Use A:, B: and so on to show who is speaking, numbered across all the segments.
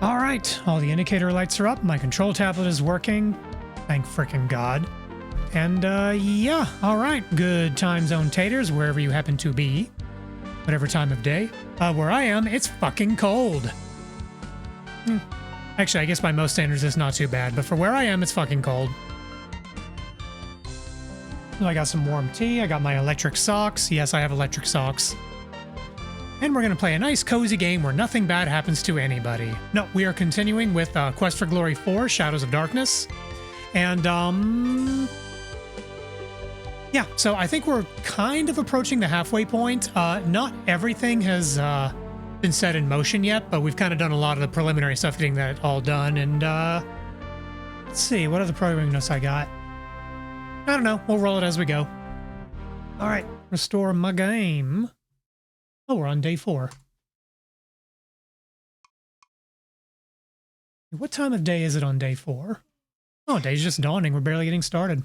A: All right, all the indicator lights are up. My control tablet is working. Thank frickin' God. And yeah, all right. Good time zone taters, wherever you happen to be. Whatever time of day. Where I am, it's fucking cold. Actually, I guess by most standards it's not too bad, but for where I am, it's fucking cold. I got some warm tea. I got my electric socks. Yes, I have electric socks. And we're going to play a nice cozy game where nothing bad happens to anybody. No, we are continuing with Quest for Glory 4, Shadows of Darkness. And, yeah, so I think we're kind of approaching the halfway point. Not everything has been set in motion yet, but we've kind of done a lot of the preliminary stuff, getting that all done. And, let's see, what other programming notes I got? I don't know. We'll roll it as we go. All right, restore my game. Oh, we're on day 4. What time of day is it on day 4? Oh, day's just dawning. We're barely getting started.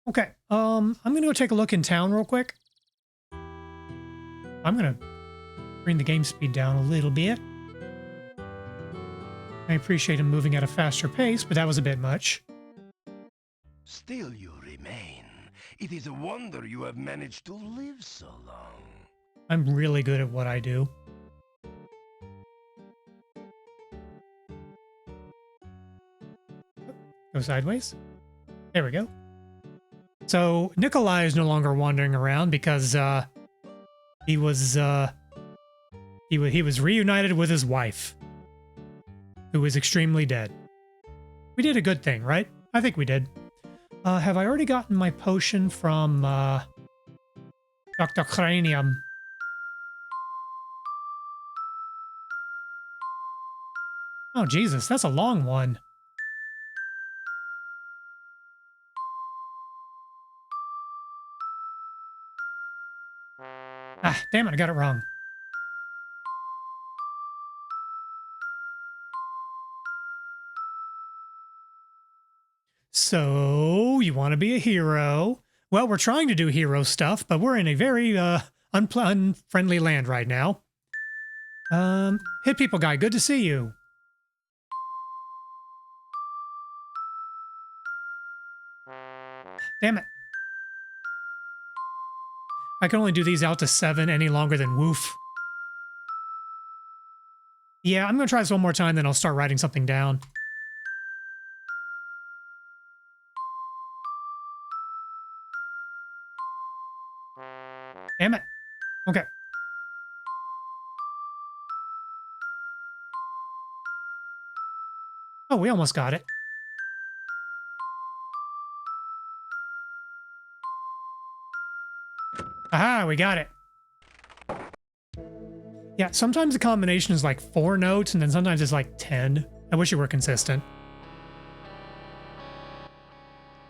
A: Okay, I'm gonna go take a look in town real quick. I'm gonna bring the game speed down a little bit. I appreciate him moving at a faster pace, but that was a bit much.
B: Still you remain. It is a wonder you have managed to live so long.
A: I'm really good at what I do. Go sideways. There we go. So Nikolai is no longer wandering around because he was reunited with his wife, who is extremely dead. We did a good thing, right? I think we did. Have I already gotten my potion from Dr. Cranium? Oh, Jesus, that's a long one. Ah, damn it, I got it wrong. So, you want to be a hero? Well, we're trying to do hero stuff, but we're in a very unfriendly land right now. Hit people guy, good to see you. Damn it. I can only do these out to 7 any longer than woof. Yeah, I'm going to try this one more time, then I'll start writing something down. Damn it. Okay. Oh, we almost got it. Aha, we got it. Yeah, sometimes the combination is like 4 notes, and then sometimes it's like 10. I wish it were consistent.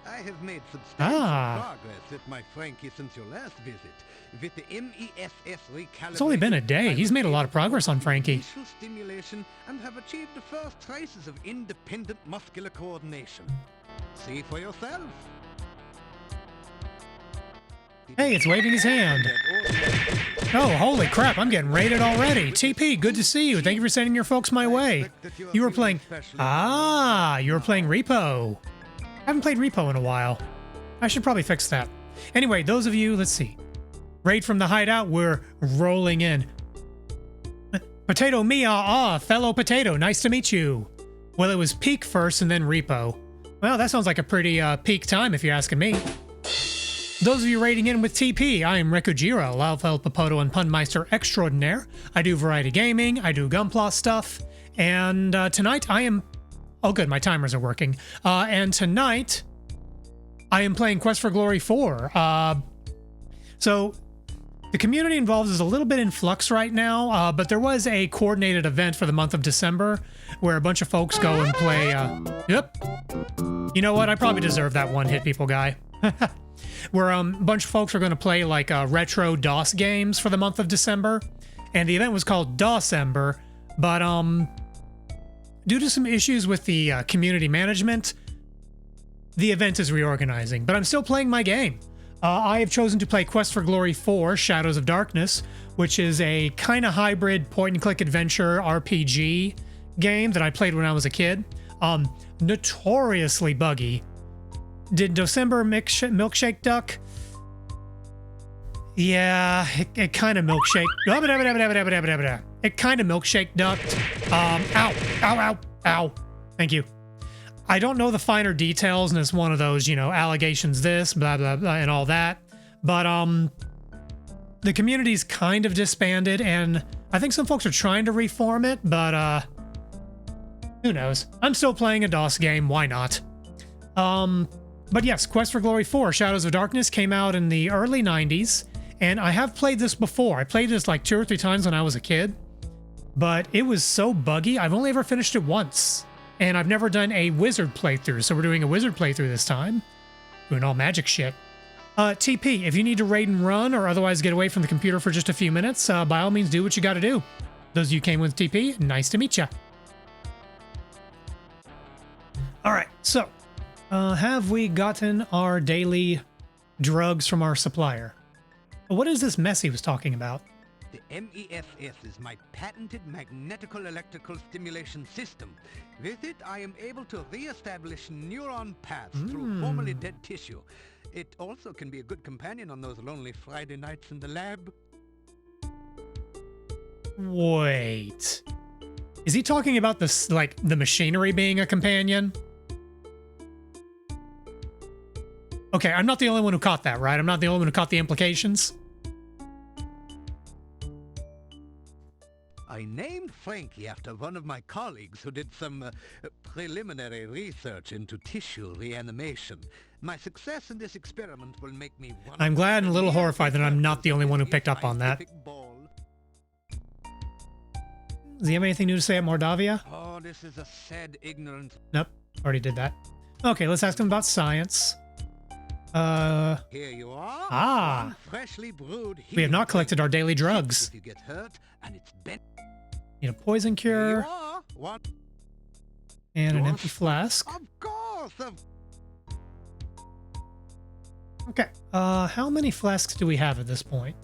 C: I have made substantial progress with my Frankie since your last visit. With the MESS recalibration,
A: It's only been a day. He's made a lot of progress on Frankie.
C: Stimulation and have achieved the first traces of independent muscular coordination. See for yourself.
A: Hey, it's waving his hand. Oh, holy crap, I'm getting raided already. TP, good to see you. Thank you for sending your folks my way. You were playing... Ah, you were playing Repo. I haven't played Repo in a while. I should probably fix that. Anyway, those of you, let's see. Raid from the hideout, we're rolling in. Potato me, fellow potato, nice to meet you. Well, it was Peak first and then Repo. Well, that sounds like a pretty peak time if you're asking me. Those of you raiding in with TP, I am Rekujiro, Lalfel Popoto and Punmeister Extraordinaire. I do variety gaming, I do Gunpla stuff, and tonight I am... Oh good, my timers are working. And tonight, I am playing Quest for Glory 4. So, the community involved is a little bit in flux right now, but there was a coordinated event for the month of December where a bunch of folks go and play... Yep. You know what, I probably deserve that one hit people guy. Where a bunch of folks are going to play like retro DOS games for the month of December, and the event was called DOSember, but due to some issues with the community management, the event is reorganizing. But I'm still playing my game. I have chosen to play Quest for Glory 4: Shadows of Darkness, which is a kind of hybrid point-and-click adventure RPG game that I played when I was a kid. Notoriously buggy. Did December Milkshake Duck? Yeah, it kind of milkshake. It kind of milkshake ducked. Ow, ow, ow, ow. Thank you. I don't know the finer details, and it's one of those, you know, allegations this, blah, blah, blah, and all that. But, the community's kind of disbanded, and I think some folks are trying to reform it, but, who knows? I'm still playing a DOS game, why not? But yes, Quest for Glory 4, Shadows of Darkness came out in the early 90s, and I have played this before. I played this like 2 or 3 times when I was a kid, but it was so buggy, I've only ever finished it once. And I've never done a wizard playthrough, so we're doing a wizard playthrough this time. Doing all magic shit. TP, if you need to raid and run or otherwise get away from the computer for just a few minutes, by all means do what you gotta do. Those of you who came with TP, nice to meet ya. Alright, so, have we gotten our daily drugs from our supplier? What is this mess he was talking about?
C: The MESS is my patented magnetical electrical stimulation system. With it, I am able to re-establish neuron paths through formerly dead tissue. It also can be a good companion on those lonely Friday nights in the lab.
A: Wait. Is he talking about this, like, the machinery being a companion? Okay, I'm not the only one who caught that, right? I'm not the only one who caught the implications?
C: I named Frankie after one of my colleagues who did some preliminary research into tissue reanimation. My success in this experiment will make me one.
A: I'm glad and a little horrified that I'm not the only one who picked up on that. Does he have anything new to say at Mordavia?
C: Oh, this is a sad ignorance.
A: Nope, already did that. Okay, let's ask him about science.
C: Here you are.
A: Ah.
C: Freshly brewed.
A: We have not collected our daily drugs.
C: If you get hurt and it's bent.
A: Need a poison cure. And an empty flask.
C: Of course.
A: Okay. How many flasks do we have at this point?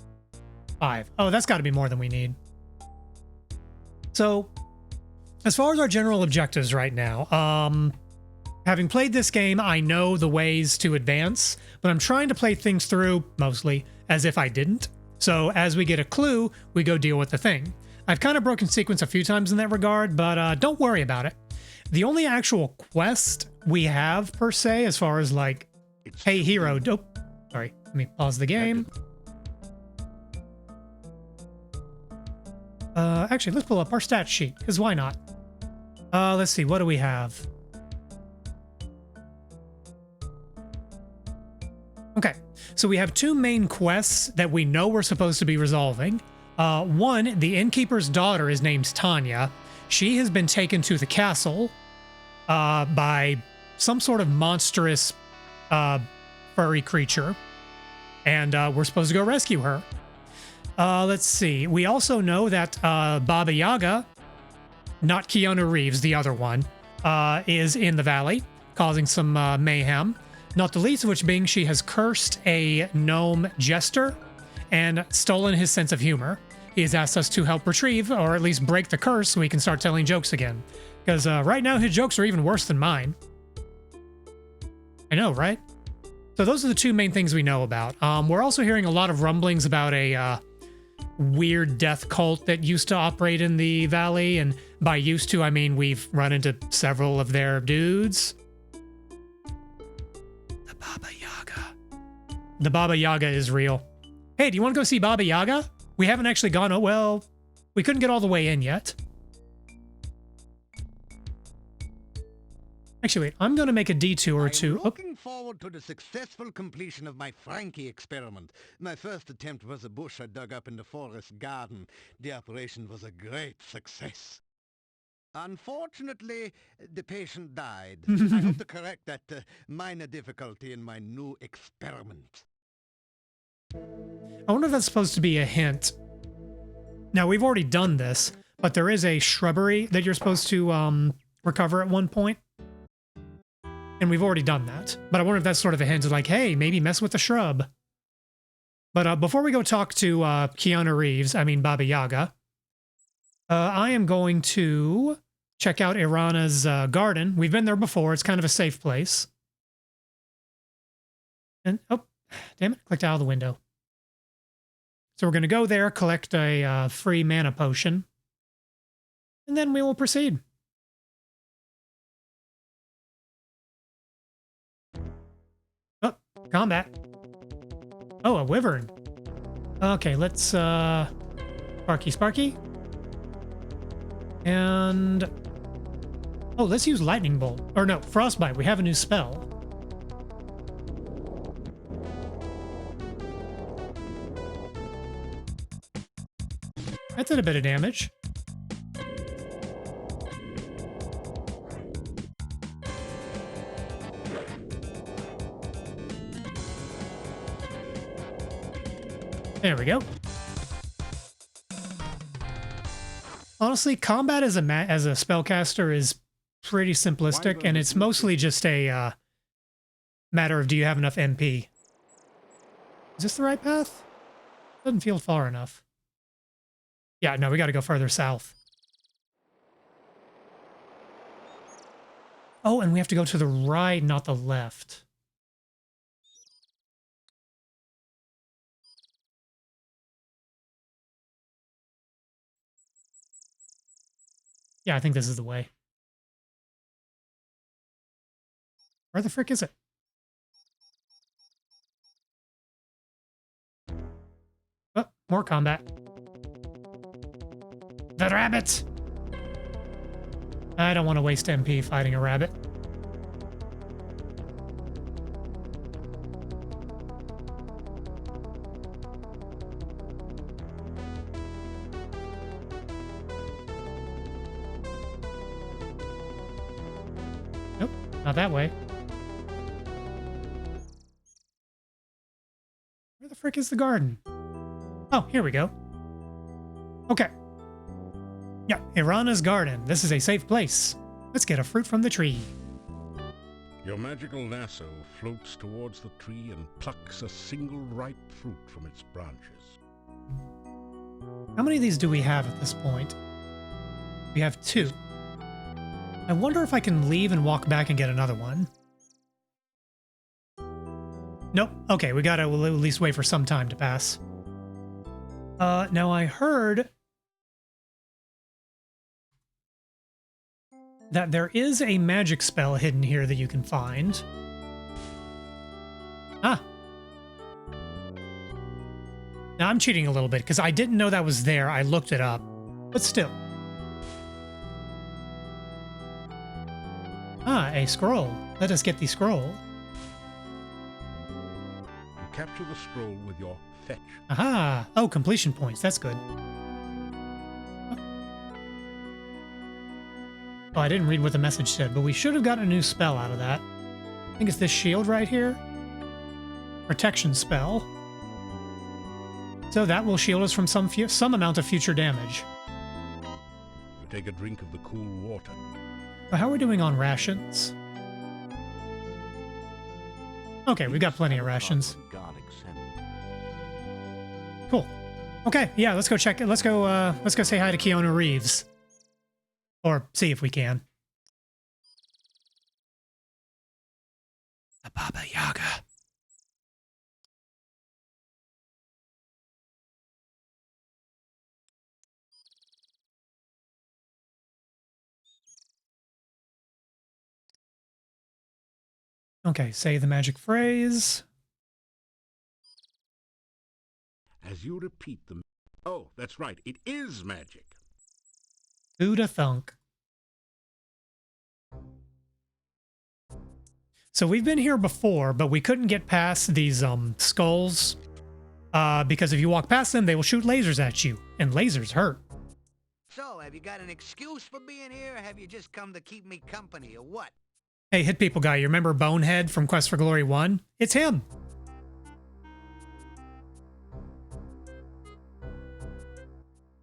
A: 5. Oh, that's got to be more than we need. So, as far as our general objectives right now, having played this game, I know the ways to advance, but I'm trying to play things through, mostly, as if I didn't. So, as we get a clue, we go deal with the thing. I've kind of broken sequence a few times in that regard, but don't worry about it. The only actual quest we have, per se, as far as like, hey hero, oh, sorry, let me pause the game. Actually, let's pull up our stat sheet, because why not? Let's see, what do we have? Okay, so we have 2 main quests that we know we're supposed to be resolving. One, the innkeeper's daughter is named Tanya. She has been taken to the castle by some sort of monstrous furry creature, and we're supposed to go rescue her. Let's see. We also know that Baba Yaga, not Keanu Reeves, the other one, is in the valley, causing some mayhem. Not the least of which being she has cursed a gnome jester and stolen his sense of humor. He has asked us to help retrieve, or at least break the curse so he can start telling jokes again. Because right now his jokes are even worse than mine. I know, right? So those are the 2 main things we know about. We're also hearing a lot of rumblings about a weird death cult that used to operate in the valley. And by used to, I mean we've run into several of their dudes. The Baba Yaga. The Baba Yaga is real. Hey, do you want to go see Baba Yaga? We haven't actually gone, oh, well, we couldn't get all the way in yet. Actually, wait, I'm going to make a detour to...
C: I'm looking forward to the successful completion of my Frankie experiment. My first attempt was a bush I dug up in the forest garden. The operation was a great success. Unfortunately, the patient died. I hope to correct that minor difficulty in my new experiment.
A: I wonder if that's supposed to be a hint. Now, we've already done this, but there is a shrubbery that you're supposed to recover at one point. And we've already done that. But I wonder if that's sort of a hint of like, hey, maybe mess with the shrub. But before we go talk to Keanu Reeves, I mean Baba Yaga, I am going to check out Irana's garden. We've been there before. It's kind of a safe place. And, oh, damn it, clicked out of the window. So we're going to go there, collect a free mana potion, and then we will proceed. Oh, combat. Oh, a wyvern. Okay, let's, Sparky. And, oh, let's use Lightning Bolt. Or no, Frostbite. We have a new spell. That did a bit of damage. There we go. Honestly, combat as a spellcaster is pretty simplistic, and it's mostly just a matter of do you have enough MP. Is this the right path? Doesn't feel far enough. Yeah, no, we got to go further south. Oh, and we have to go to the right, not the left. Yeah, I think this is the way. Where the frick is it? Oh, more combat. The rabbit! I don't want to waste MP fighting a rabbit. Nope, not that way. Where the frick is the garden? Oh, here we go. Okay. Yeah, Irana's garden. This is a safe place. Let's get a fruit from the tree.
D: Your magical lasso floats towards the tree and plucks a single ripe fruit from its branches.
A: How many of these do we have at this point? We have 2. I wonder if I can leave and walk back and get another one. Nope. Okay, we gotta at least wait for some time to pass. Now I heard that there is a magic spell hidden here that you can find. Ah. Now I'm cheating a little bit because I didn't know that was there. I looked it up, but still. Ah, a scroll. Let us get the scroll.
D: You capture the scroll with your fetch.
A: Aha! Oh, completion points. That's good. Oh, I didn't read what the message said, but we should have gotten a new spell out of that. I think it's this shield right here. Protection spell. So that will shield us from some amount of future damage.
D: You take a drink of the cool water.
A: But how are we doing on rations? Okay, we've got plenty of rations. Cool. Okay, yeah, let's go check it. Let's go say hi to Keanu Reeves. Or see if we can. The Baba Yaga. Okay, say the magic phrase.
D: As you repeat them. Oh, that's right. It is magic.
A: Who'da thunk? So we've been here before, but we couldn't get past these skulls because if you walk past them, they will shoot lasers at you, and lasers hurt.
C: So, have you got an excuse for being here, or have you just come to keep me company, or what?
A: Hey, Hit People guy, you remember Bonehead from Quest for Glory 1? It's him.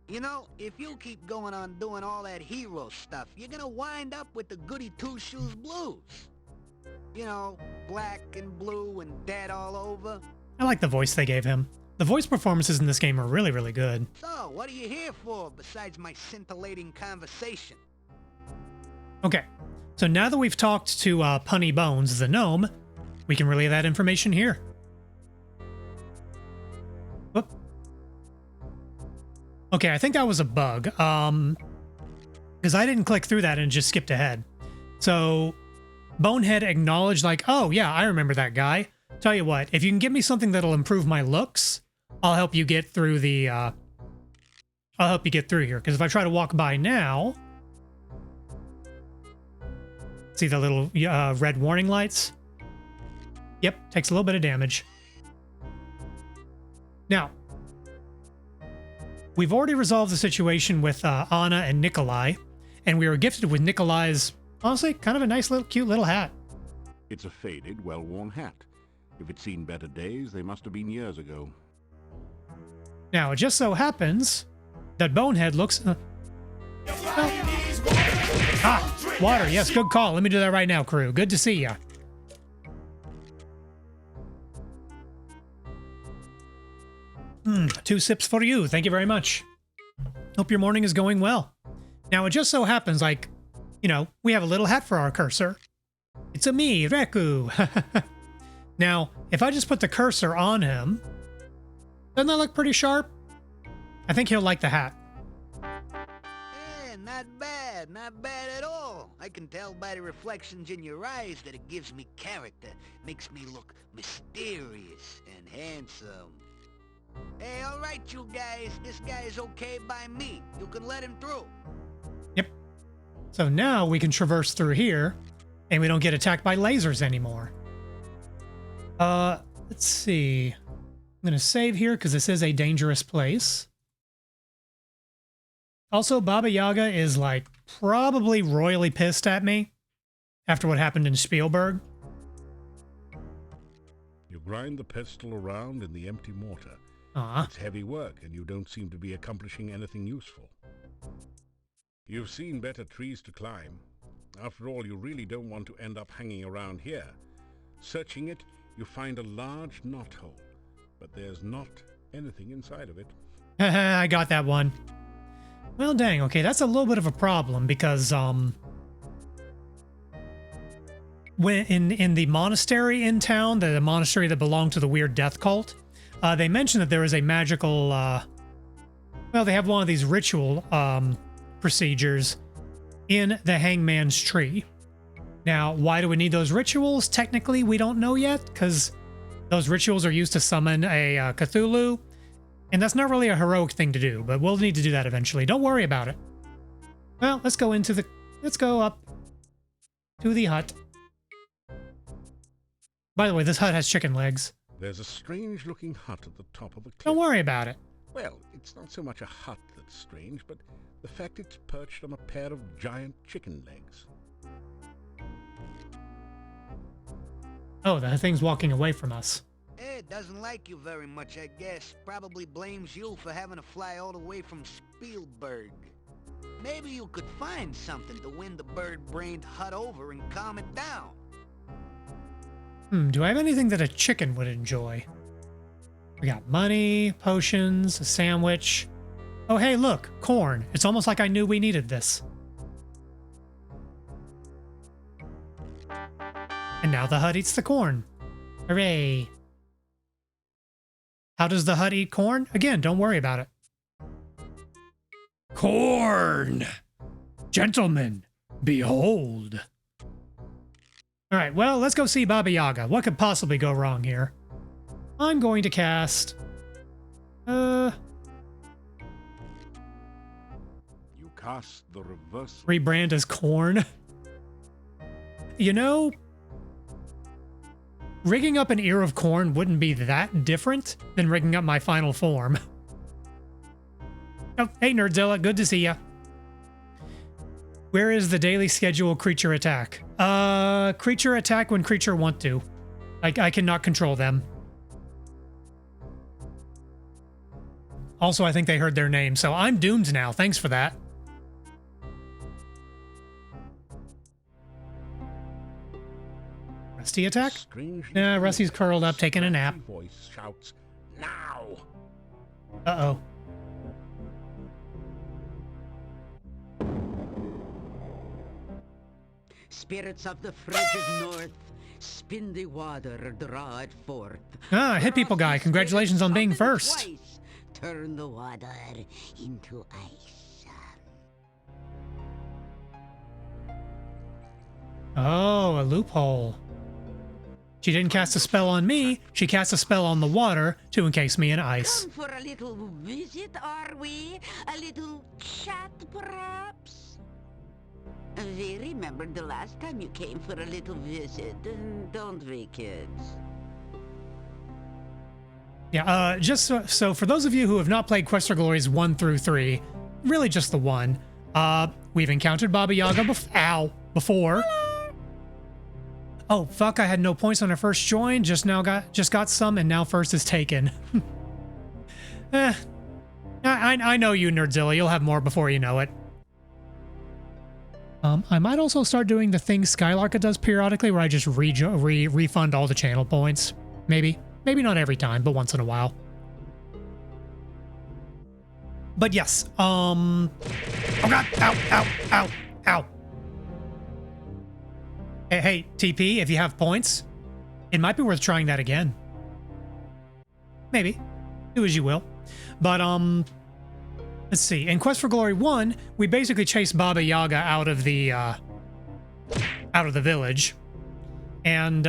C: You know, if you keep going on doing all that hero stuff, you're gonna wind up with the goody two-shoes blues. You know, black and blue and dead all over.
A: I like the voice they gave him. The voice performances in this game are really, really good.
C: So, what are you here for, besides my scintillating conversation?
A: Okay, so now that we've talked to Punny Bones, the gnome, we can relay that information here. Whoop. Okay, I think that was a bug. Because I didn't click through that and just skipped ahead. So Bonehead acknowledged like, oh yeah, I remember that guy. Tell you what, if you can give me something that'll improve my looks, I'll help you get through the, I'll help you get through here. Because if I try to walk by now, see the little red warning lights? Yep, takes a little bit of damage. Now, we've already resolved the situation with Anna and Nikolai, and we were gifted with Nikolai's, honestly, kind of a nice little, cute little hat.
D: It's a faded, well-worn hat. If it's seen better days, they must have been years ago.
A: Now, it just so happens that Bonehead looks... water. Yes, good call. Let me do that right now, crew. Good to see ya. 2 sips for you. Thank you very much. Hope your morning is going well. Now, it just so happens, like, you know, we have a little hat for our cursor. It's a me, Reku. Now, if I just put the cursor on him, doesn't that look pretty sharp? I think he'll like the hat.
C: Eh, not bad at all. I can tell by the reflections in your eyes that it gives me character, makes me look mysterious and handsome. Hey, all right, you guys, this guy is okay by me. You can let him through.
A: Yep. So now we can traverse through here, and we don't get attacked by lasers anymore. Let's see. I'm going to save here because this is a dangerous place. Also, Baba Yaga is like probably royally pissed at me after what happened in Spielberg.
D: You grind the pestle around in the empty mortar. It's heavy work, and you don't seem to be accomplishing anything useful. You've seen better trees to climb. After all, you really don't want to end up hanging around here. Searching it, you find a large knothole, but there's not anything inside of it.
A: I got that one. Well, dang, okay, that's a little bit of a problem because, when in the monastery in town, the monastery that belonged to the weird death cult, they mentioned that there is a magical, well, they have one of these ritual, procedures in the hangman's tree. Now, why do we need those rituals? Technically, we don't know yet, because those rituals are used to summon a Cthulu, and that's not really a heroic thing to do, but we'll need to do that eventually. Don't worry about it. Well, let's go up to the hut. By the way, this hut has chicken legs.
D: There's a strange-looking hut at the top of the cliff.
A: Don't worry about it.
D: Well, it's not so much a hut that's strange, but the fact it's perched on a pair of giant chicken legs.
A: Oh, the thing's walking away from us.
C: It doesn't like you very much, I guess. Probably blames you for having to fly all the way from Spielberg. Maybe you could find something to win the bird-brained hut over and calm it down.
A: Do I have anything that a chicken would enjoy? We got money, potions, a sandwich. Oh, hey, look, corn. It's almost like I knew we needed this. And now the hut eats the corn. Hooray. How does the hut eat corn? Again, don't worry about it. Corn! Gentlemen, behold. All right, well, let's go see Baba Yaga. What could possibly go wrong here? I'm going to cast...
D: You cast the reverse...
A: rebrand as corn. You know, rigging up an ear of corn wouldn't be that different than rigging up my final form. Oh, hey, Nerdzilla, good to see ya. Where is the daily schedule creature attack? Creature attack when creature want to. I cannot control them. Also, I think they heard their name, so I'm doomed now. Thanks for that. Rusty attack? Yeah, Rusty's curled up, taking a nap.
D: Voice shouts, "Now!"
A: Uh-oh.
E: Spirits of the frigid north, spin the water, draw it forth.
A: Ah, hit people guy. Congratulations on being first.
E: Twice, turn the water into ice.
A: Oh, a loophole. She didn't cast a spell on me. She cast a spell on the water to encase me in ice.
E: Come for a little visit, are we? A little chat, perhaps? We remembered the last time you came for a little visit, don't we, kids?
A: Yeah, just so for those of you who have not played Quest for Glories 1 through 3, really just the 1, we've encountered Baba Yaga before. Oh, fuck, I had no points on our first join, just got some, and now first is taken. I know you, Nerdzilla, you'll have more before you know it. I might also start doing the thing Skylarka does periodically, where I just refund all the channel points. Maybe. Maybe not every time, but once in a while. But yes, oh god, ow. Hey, TP, if you have points, it might be worth trying that again. Maybe. Do as you will. But, let's see. In Quest for Glory 1, we basically chased Baba Yaga out of the village. And,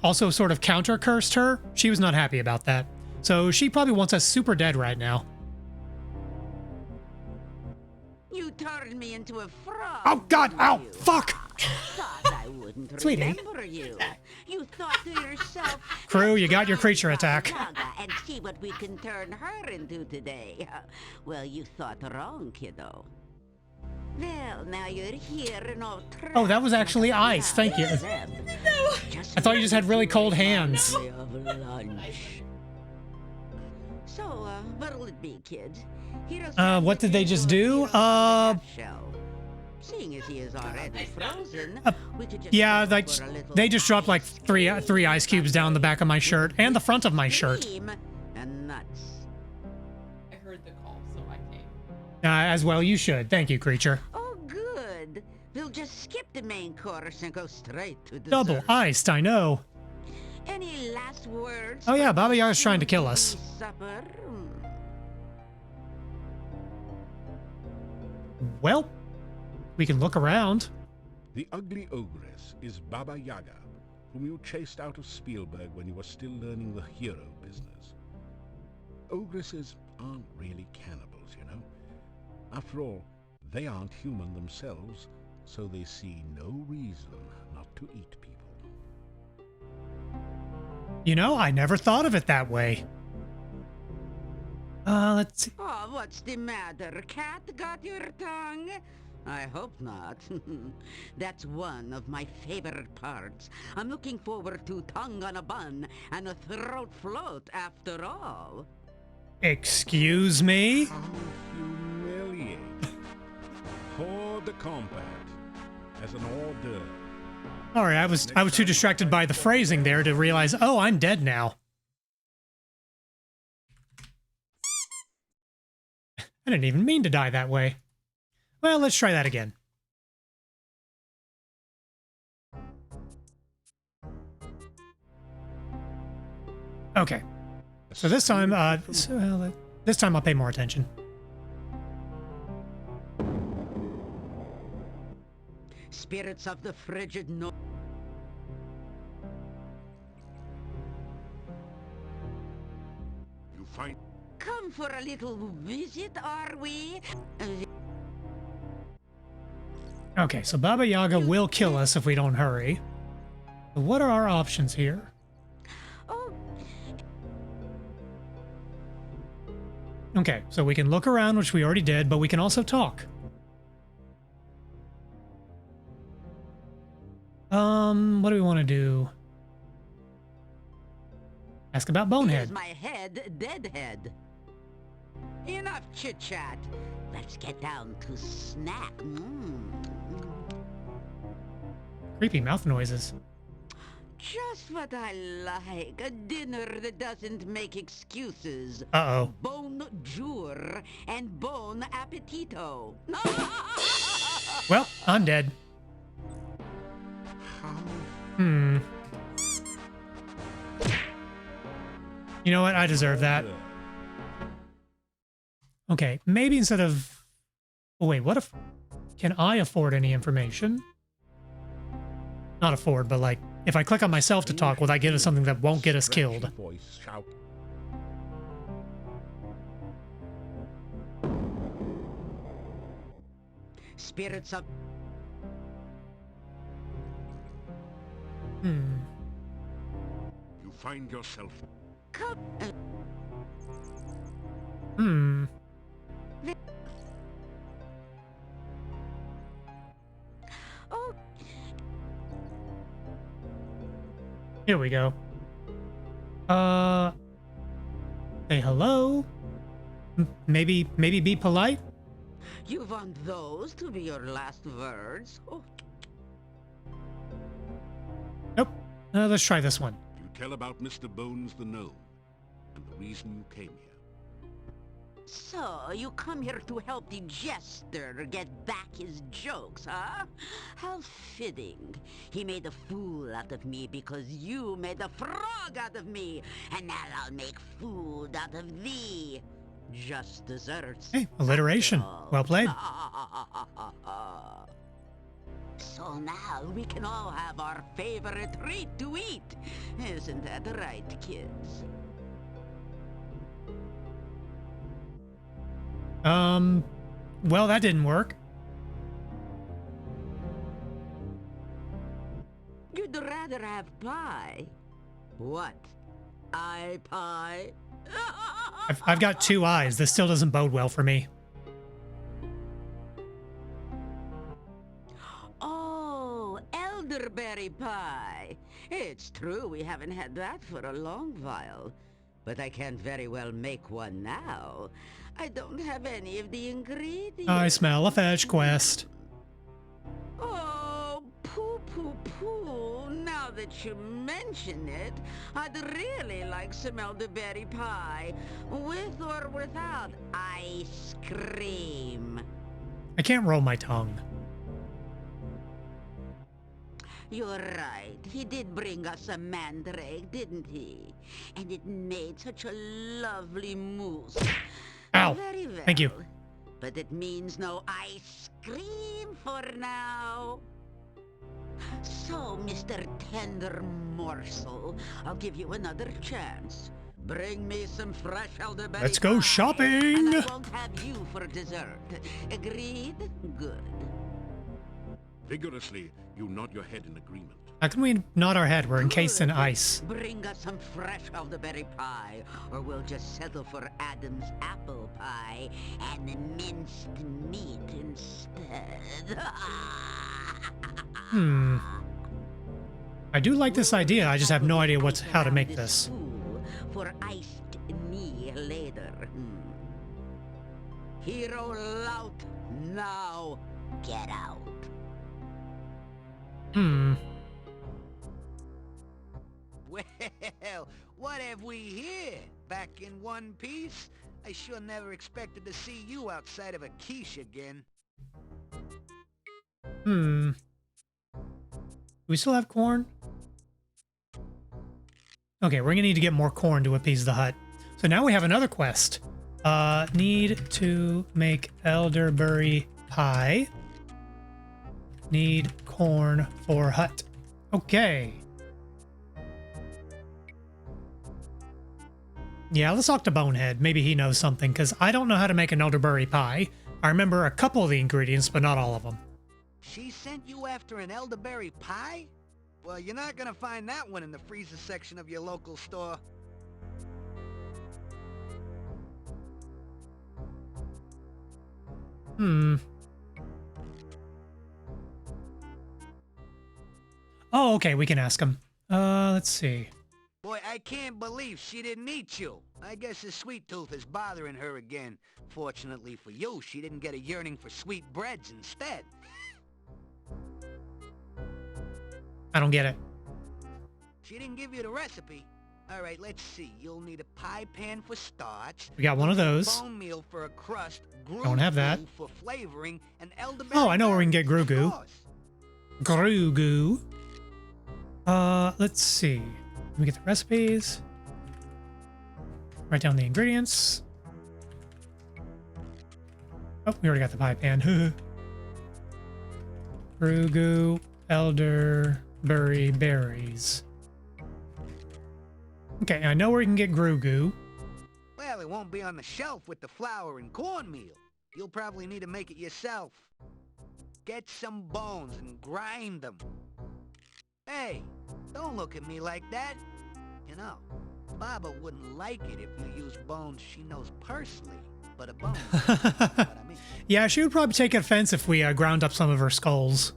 A: also sort of counter-cursed her. She was not happy about that. So she probably wants us super dead right now.
E: You turned me into a frog.
A: Oh god, ow, fuck!
E: Thought I wouldn't
A: Sweetie.
E: remember you. You thought to yourself,
A: Crew, you got your creature attack.
E: And see what we can turn her into today. Well, you thought wrong, kiddo. Well, now you're here and all trapped.
A: Oh, that was actually ice. Thank you. I thought you just had really cold hands.
E: So, what'll it be, kids?
A: What did they just do?
E: Seeing as he is already frozen, we could just
A: Yeah,
E: go
A: like
E: for a little
A: they just dropped like three ice cubes down the back of my shirt and the front of my shirt.
E: cream and nuts.
F: I heard the call, so I came.
A: As well, you should. Thank you, creature.
E: Oh, good. We'll just skip the main course and go straight to dessert.
A: Double iced, I know.
E: Any last words?
A: Oh yeah,
E: for
A: Baba
E: this
A: Yaga's trying to kill us.
E: sweet supper?
A: Well, we can look around.
D: The ugly ogress is Baba Yaga, whom you chased out of Spielberg when you were still learning the hero business. Ogresses aren't really cannibals, you know. After all, they aren't human themselves, so they see no reason not to eat people.
A: You know, I never thought of it that way. Let's see.
E: Oh, what's the matter? Cat got your tongue? I hope not. That's one of my favorite parts. I'm looking forward to tongue on a bun and a throat float after all.
A: Excuse me?
D: Humiliate. Hors de combat. As an hors d'oeuvre.
A: Sorry, I was too distracted by the phrasing there to realize, oh, I'm dead now. I didn't even mean to die that way. Well, let's try that again. Okay. So this time, this time I'll pay more attention.
E: Spirits of the frigid north.
D: You find
E: Come for a little visit, are we?
A: Okay, so Baba Yaga will kill us if we don't hurry. So what are our options here?
E: Oh,
A: Okay, so we can look around, which we already did, but we can also talk. What do we want to do? Ask about Bonehead.
E: here's my head, deadhead. Enough chit-chat. Let's get down to snack.
A: Creepy mouth noises.
E: Just what I like. A dinner that doesn't make excuses.
A: Uh-oh.
E: Bonjour and bon appetito.
A: Well, I'm dead. Hmm. You know what? I deserve that. Okay, maybe instead of... Oh, wait, what if... Can I afford any information? Not afford, but like, if I click on myself to talk, will that give us something that won't get us killed?
E: Spirits of...
A: Hmm.
D: You find yourself...
E: Come...
A: Hmm.
E: Oh,
A: Here we go. Say hello? Maybe be polite?
E: you want those to be your last words? Oh,
A: Nope. Let's try this one.
D: You tell about Mr. Bones the Gnome, and the reason you came here.
E: so you come here to help the jester get back his jokes, huh? How fitting. He made a fool out of me because you made a frog out of me. And now I'll make food out of thee. Just desserts.
A: Hey, alliteration.
E: after all.
A: Well played.
E: So now we can all have our favorite treat to eat. Isn't that right, kids?
A: Well, that didn't work.
E: You'd rather have pie. What? Eye pie?
A: I've got 2 eyes. This still doesn't bode well for me.
E: Oh, elderberry pie. It's true we haven't had that for a long while. But I can't very well make one now. I don't have any of the ingredients.
A: I smell a fetch quest.
E: Oh, poo. Now that you mention it, I'd really like some elderberry pie. With or without ice cream.
A: I can't roll my tongue.
E: You're right. He did bring us a mandrake, didn't he? And it made such a lovely mousse.
A: Ow.
E: Very well.
A: Thank you.
E: But it means no ice cream for now. So, Mr. Tender Morsel, I'll give you another chance. Bring me some fresh elderberry
A: Let's go
E: pie,
A: shopping!
E: And I won't have you for dessert. Agreed? Good.
D: Vigorously, you nod your head in agreement.
A: How can we nod our head? We're encased in
E: Good.
A: ice.
E: Bring us some fresh elderberry pie, or we'll just settle for Adam's apple pie and minced meat instead.
A: I do like this idea. I just have no idea how to make this.
E: For iced knee later. Hero lout, now get out.
C: Well, what have we here? Back in one piece? I sure never expected to see you outside of a quiche again.
A: Do we still have corn? Okay, we're gonna need to get more corn to appease the hut. So now we have another quest. Need to make elderberry pie. Need corn for hut. Okay. Yeah, let's talk to Bonehead. Maybe he knows something, because I don't know how to make an elderberry pie. I remember a couple of the ingredients, but not all of them.
C: She sent you after an elderberry pie? Well, you're not gonna find that one in the freezer section of your local store.
A: Oh, okay, we can ask him. Let's see.
C: Boy, I can't believe she didn't eat you. I guess the sweet tooth is bothering her again. Fortunately for you, she didn't get a yearning for sweet breads instead.
A: I don't get it.
C: She didn't give you the recipe. All right, let's see. You'll need a pie pan for starch.
A: We got one of those.
C: Bone meal for a crust.
A: Don't have that.
C: Gru for flavoring, and elderberry.
A: Oh, I know where we can get
C: berries,
A: Gru
C: of
A: Goo.
C: course.
A: Gru Goo. Let's see. Let me get the recipes. Write down the ingredients. Oh, we already got the pie pan. Grugu, elderberry berries. Okay, I know where you can get Grugu.
C: Well, it won't be on the shelf with the flour and cornmeal. You'll probably need to make it yourself. Get some bones and grind them. Hey, don't look at me like that. You know, Baba wouldn't like it if you use bones she knows personally, but a bone. What I mean.
A: Yeah, she would probably take offense if we ground up some of her skulls.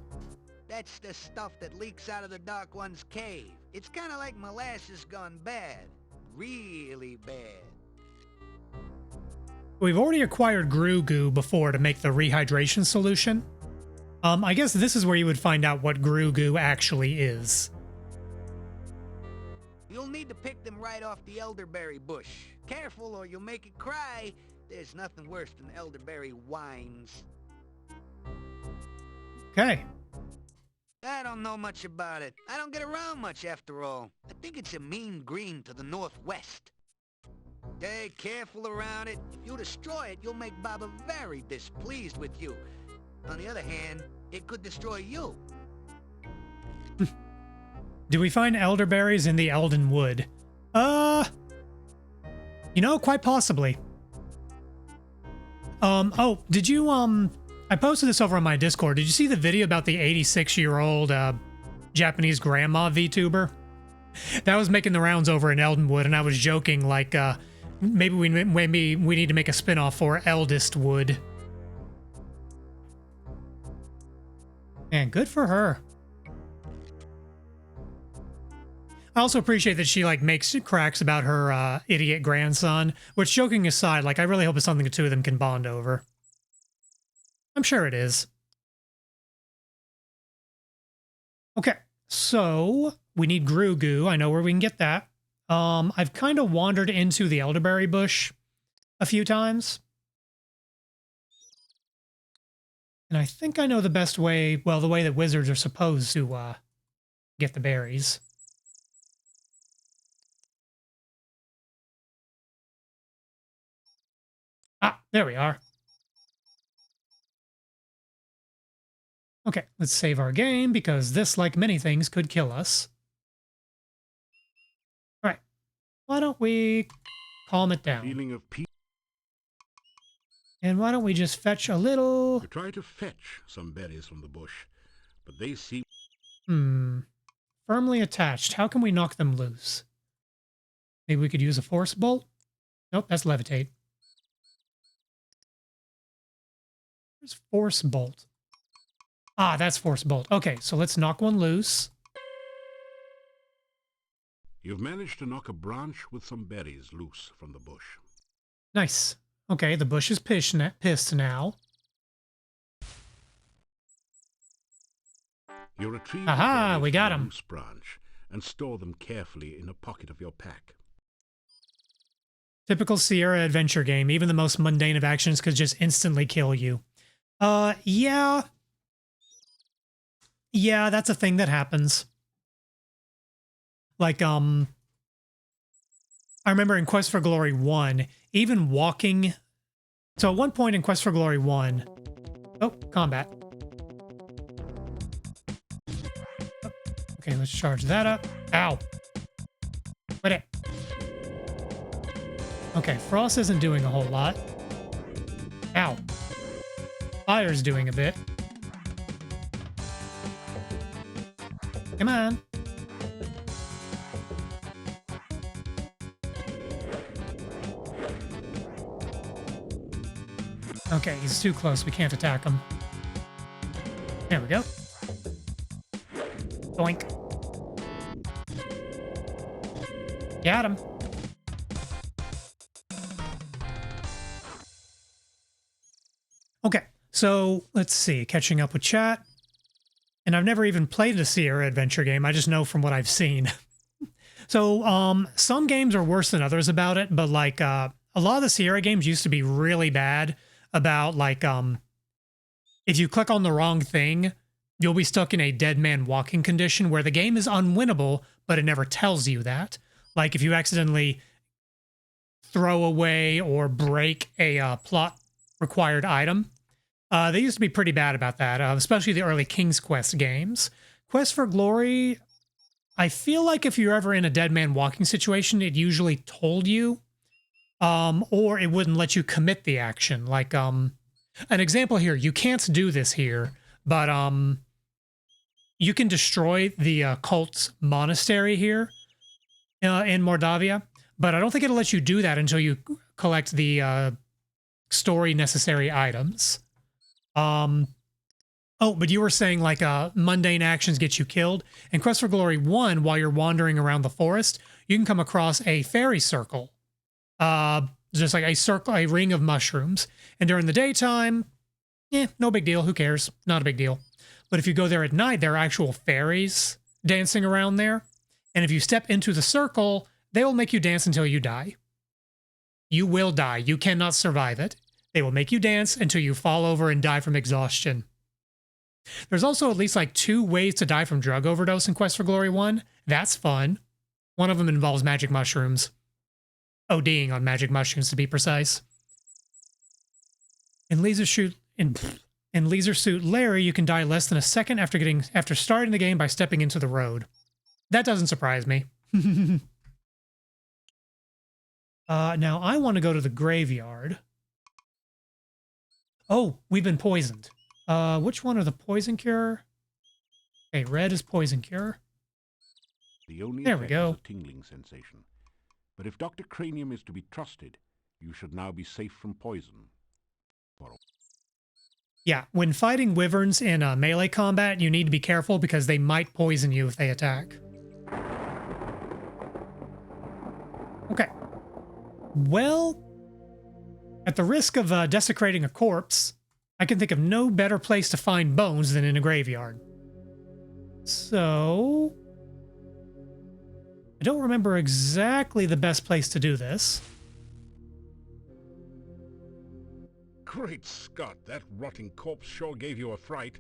C: That's the stuff that leaks out of the Dark One's cave. It's kind of like molasses gone bad. Really bad.
A: We've already acquired Grugu before to make the rehydration solution. I guess this is where you would find out what Grugu actually is.
C: You'll need to pick them right off the elderberry bush. Careful or you'll make it cry. There's nothing worse than elderberry wines.
A: Okay.
C: I don't know much about it. I don't get around much after all. I think it's a mean green to the northwest. Stay careful around it. If you destroy it, you'll make Baba very displeased with you. On the other hand, it could destroy you.
A: Do we find elderberries in the Elden Wood? You know, quite possibly. Oh, did you, I posted this over on my Discord. Did you see the video about the 86-year-old, Japanese grandma VTuber? That was making the rounds over in Eldenwood, and I was joking, like, maybe we need to make a spin-off for Eldest Wood. Man, good for her. I also appreciate that she, like, makes cracks about her, idiot grandson, which, joking aside, like, I really hope it's something the two of them can bond over. I'm sure it is. Okay, so we need Grugu. I know where we can get that. I've kind of wandered into the elderberry bush a few times. And I think I know the best way, well, the way that wizards are supposed to get the berries. Ah, there we are. Okay, let's save our game because this, like many things, could kill us. All right, why don't we calm it down?
D: Feeling of peace.
A: And why don't we just fetch a little...
D: You try to fetch some berries from the bush, but they seem...
A: Firmly attached. How can we knock them loose? Maybe we could use a force bolt? Nope, that's levitate. Where's force bolt? Ah, that's force bolt. Okay, so let's knock one loose.
D: You've managed to knock a branch with some berries loose from the bush.
A: Nice. Okay, the bush is pissed now.
D: You retrieve
A: Aha,
D: the
A: we got
D: from the
A: 'em.
D: loose branch and store them carefully in a pocket of your pack.
A: Typical Sierra adventure game. Even the most mundane of actions could just instantly kill you. Yeah. Yeah, that's a thing that happens. Like, I remember in Quest for Glory 1, even walking... So at one point in Quest for Glory 1... Oh, combat. Oh, okay, let's charge that up. Ow. Quit it. Okay, Frost isn't doing a whole lot. Ow. Fire's doing a bit. Come on. Okay, he's too close. We can't attack him. There we go. Boink. Got him. Okay, so let's see. Catching up with chat. And I've never even played a Sierra adventure game. I just know from what I've seen. So, some games are worse than others about it, but like, a lot of the Sierra games used to be really bad about like, if you click on the wrong thing, you'll be stuck in a dead man walking condition where the game is unwinnable, but it never tells you that. Like if you accidentally throw away or break a plot required item. They used to be pretty bad about that, especially the early King's Quest games. Quest for Glory, I feel like if you're ever in a dead man walking situation, it usually told you, or it wouldn't let you commit the action. Like, an example here, you can't do this here, but you can destroy the cult's monastery here in Mordavia, but I don't think it'll let you do that until you collect the story necessary items. Oh, but you were saying like mundane actions get you killed. In Quest for Glory 1, while you're wandering around the forest, you can come across a fairy circle. Just like a ring of mushrooms. And during the daytime, no big deal. Who cares? Not a big deal. But if you go there at night, there are actual fairies dancing around there. And if you step into the circle, they will make you dance until you die. You will die. You cannot survive it. They will make you dance until you fall over and die from exhaustion. There's also at least like 2 ways to die from drug overdose in Quest for Glory 1. That's fun. One of them involves magic mushrooms. ODing on magic mushrooms, to be precise. In Leisure Suit Larry, you can die less than a second after starting the game by stepping into the road. That doesn't surprise me. Now I want to go to the graveyard. Oh, we've been poisoned. Which one are the poison cure? Okay, red is poison cure.
D: The only
A: there we go.
D: Is a tingling sensation. But if Dr. Cranium is to be trusted, you should now be safe from poison.
A: Yeah, when fighting wyverns in melee combat, you need to be careful because they might poison you if they attack. Okay. Well, at the risk of desecrating a corpse, I can think of no better place to find bones than in a graveyard. So, I don't remember exactly the best place to do this.
D: Great Scott, that rotting corpse sure gave you a fright.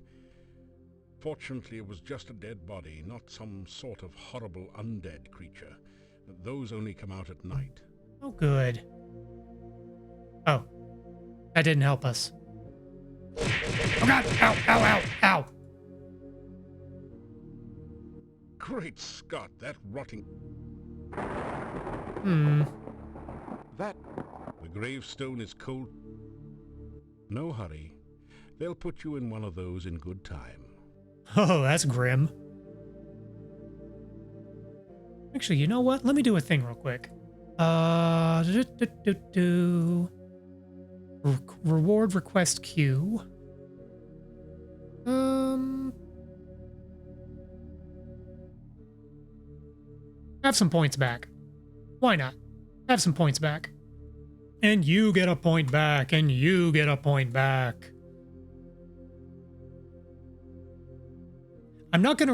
D: Fortunately, it was just a dead body, not some sort of horrible undead creature. Those only come out at night.
A: Oh, good. Oh, that didn't help us. Oh God! Ow! Ow! Ow! Ow!
D: Great Scott, that rotting...
B: That...
D: The gravestone is cold. No hurry. They'll put you in one of those in good time.
A: Oh, that's grim. Actually, you know what? Let me do a thing real quick. Reward request queue. Have some points back. Why not? Have some points back. And you get a point back, and you get a point back. I'm not gonna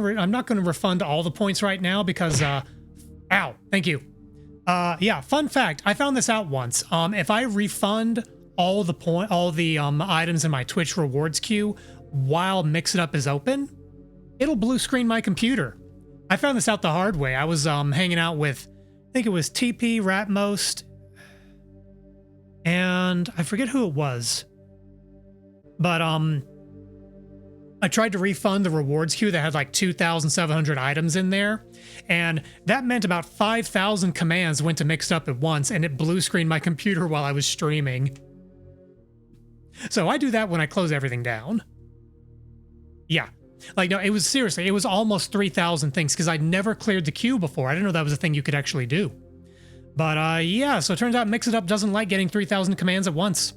A: refund all the points right now because ow, thank you. Yeah, fun fact, I found this out once. If I refund all the items in my Twitch rewards queue while Mix It Up is open, it'll blue screen my computer. I found this out the hard way. I was hanging out with, I think it was TP, Ratmost, and I forget who it was. But I tried to refund the rewards queue that had like 2,700 items in there, and that meant about 5,000 commands went to Mixed Up at once, and it blue screened my computer while I was streaming. So I do that when I close everything down. Yeah. Like, no, it was seriously, it was almost 3,000 things because I'd never cleared the queue before. I didn't know that was a thing you could actually do. But yeah, so it turns out Mix It Up doesn't like getting 3,000 commands at once.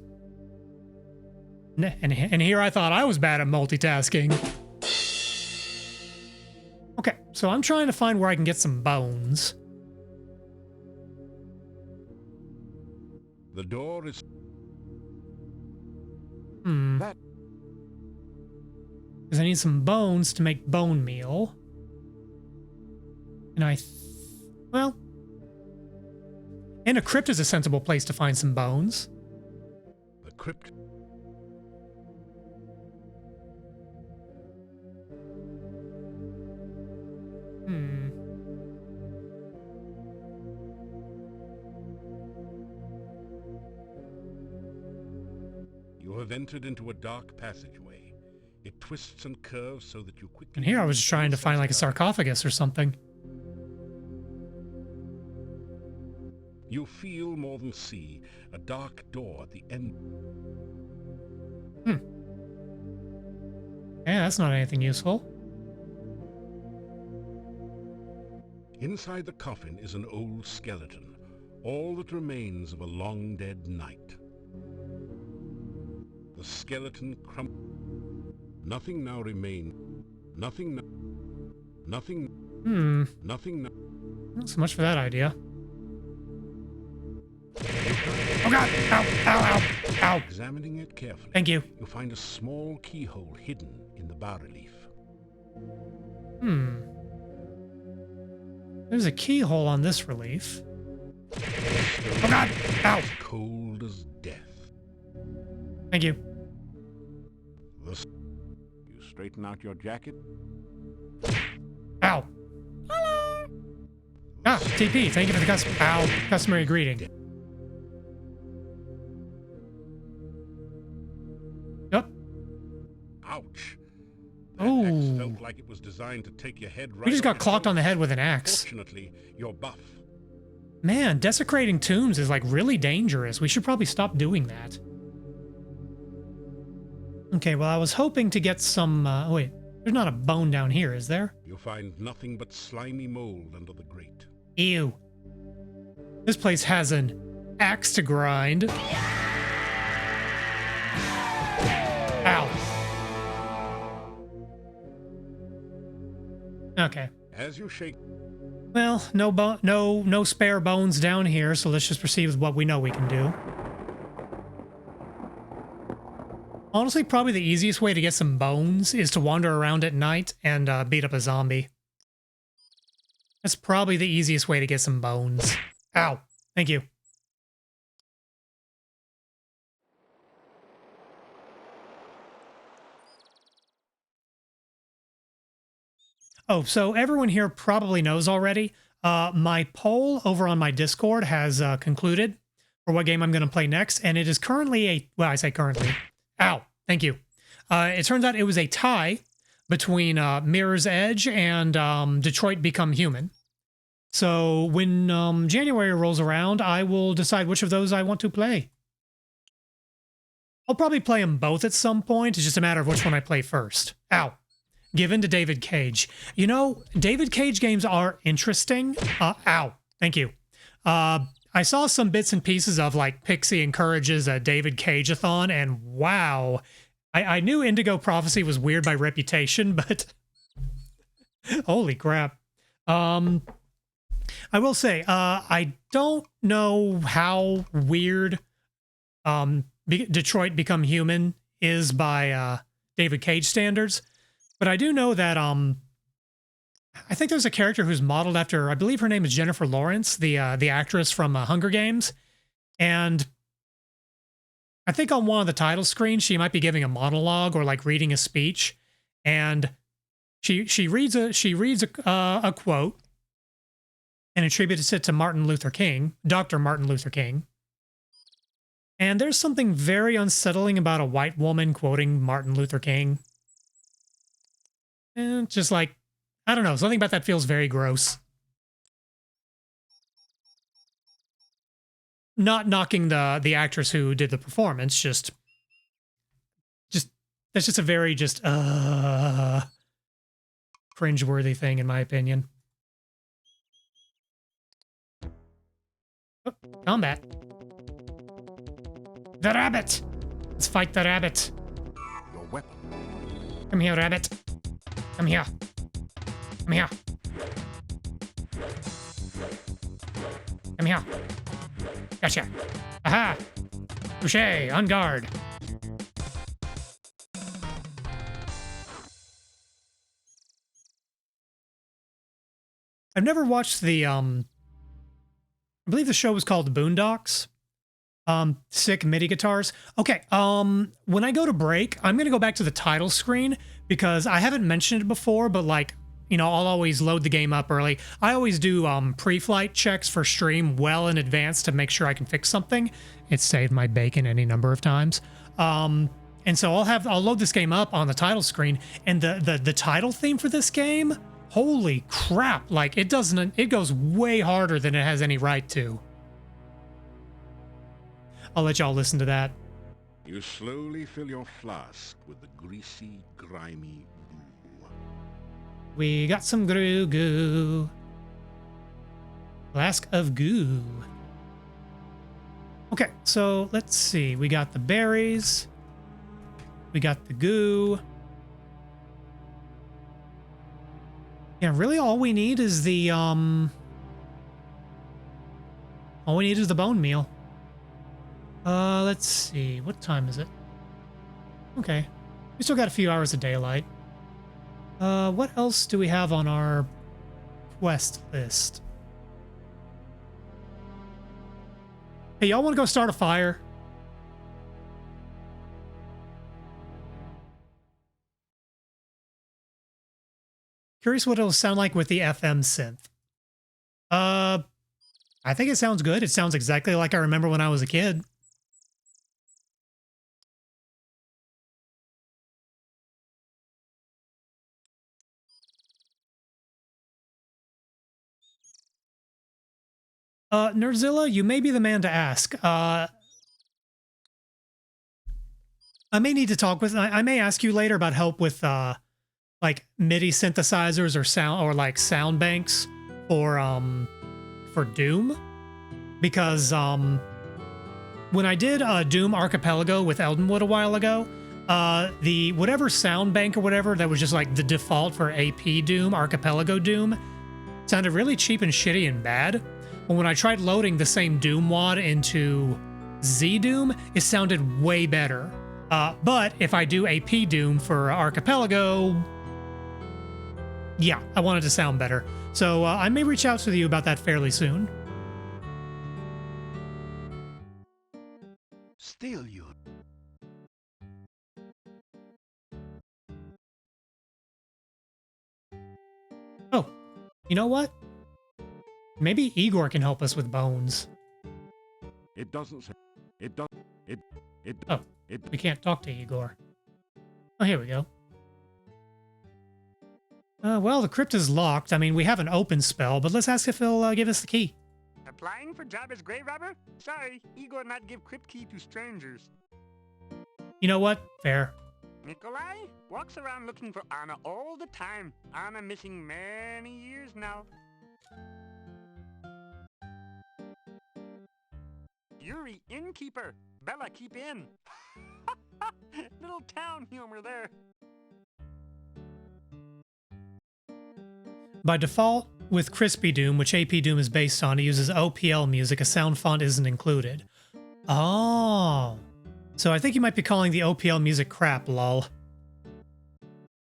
A: And here I thought I was bad at multitasking. Okay, so I'm trying to find where I can get some bones.
D: The door is...
A: Because I need some bones to make bone meal. And well... And a crypt is a sensible place to find some bones.
D: The crypt... have entered into a dark passageway. It twists and curves so that you quickly...
A: And here I was just trying to find like a sarcophagus or something.
D: You feel more than see a dark door at the end.
A: Yeah, that's not anything useful.
D: Inside the coffin is an old skeleton, all that remains of a long-dead knight. The skeleton Nothing now remains. Nothing. Nothing.
A: Not so much for that idea. Oh god! Ow! Ow! Ow! Ow!
D: Examining it carefully,
A: Thank you.
D: you find a small keyhole hidden in the bas-relief.
A: There's a keyhole on this relief. Oh god! Ow!
D: Cold as death.
A: Thank you.
D: You straighten out your jacket.
A: Ow! Ah, TP. Thank you for the customary greeting. Yep.
D: Ouch. That
A: Oh.
D: axe felt like it was designed to take your head right
A: We just
D: off
A: got
D: your
A: clocked on the
D: shoulders.
A: head with an axe.
D: Fortunately, you're buff.
A: Man, desecrating tombs is like really dangerous. We should probably stop doing that. Okay, well, I was hoping to get some, wait, there's not a bone down here, is there?
D: You find nothing but slimy mold under the grate.
A: Ew. This place has an axe to grind. Ow. Okay.
D: As you shake,
A: Well, no spare bones down here, so let's just proceed with what we know we can do. Honestly, probably the easiest way to get some bones is to wander around at night and beat up a zombie. That's probably the easiest way to get some bones. Ow. Thank you. Oh, so everyone here probably knows already. My poll over on my Discord has concluded for what game I'm going to play next, and it is currently well, I say currently. Ow, thank you. It turns out it was a tie between Mirror's Edge and Detroit Become Human. So when January rolls around, I will decide which of those I want to play. I'll probably play them both at some point. It's just a matter of which one I play first. Ow. Given to David Cage. You know, David Cage games are interesting. Ow. Thank you. I saw some bits and pieces of like Pixie Encourages a David Cage-a-thon, and wow. I knew Indigo Prophecy was weird by reputation, but holy crap. I will say, I don't know how weird Detroit Become Human is by David Cage standards, but I do know that I think there's a character who's modeled after, I believe her name is Jennifer Lawrence, the actress from Hunger Games, and I think on one of the title screens she might be giving a monologue or like reading a speech, and she reads a quote and attributes it to Martin Luther King, Dr. Martin Luther King. And there's something very unsettling about a white woman quoting Martin Luther King. And just like, I don't know, something about that feels very gross. Not knocking the actress who did the performance, just that's just a very cringeworthy thing in my opinion. Oh, combat. The rabbit! Let's fight the rabbit.
D: your weapon.
A: Come here, rabbit. Come here. Come here. Come here. Gotcha. Aha! Touché, on guard. I've never watched the, I believe the show was called Boondocks. Sick MIDI guitars. Okay, when I go to break, I'm gonna go back to the title screen because I haven't mentioned it before, but like, you know, I'll always load the game up early. I always do pre-flight checks for stream well in advance to make sure I can fix something. It's saved my bacon any number of times. And so I'll load this game up on the title screen, and the title theme for this game, holy crap, like it goes way harder than it has any right to. I'll let y'all listen to that.
D: You slowly fill your flask with the greasy, grimy goo.
A: We got some goo. Flask of goo. Okay, so let's see. We got the berries. We got the goo. Yeah, really all we need is the bone meal. Let's see. What time is it? Okay. We still got a few hours of daylight. What else do we have on our quest list? Hey, y'all want to go start a fire? Curious what it'll sound like with the FM synth. I think it sounds good. It sounds exactly like I remember when I was a kid. Nerdzilla, you may be the man to ask. I may need to talk with. I may ask you later about help with like MIDI synthesizers or sound banks for Doom, because when I did Doom Archipelago with Eldenwood a while ago, the whatever sound bank or whatever that was just like the default for AP Doom, Archipelago Doom, sounded really cheap and shitty and bad. But when I tried loading the same Doom WAD into Z Doom, it sounded way better. But if I do AP Doom for Archipelago, yeah, I want it to sound better. So I may reach out to you about that fairly soon.
B: Still you.
A: Oh, you know what? Maybe Igor can help us with bones.
D: It doesn't say. It does. It.
A: Oh, we can't talk to Igor. Oh, here we go. Well, the crypt is locked. I mean, we have an open spell, but let's ask if he'll give us the key.
G: Applying for job as grave robber? Sorry, Igor not give crypt key to strangers.
A: You know what? Fair.
G: Nikolai walks around looking for Anna all the time. Anna missing many years now. Yuri, innkeeper. Bella, keep in. Little town humor there.
A: By default, with Crispy Doom, which AP Doom is based on, it uses OPL music. A sound font isn't included. Oh. So I think you might be calling the OPL music crap, lol.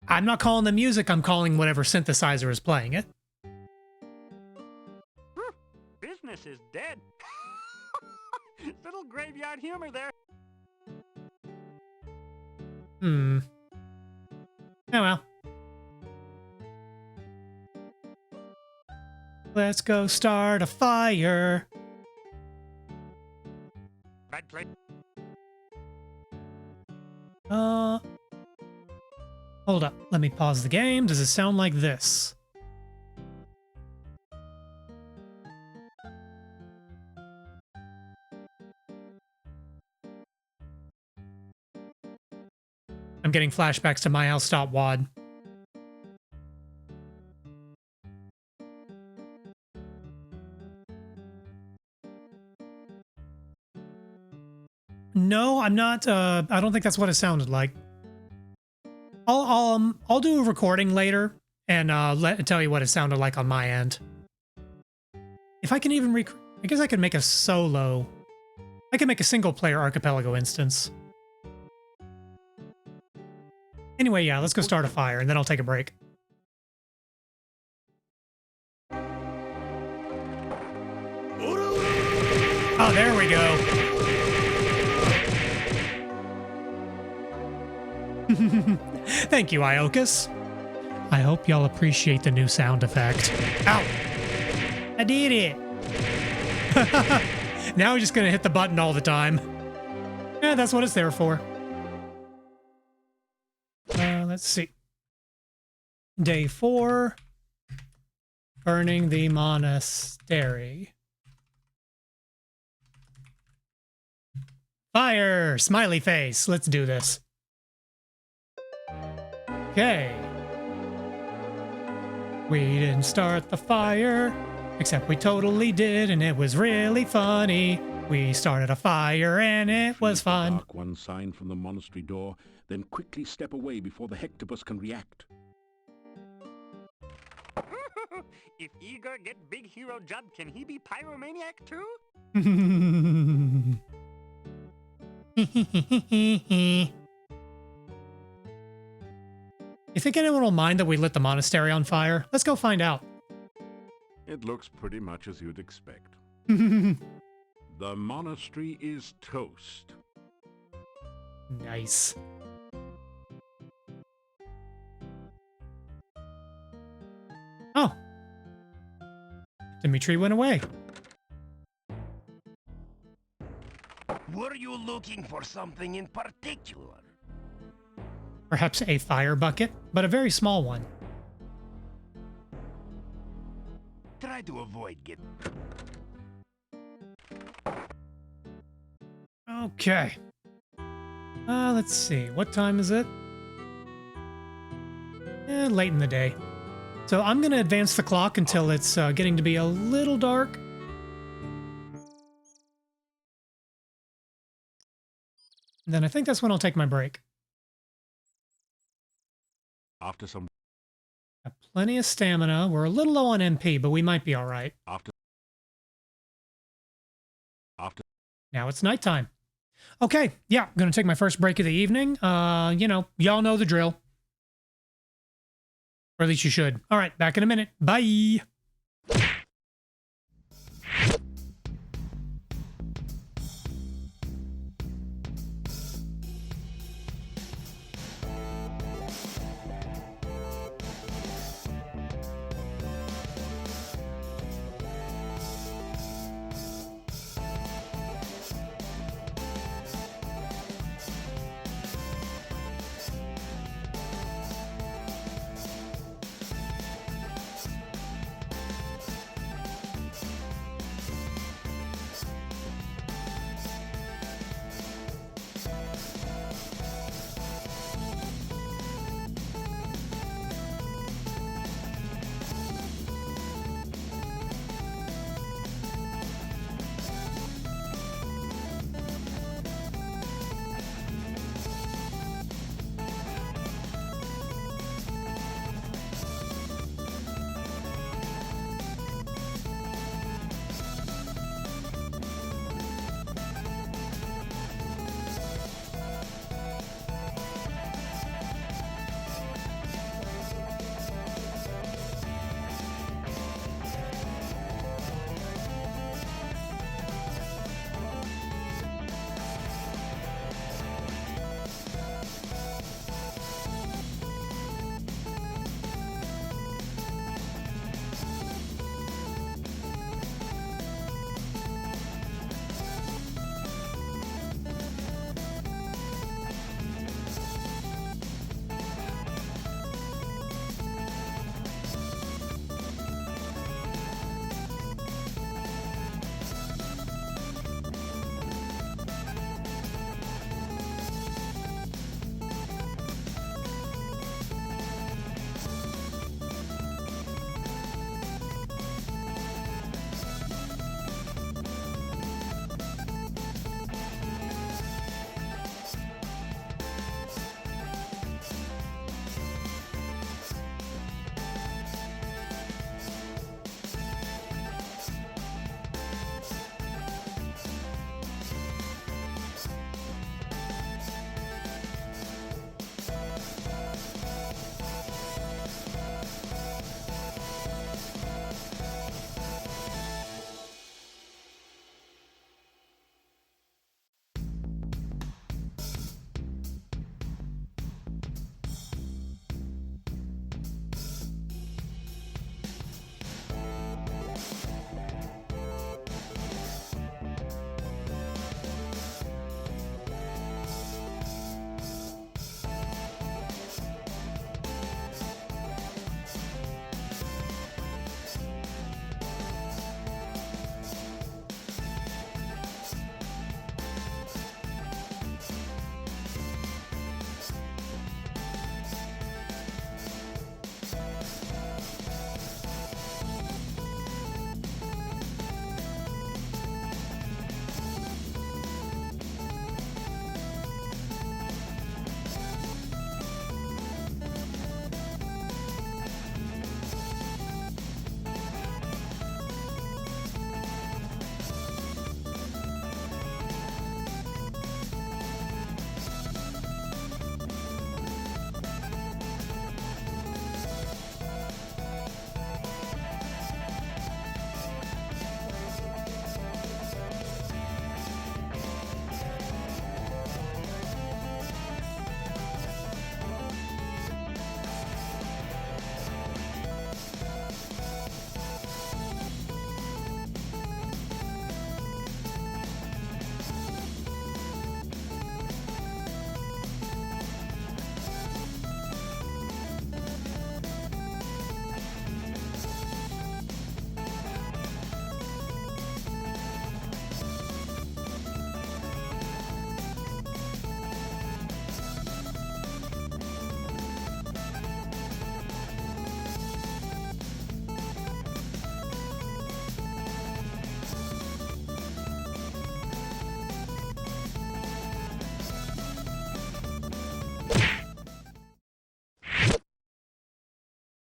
A: I'm not calling the music, I'm calling whatever synthesizer is playing it.
G: Business is dead. Little graveyard humor there.
A: Oh well. Let's go start a fire.
G: Bad play.
A: Hold up. Let me pause the game. Does it sound like this? I'm getting flashbacks to my house stop WAD. No, I'm not. I don't think that's what it sounded like. I'll do a recording later and tell you what it sounded like on my end. If I can even I guess I could make a solo. I can make a single player Archipelago instance. Anyway, yeah, let's go start a fire and then I'll take a break. Oh, there we go. Thank you, Iokas. I hope y'all appreciate the new sound effect. Ow! I did it! Now we're just gonna hit the button all the time. Yeah, that's what it's there for. Let's see. Day 4. Burning the monastery. Fire! Smiley face. Let's do this. Okay. We didn't start the fire, except we totally did, and it was really funny. We started a fire, and it was fun.
D: Mark one sign from the monastery door, then quickly step away before the hectopus can react.
G: If Igor get big hero job, can he be pyromaniac too?
A: You think anyone will mind that we lit the monastery on fire? Let's go find out.
D: It looks pretty much as you'd expect. The monastery is toast.
A: Nice. Oh. Dimitri went away.
B: Were you looking for something in particular?
A: Perhaps a fire bucket, but a very small one.
B: Try to avoid getting...
A: Okay. Let's see. What time is it? Late in the day. So I'm going to advance the clock until it's getting to be a little dark. And then I think that's when I'll take my break.
D: After some...
A: Got plenty of stamina. We're a little low on MP, but we might be all right.
D: After...
A: Now it's nighttime. Okay, yeah, I'm going to take my first break of the evening. You know, y'all know the drill. Or at least you should. All right, back in a minute. Bye.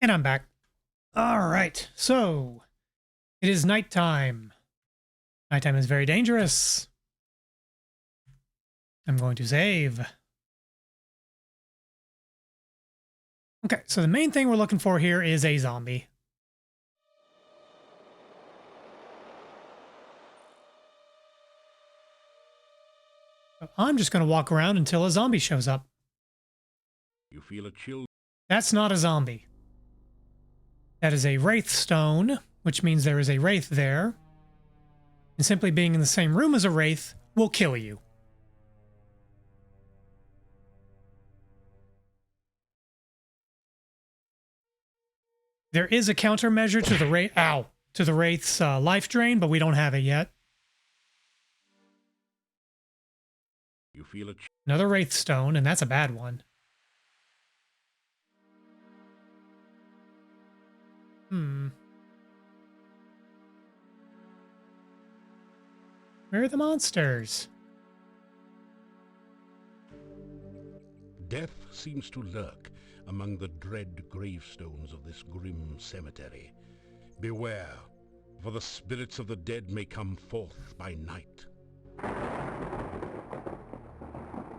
A: And I'm back. All right, so it is nighttime. Nighttime is very dangerous. I'm going to save. Okay, so the main thing we're looking for here is a zombie. So I'm just going to walk around until a zombie shows up.
D: You feel a chill.
A: That's not a zombie. That is a wraith stone, which means there is a wraith there. And simply being in the same room as a wraith will kill you. There is a countermeasure to the wraith's life drain, but we don't have it yet.
D: You feel a
A: Another wraith stone, and that's a bad one. Where are the monsters?
D: Death seems to lurk among the dread gravestones of this grim cemetery. Beware, for the spirits of the dead may come forth by night.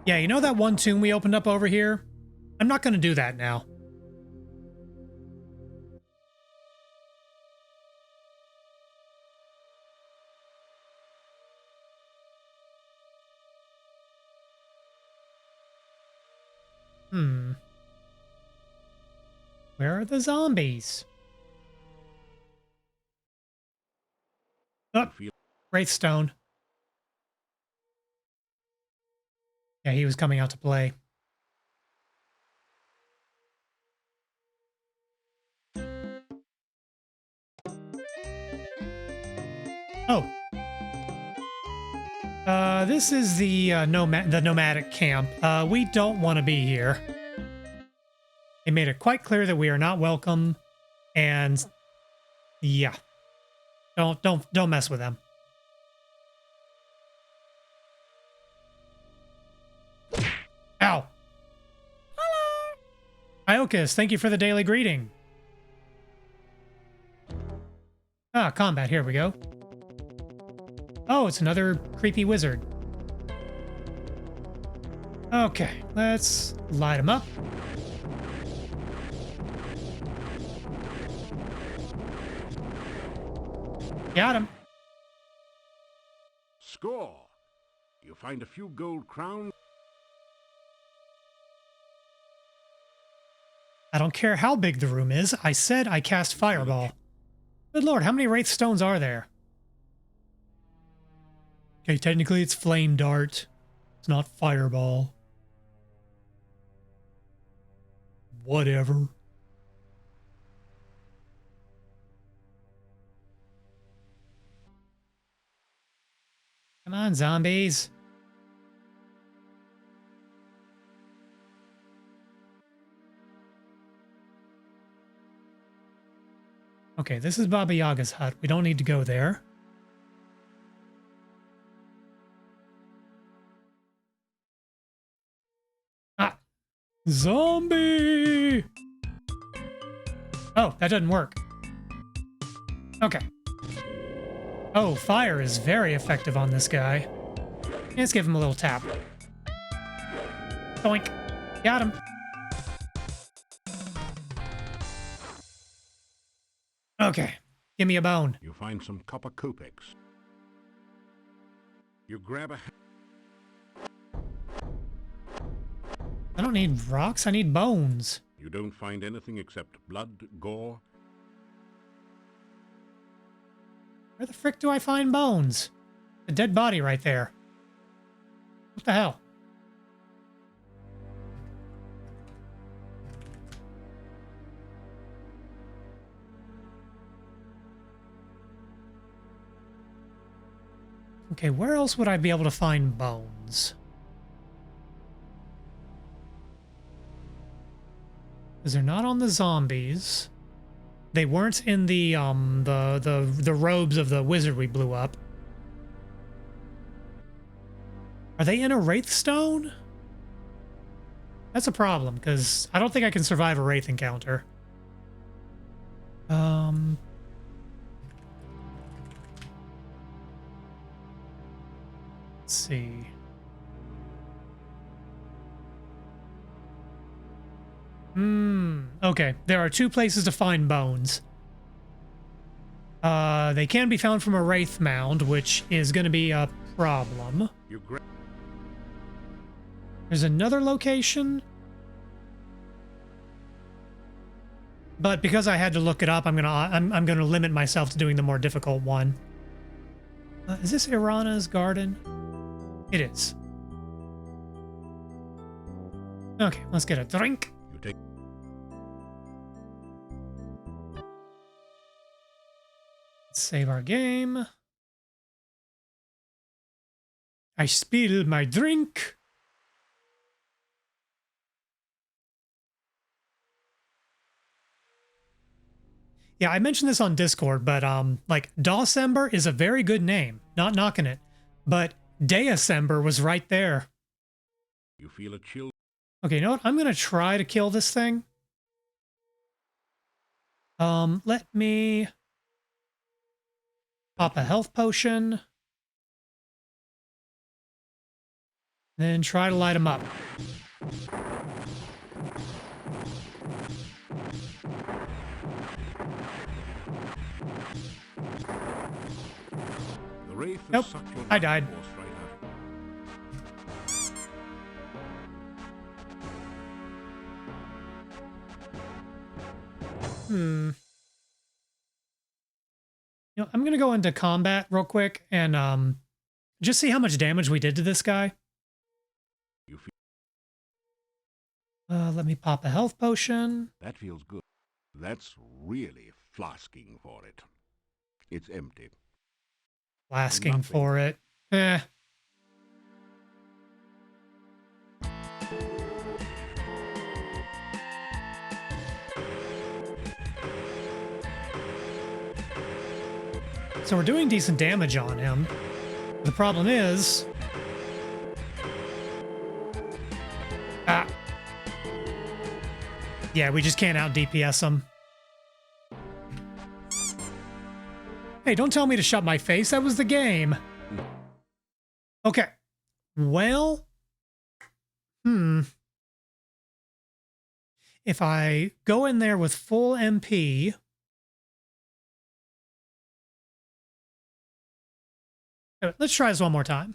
A: Yeah, you know that one tomb we opened up over here? I'm not going to do that now. Where are the zombies? Oh, Wraithstone. Yeah, he was coming out to play. Oh. This is the nomadic camp. We don't want to be here. They made it quite clear that we are not welcome, and yeah, don't mess with them. Ow! Hello, Iocus, thank you for the daily greeting. Ah, combat. Here we go. Oh, it's another creepy wizard. Okay, let's light him up. Got him.
D: Score! You find a few gold crowns.
A: I don't care how big the room is. I said I cast Fireball. Good lord, how many Wraith Stones are there? Okay, technically it's Flame Dart. It's not Fireball. Whatever. Come on, zombies. Okay, this is Baba Yaga's hut. We don't need to go there. Ah! Zombie! Oh, that doesn't work. Okay. Oh, fire is very effective on this guy. Let's give him a little tap. Doink. Got him. Okay. Give me a bone.
D: You find some copper kopecks. You grab a...
A: I don't need rocks. I need bones.
D: You don't find anything except blood, gore.
A: Where the frick do I find bones? A dead body right there. What the hell? Okay, where else would I be able to find bones? Because they're not on the zombies. They weren't in the robes of the wizard we blew up. Are they in a wraith stone? That's a problem, because I don't think I can survive a wraith encounter. Um... Let's see. Okay. There are 2 places to find bones. They can be found from a Wraith Mound, which is going to be a problem. There's another location. But because I had to look it up, I'm gonna limit myself to doing the more difficult one. Is this Irana's garden? It is. Okay, let's get a drink. Let's save our game. I spill my drink. Yeah, I mentioned this on Discord, but like Dawsember is a very good name. Not knocking it, but Deacember was right there.
D: You feel a chill.
A: Okay, you know what? I'm gonna try to kill this thing. Let me pop a health potion, then try to light him up. Nope, I died. You know, I'm gonna go into combat real quick and just see how much damage we did to this guy. Let me pop a health potion.
D: That feels good. That's really flasking for it. It's empty.
A: Flasking for it. Eh. So we're doing decent damage on him. The problem is... Ah. Yeah, we just can't out DPS him. Hey, don't tell me to shut my face. That was the game. Okay. Well... If I go in there with full MP... Let's try this one more time.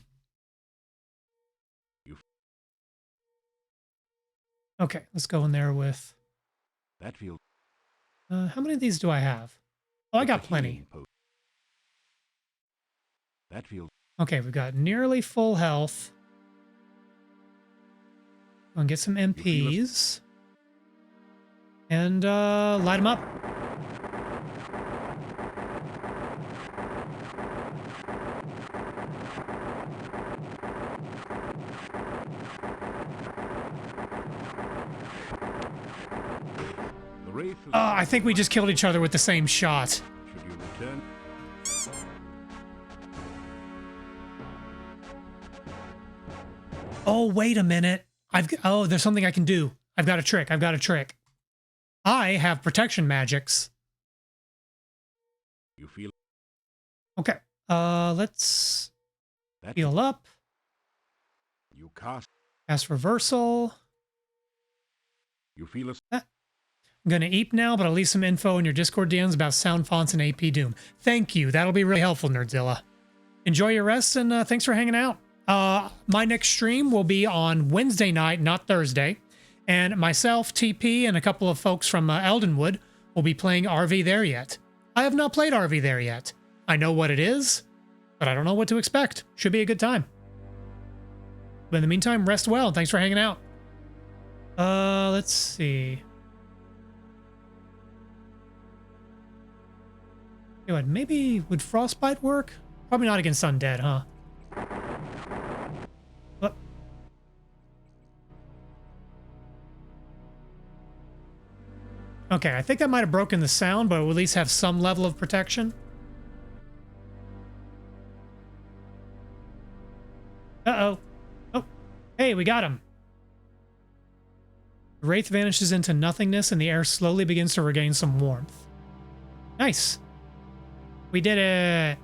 A: Okay, let's go in there with...
D: That feels...
A: how many of these do I have? Oh, I got plenty.
D: That feels...
A: Okay, we've got nearly full health. Go and get some MPs. And light them up. I think we just killed each other with the same shot.
D: Should you return?
A: Oh, wait a minute. Oh, there's something I can do. I've got a trick. I've got a trick. I have protection magics.
D: You feel...
A: Okay. Let's heal up.
D: You cast
A: reversal.
D: You feel
A: I'm going to eat now, but I'll leave some info in your Discord DMs about sound fonts and AP Doom. Thank you. That'll be really helpful, Nerdzilla. Enjoy your rest, and thanks for hanging out. My next stream will be on Wednesday night, not Thursday. And myself, TP, and a couple of folks from Eldenwood will be playing RV There Yet. I have not played RV There Yet. I know what it is, but I don't know what to expect. Should be a good time. But in the meantime, rest well, and thanks for hanging out. Let's see. You know what, maybe would Frostbite work? Probably not against Undead, huh? What? Okay, I think that might have broken the sound, but we'll at least have some level of protection. Uh-oh. Oh, hey, we got him. The Wraith vanishes into nothingness and the air slowly begins to regain some warmth. Nice. We did it.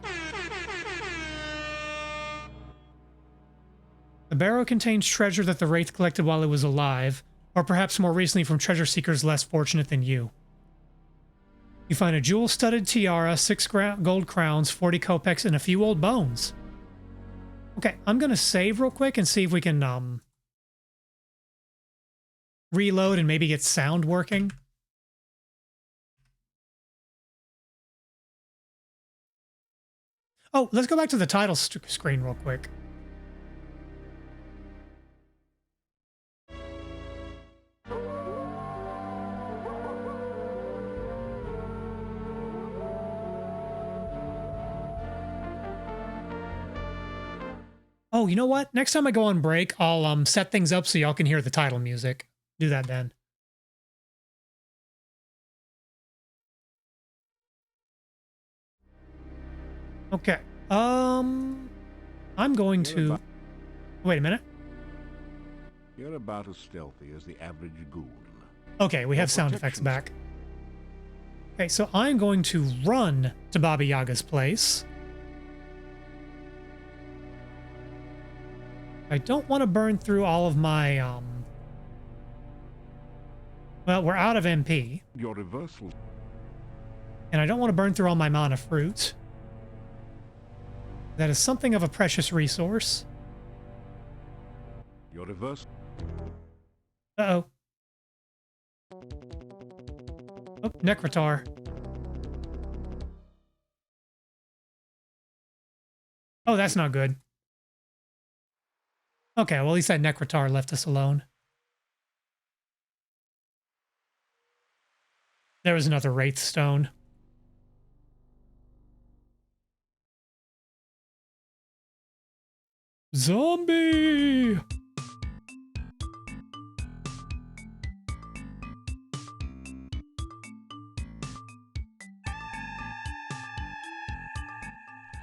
A: The barrow contains treasure that the Wraith collected while it was alive, or perhaps more recently from treasure seekers less fortunate than you. You find a jewel-studded tiara, 6 gold crowns, 40 kopecks, and a few old bones. Okay, I'm going to save real quick and see if we can reload and maybe get sound working. Oh, let's go back to the title screen real quick. Oh, you know what? Next time I go on break, I'll set things up so y'all can hear the title music. Do that then. Okay. I'm going to... Wait a minute.
D: You're about as stealthy as the average ghoul.
A: Okay, we have sound effects back. Okay, so I'm going to run to Baba Yaga's place. I don't want to burn through all of my, well, we're out of MP.
D: Your reversal.
A: And I don't want to burn through all my mana fruit. That is something of a precious resource.
D: Your reverse.
A: Uh-oh. Oh, Necrotar. Oh, that's not good. Okay, well, at least that Necrotar left us alone. There was another Wraith Stone. Zombie!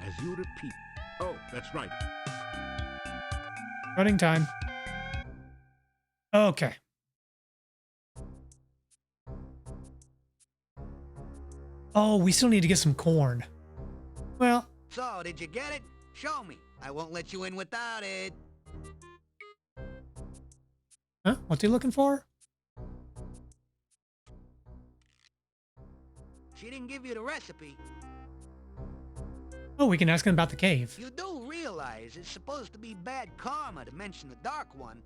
D: As you repeat. Oh, that's right.
A: Running time. Okay. Oh, we still need to get some corn. Well.
C: So, did you get it? Show me. I won't let you in without it.
A: Huh? What's he looking for?
C: She didn't give you the recipe.
A: Oh, we can ask him about the cave.
C: You do realize it's supposed to be bad karma to mention the Dark One.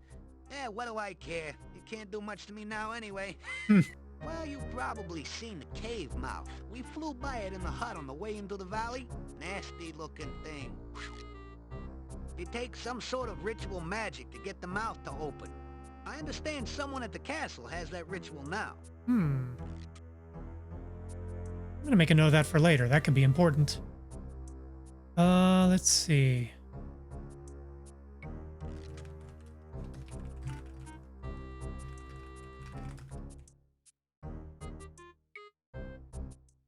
C: Eh, what do I care? You can't do much to me now anyway. Well, you've probably seen the cave mouth. We flew by it in the hut on the way into the valley. Nasty looking thing. It takes some sort of ritual magic to get the mouth to open. I understand someone at the castle has that ritual now.
A: I'm gonna make a note of that for later. That could be important. Let's see.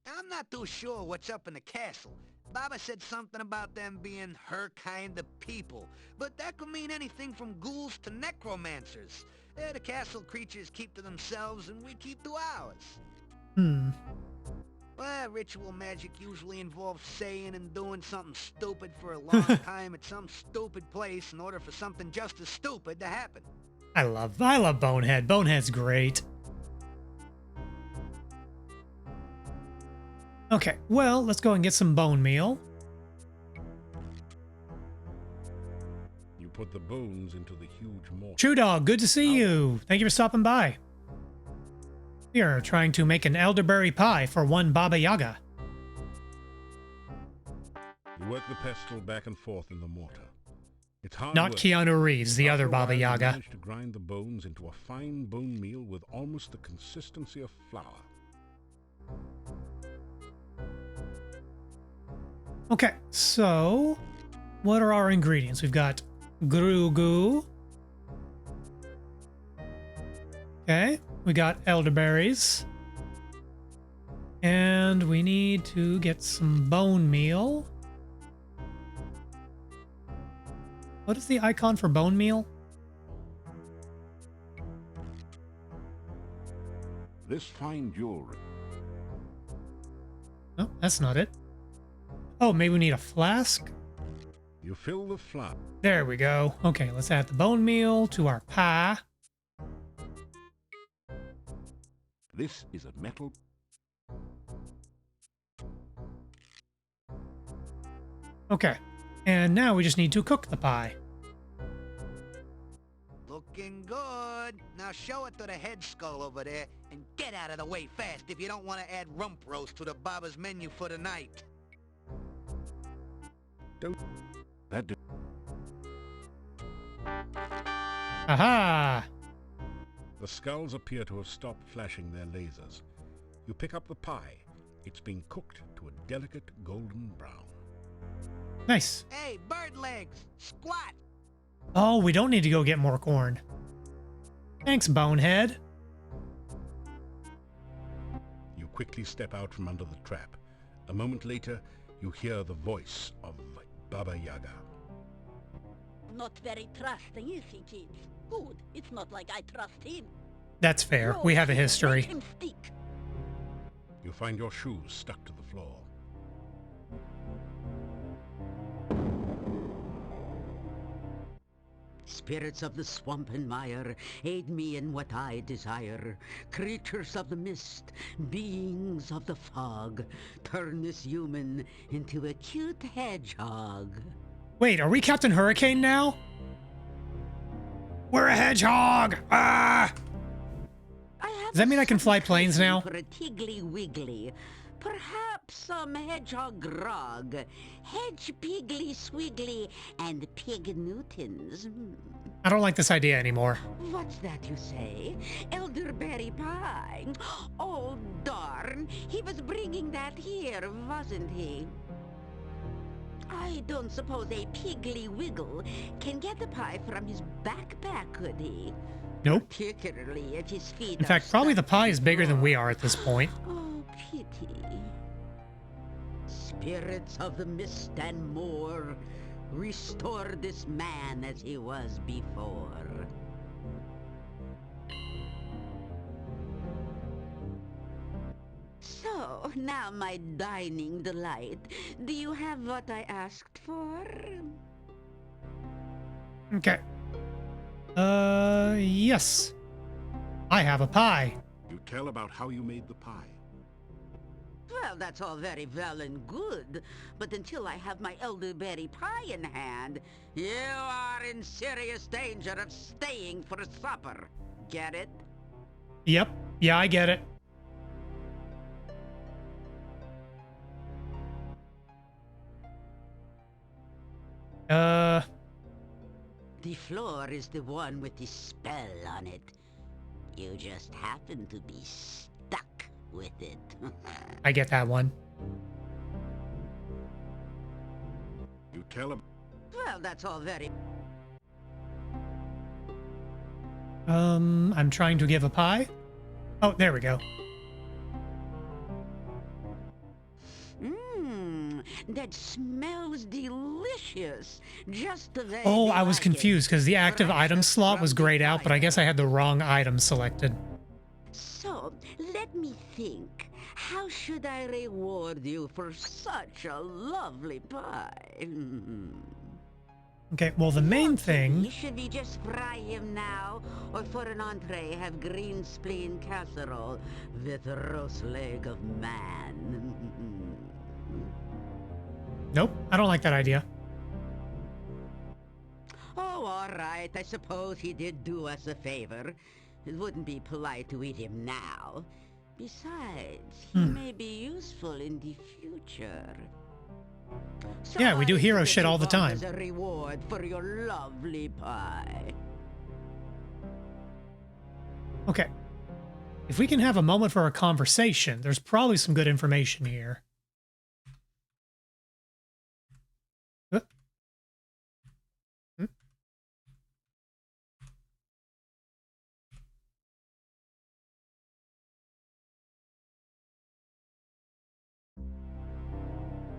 C: I'm not too sure what's up in the castle. Baba said something about them being her kind of people, but that could mean anything from ghouls to necromancers. The castle creatures keep to themselves and we keep to ours. Well, ritual magic usually involves saying and doing something stupid for a long time at some stupid place in order for something just as stupid to happen.
A: I love Bonehead. Bonehead's great. Okay, well, let's go and get some bone meal.
D: You put the bones into the huge mortar.
A: Chew Dog, good to see you. Thank you for stopping by. We are trying to make an elderberry pie for one Baba Yaga.
D: You work the pestle back and forth in the mortar. It's hard
A: Not
D: work.
A: Keanu Reeves, the
D: After
A: other
D: a while,
A: Baba
D: you
A: Yaga.
D: manage to grind the bones into a fine bone meal with almost the consistency of flour.
A: Okay, so what are our ingredients? We've got grugu. Okay, we got elderberries. And we need to get some bone meal. What is the icon for bone meal?
D: This fine jewelry.
A: Oh, that's not it. Oh, maybe we need a flask?
D: You fill the flask.
A: There we go. Okay, let's add the bone meal to our pie.
D: This is a metal.
A: Okay, and now we just need to cook the pie.
C: Looking good. Now show it to the head skull over there and get out of the way fast if you don't want to add rump roast to the Baba's menu for the night.
D: Don't. That do.
A: Aha!
D: The skulls appear to have stopped flashing their lasers. You pick up the pie. It's been cooked to a delicate golden brown.
A: Nice.
C: Hey, bird legs, squat.
A: Oh, we don't need to go get more corn. Thanks, Bonehead.
D: You quickly step out from under the trap. A moment later, you hear the voice of Baba Yaga.
H: Not very trusting, is he, kids? Good. It's not like I trust him.
A: That's fair. We have a history.
H: Make him stick.
D: You find your shoes stuck to the floor.
E: Spirits of the swamp and mire, aid me in what I desire. Creatures of the mist, beings of the fog, turn this human into a cute hedgehog.
A: Wait, are we Captain Hurricane now? We're a hedgehog! Ah! Does that mean I can fly planes now?
E: For a tiggly wiggly, perhaps some hedgehog grog, hedge piggly swiggly, and pig newtons.
A: I don't like this idea anymore.
E: What's that you say? Elderberry pie. Oh, darn. He was bringing that here, wasn't he? I don't suppose a piggly wiggle can get the pie from his backpack, could he?
A: Nope.
E: Particularly if his feet
A: In fact, probably the pie is bigger than we are at this point.
E: Oh, pity. Spirits of the mist and more, restore this man as he was before. So, now my dining delight, do you have what I asked for?
A: Okay. Yes. I have a pie.
D: You tell about how you made the pie.
E: Well, that's all very well and good, but until I have my elderberry pie in hand, you are in serious danger of staying for supper. Get it?
A: Yep. Yeah, I get it.
E: The floor is the one with the spell on it. You just happen to be stuck with it.
A: I get that one.
D: You tell him.
E: Well, that's all very...
A: I'm trying to give a pie. Oh, there we go.
E: That smells delicious. Just the way
A: Oh,
E: we
A: I was
E: like it.
A: confused because the active
E: Fresh
A: item slot was
E: from the
A: grayed out, but I
E: fire.
A: guess I had the wrong item selected.
E: So, let me think. How should I reward you for such a lovely pie?
A: Okay, well, the main thing...
E: Should we just fry him now? Or for an entree, have green spleen casserole with roast leg of man?
A: Nope, I don't like that idea.
E: Oh, all right. I suppose he did do us a favor. It wouldn't be polite to eat him now. Besides, he may be useful in the future. So
A: Yeah, we do
E: I
A: hero
E: give
A: shit
E: you
A: all the
E: one
A: time.
E: As a reward for your lovely pie.
A: Okay. If we can have a moment for a conversation, there's probably some good information here. Hmm?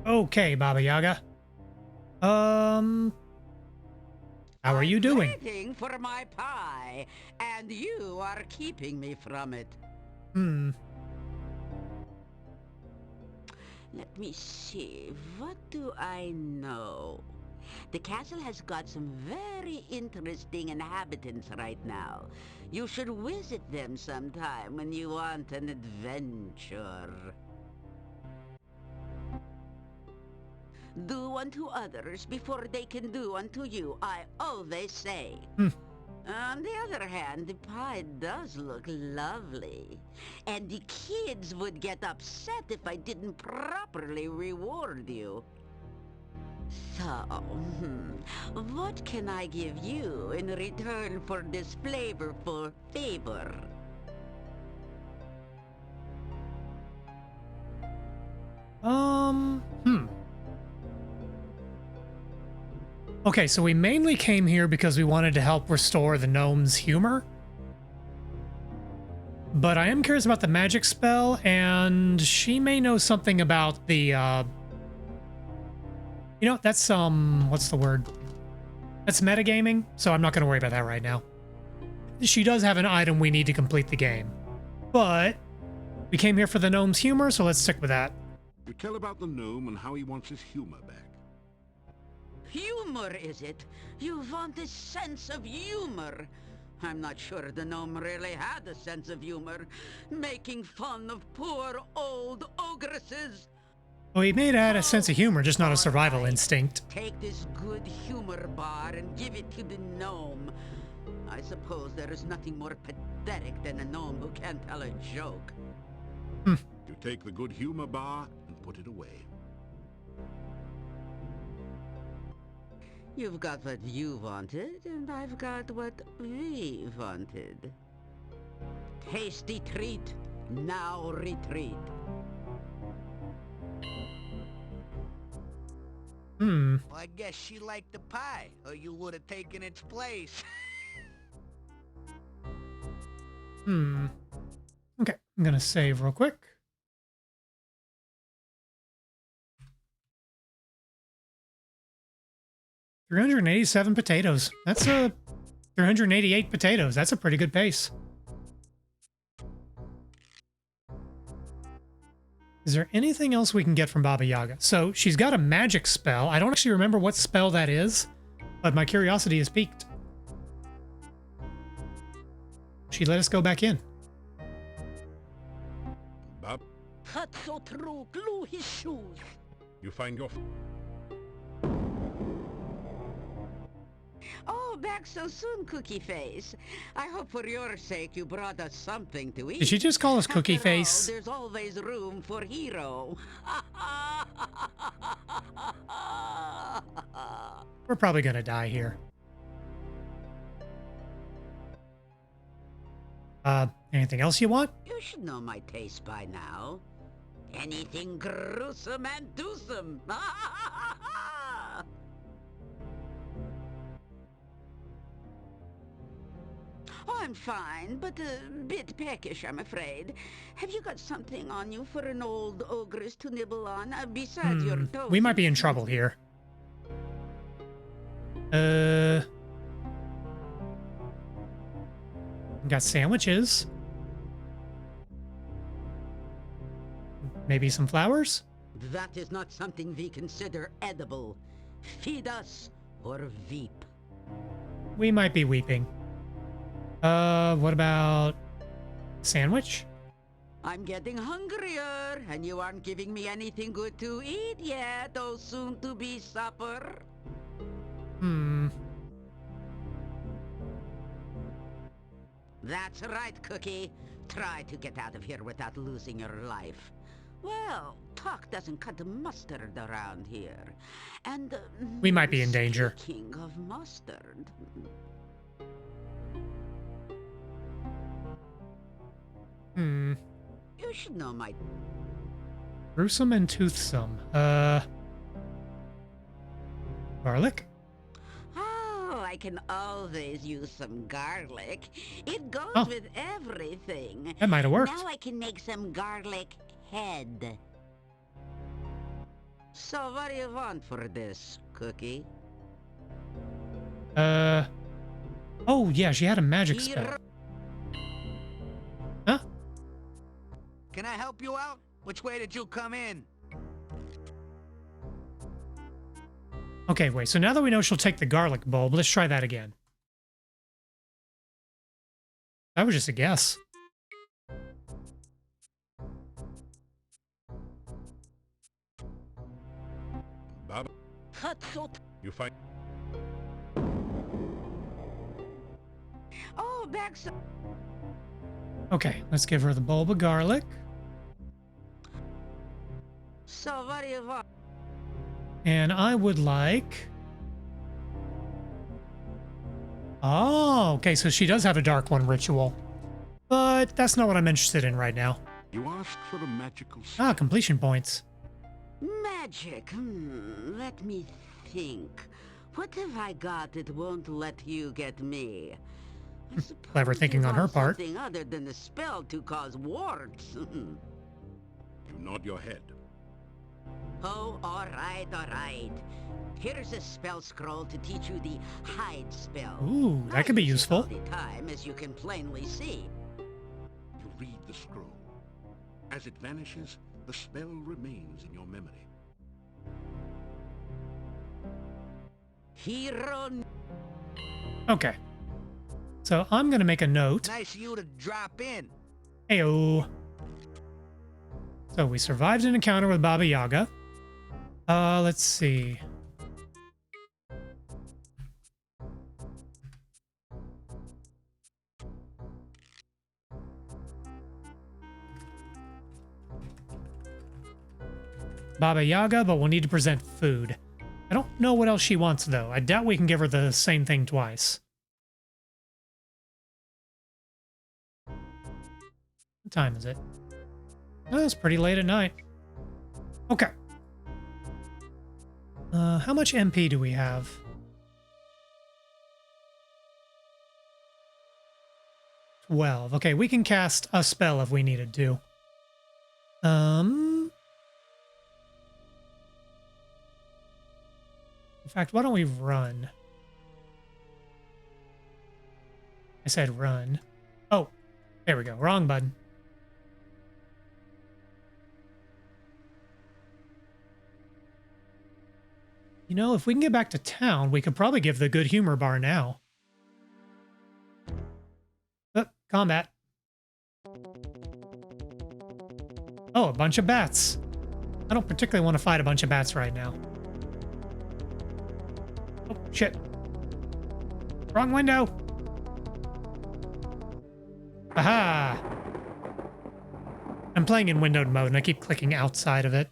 A: Okay, Baba Yaga. How are you
E: I'm
A: doing?
E: Waiting for my pie, and you are keeping me from it. Let me see. What do I know? The castle has got some very interesting inhabitants right now. You should visit them sometime when you want an adventure. Do unto others before they can do unto you, I always say. On the other hand, the pie does look lovely. And the kids would get upset if I didn't properly reward you. So, what can I give you in return for this flavorful favor?
A: Okay, so we mainly came here because we wanted to help restore the gnome's humor. But I am curious about the magic spell, and she may know something about the, you know, that's, what's the word? That's metagaming, so I'm not going to worry about that right now. She does have an item we need to complete the game. But we came here for the gnome's humor, so let's stick with that.
D: You tell about the gnome and how he wants his humor back.
E: Humor, is it? You want a sense of humor. I'm not sure the gnome really had a sense of humor, making fun of poor old ogresses.
A: Well, he may have had a sense of humor, just not a survival instinct.
E: Take this good humor bar and give it to the gnome. I suppose there is nothing more pathetic than a gnome who can't tell a joke.
D: You take the good humor bar and put it away.
E: You've got what you wanted, and I've got what we wanted. Tasty treat, now retreat.
C: Well, I guess she liked the pie, or you would have taken its place.
A: Okay, I'm gonna save real quick. $387 potatoes. That's 388 potatoes. That's a pretty good pace. Is there anything else we can get from Baba Yaga? So she's got a magic spell. I don't actually remember what spell that is, but my curiosity is piqued. She let us go back in.
D: Bob,
H: Cut so through, glue his shoes.
D: you find your...
E: Oh, back so soon, Cookie Face. I hope for your sake you brought us something to eat.
A: Did she just call us Cookie
E: After all,
A: Face?
E: there's always room for Hero.
A: We're probably gonna die here. Anything else you want?
E: You should know my taste by now. Anything gruesome and doosome. Oh, I'm fine, but a bit peckish, I'm afraid. Have you got something on you for an old ogress to nibble on, besides your toes?
A: We might be in trouble here. Got sandwiches. Maybe some flowers?
E: That is not something we consider edible. Feed us or weep.
A: We might be weeping. What about sandwich?
E: I'm getting hungrier, and you aren't giving me anything good to eat yet, oh soon-to-be supper. That's right, Cookie. Try to get out of here without losing your life. Well, talk doesn't cut mustard around here. And,
A: we might be in danger.
E: Speaking of mustard... You should know my...
A: Gruesome and toothsome. Garlic?
E: Oh, I can always use some garlic. It goes with everything.
A: That might have worked.
E: Now I can make some garlic head. So what do you want for this, Cookie?
A: Oh, yeah, she had a magic spell. Huh?
C: Can I help you out? Which way did you come in?
A: Okay, wait. So now that we know she'll take the garlic bulb, let's try that again. That was just a guess.
D: Baba, you find...
E: Oh, back so...
A: Okay, let's give her the bulb of garlic.
E: So what do you want?
A: And I would like... Oh, okay, so she does have a Dark One ritual. But that's not what I'm interested in right now.
D: You asked for a magical...
A: Ah, completion points.
E: Magic. Let me think. What have I got that won't let you get me? I suppose
A: Clever thinking
E: you
A: on her
E: want
A: part.
E: Something other than the spell to cause warts.
D: You nod your head.
E: Oh, all right, all right. Here's a spell scroll to teach you the hide spell.
A: Ooh, that could be
E: I use it
A: useful.
E: all the time, as you can plainly see.
D: You read the scroll. As it vanishes, the spell remains in your memory.
E: Hero.
A: Okay. So I'm going to make a note.
C: Nice of you to drop in.
A: Heyo. So we survived an encounter with Baba Yaga. Let's see. Baba Yaga, but we'll need to present food. I don't know what else she wants, though. I doubt we can give her the same thing twice. What time is it? Oh, it's pretty late at night. Okay. How much MP do we have? 12. Okay, we can cast a spell if we needed to. In fact, why don't we run? I said run. Oh, there we go. Wrong button. You know, if we can get back to town, we could probably give the good humor bar now. Combat. Oh, a bunch of bats. I don't particularly want to fight a bunch of bats right now. Oh, shit. Wrong window. Aha! I'm playing in windowed mode and I keep clicking outside of it.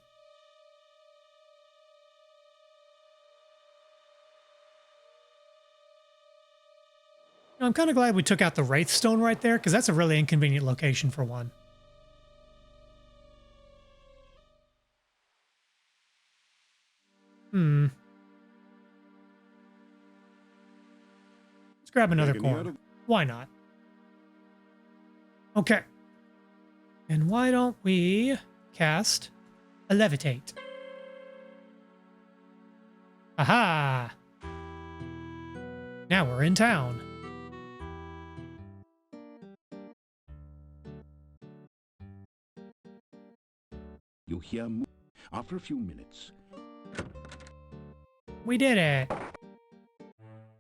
A: I'm kind of glad we took out the Wraith Stone right there, because that's a really inconvenient location for one. Let's grab another corn. Why not? Okay. And why don't we cast a Levitate? Aha! Now we're in town.
D: You hear after a few minutes.
A: We did it.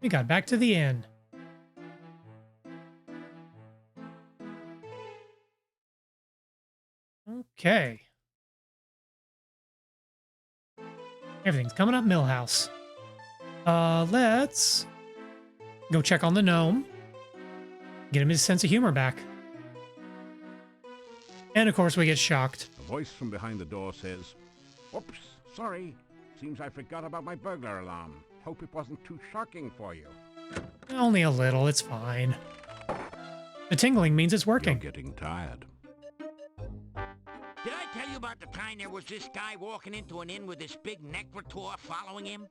A: We got back to the inn. Okay. Everything's coming up Millhouse. Let's go check on the gnome. Get him his sense of humor back. And of course we get shocked.
D: A voice from behind the door says, "Oops, sorry. Seems I forgot about my burglar alarm. Hope it wasn't too shocking for you."
A: Only a little, it's fine. The tingling means it's working.
D: You're getting tired.
I: Did I tell you about the time there was this guy walking into an inn with this big necrotor following him?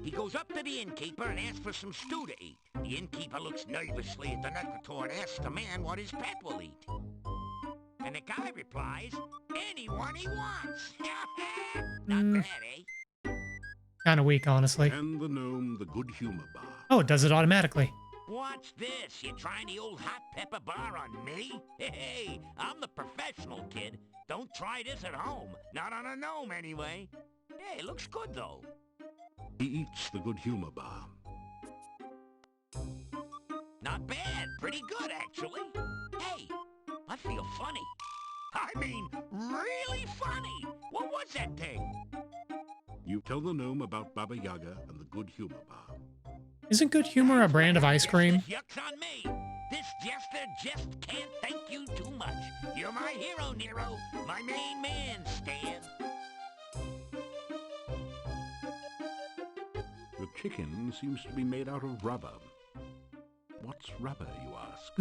I: He goes up to the innkeeper and asks for some stew to eat. The innkeeper looks nervously at the necrotor and asks the man what his pet will eat. And the guy replies, "Anyone he wants." Not bad, eh?
A: Kind of weak, honestly.
D: And the gnome, the good humor bar.
A: Oh, it does it automatically.
I: What's this? You trying the old hot pepper bar on me? Hey, I'm the professional, kid. Don't try this at home. Not on a gnome, anyway. Hey, it looks good, though.
D: He eats the good humor bar.
I: Not bad. Pretty good, actually. Hey, I feel funny. I mean, really funny. What was that thing?
D: You tell the gnome about Baba Yaga and the good humor bar.
A: Isn't good humor a brand of ice cream?
I: This yuck's on me. This jester just can't thank you too much. You're my hero, Nero. My main man, Stan.
D: The chicken seems to be made out of rubber. What's rubber, you ask?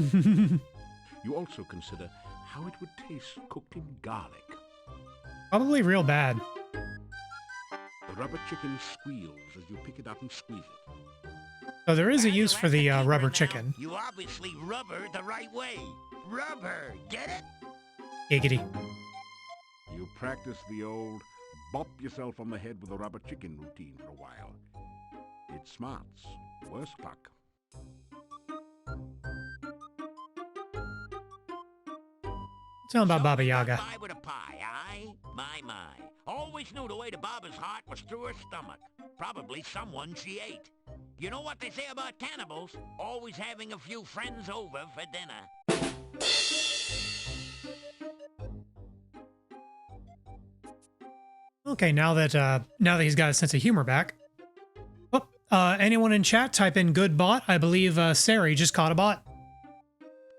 D: You also consider how it would taste cooked in garlic.
A: Probably real bad.
D: The rubber chicken squeals as you pick it up and squeeze it.
A: So there is a use for the rubber chicken.
I: You obviously rubber the right way. Rubber, get it?
A: Giggity.
D: You practice the old bop yourself on the head with a rubber chicken routine for a while. It smarts. Worse luck.
A: Tell him about Baba Yaga.
I: Bye with a pie, aye? My. Always knew the way to Baba's heart was through her stomach. Probably someone she ate. You know what they say about cannibals? Always having a few friends over for dinner.
A: Okay, now that he's got a sense of humor back. Oh, anyone in chat type in good bot? I believe Sari just caught a bot.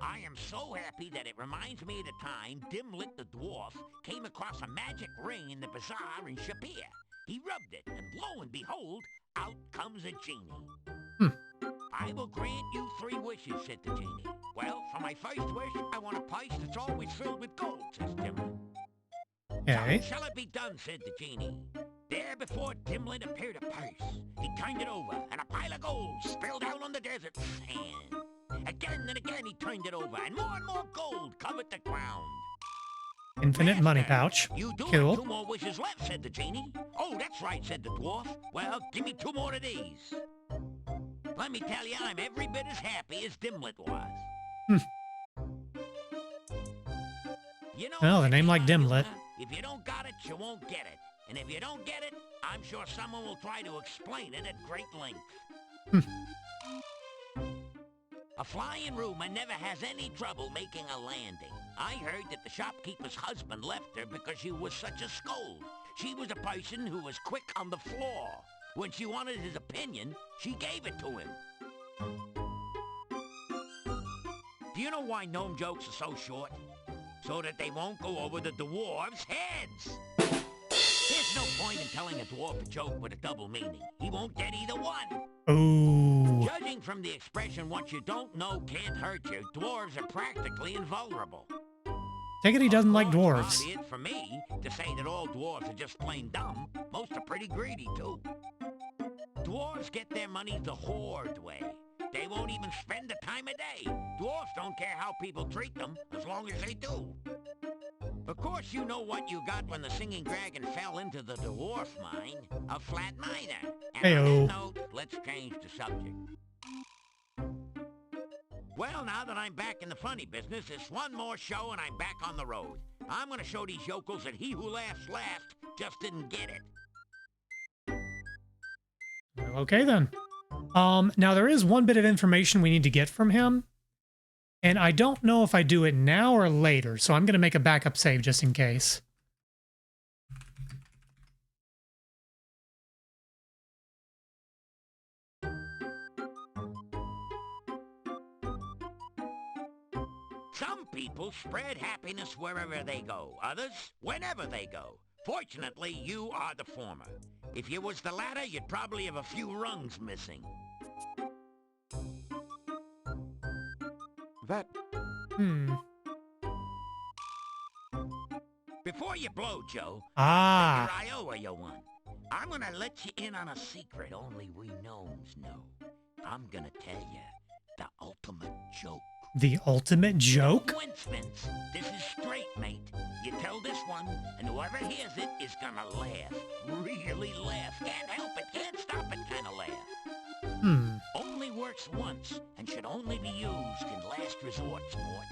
I: I am so happy that it reminds me of the time Dimlit the dwarf came across a magic ring in the bazaar in Shapir. He rubbed it, and lo and behold, out comes a genie. I will grant you 3 wishes, said the genie. Well, for my first wish, I want a purse that's always filled with gold, says Dimlit.
A: Okay.
I: So shall it be done, said the genie. There before Dimlit appeared a purse. He turned it over, and a pile of gold spilled out on the desert sand. Again and again he turned it over, and more gold covered the ground.
A: Infinite money pouch.
I: You do
A: Cool.
I: have 2 more wishes left, said the genie. Oh, that's right, said the dwarf. Well, give me 2 more of these. Let me tell you, I'm every bit as happy as Dimlit was. You know,
A: Well, a name like Dimlit.
I: If you don't got it, you won't get it. And if you don't get it, I'm sure someone will try to explain it at great length. A flying rumor never has any trouble making a landing. I heard that the shopkeeper's husband left her because she was such a scold. She was a person who was quick on the floor. When she wanted his opinion, she gave it to him. Do you know why gnome jokes are so short? So that they won't go over the dwarves' heads. There's no point in telling a dwarf a joke with a double meaning. He won't get either one.
A: Ooh.
I: Judging from the expression, what you don't know can't hurt you, dwarves are practically invulnerable.
A: Take it he doesn't like dwarves.
I: Far be it for me to say that all dwarves are just plain dumb. Most are pretty greedy, too. Dwarves get their money the horde way. They won't even spend the time of day. Dwarfs don't care how people treat them, as long as they do. Of course, you know what you got when the singing dragon fell into the dwarf mine. A flat miner. And on that note, let's change the subject. Well, now that I'm back in the funny business, it's one more show and I'm back on the road. I'm gonna show these yokels that he who laughs last just didn't get it.
A: Okay, then. Now there is one bit of information we need to get from him, and I don't know if I do it now or later, so I'm going to make a backup save just in case.
I: Some people spread happiness wherever they go, others whenever they go. Fortunately, you are the former. If you was the latter, you'd probably have a few rungs missing.
B: That...
I: Before you blow, Joe,
A: Ah.
I: I owe you one. I'm gonna let you in on a secret only we gnomes know. I'm gonna tell you the ultimate joke.
A: The ultimate joke?
I: Coincidence. This is straight, mate. You tell this one, and whoever hears it is gonna laugh. Really laugh. Can't help it, can't stop it kind of laugh. Only works once, and should only be used in last resort, sport.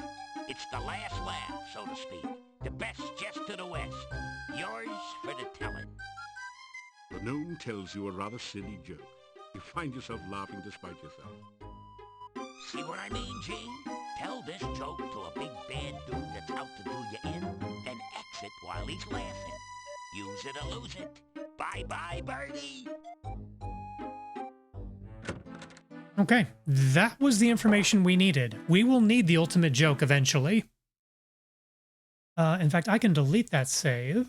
I: It's the last laugh, so to speak. The best jest to the west. Yours for the telling.
D: The gnome tells you a rather silly joke. You find yourself laughing despite yourself.
I: See what I mean, Gene? Tell this joke to a big bad dude that's out to do you in, then exit while he's laughing. Use it or lose it. Bye-bye, Birdie!
A: Okay, that was the information we needed. We will need the ultimate joke eventually. In fact, I can delete that save.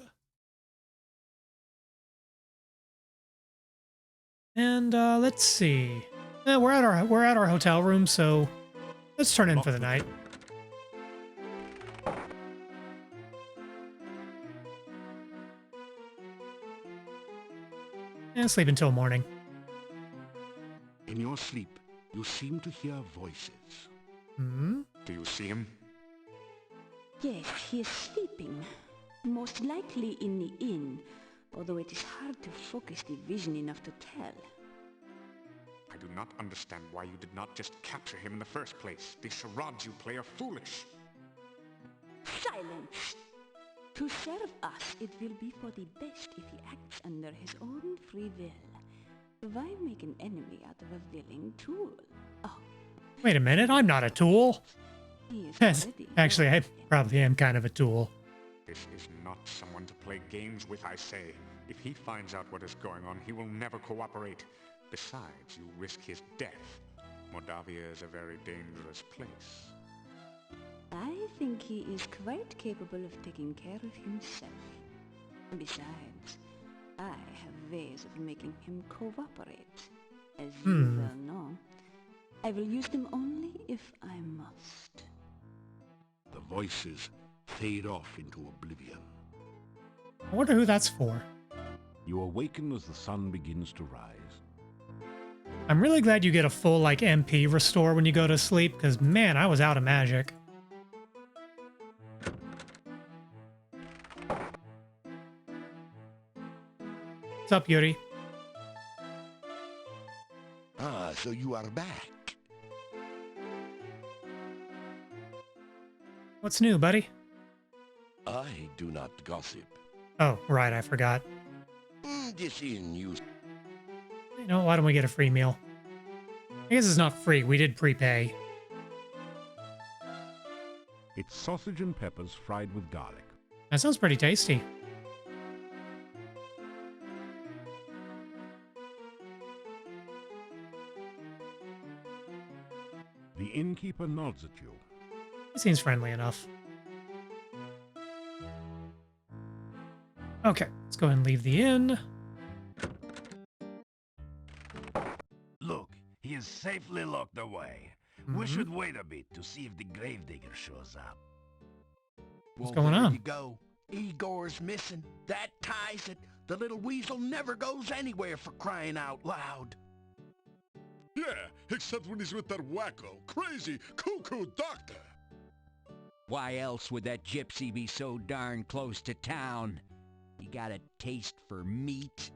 A: And let's see. We're at our hotel room, so let's turn in for the night. And sleep until morning.
D: In your sleep, you seem to hear voices.
A: Hmm?
G: Do you see him?
H: Yes, he is sleeping. Most likely in the inn, although it is hard to focus the vision enough to tell.
G: I do not understand why you did not just capture him in the first place. The charades you play are foolish.
H: Silence! To serve us, it will be for the best if he acts under his own free will. Why make an enemy out of a willing tool? Oh,
A: Wait a minute, I'm not a tool.
H: he is
A: Yes,
H: already
A: actually, I
H: yours.
A: probably am kind of a tool.
G: This is not someone to play games with, I say. If he finds out what is going on, he will never cooperate. Besides, you risk his death. Moldavia is a very dangerous place.
H: I think he is quite capable of taking care of himself. Besides, I have ways of making him cooperate, as you well know. I will use them only if I must.
D: The voices fade off into oblivion.
A: I wonder who that's for.
D: You awaken as the sun begins to rise.
A: I'm really glad you get a full, like, MP restore when you go to sleep, because, man, I was out of magic. What's up, Yuri?
B: Ah, so you are back.
A: What's new, buddy?
B: I do not gossip.
A: Oh, right, I forgot.
B: This inn you...
A: You know, why don't we get a free meal? I guess it's not free. We did prepay.
D: It's sausage and peppers fried with garlic.
A: That sounds pretty tasty.
D: The innkeeper nods at you.
A: He seems friendly enough. Okay, let's go ahead and leave the inn.
B: Look, he is safely locked away. We should wait a bit to see if the gravedigger shows up.
A: What's going on?
I: There you go. Igor's missing. That ties it. The little weasel never goes anywhere, for crying out loud.
D: Yeah, except when he's with that wacko, crazy, cuckoo doctor.
J: Why else would that gypsy be so darn close to town? You got a taste for meat?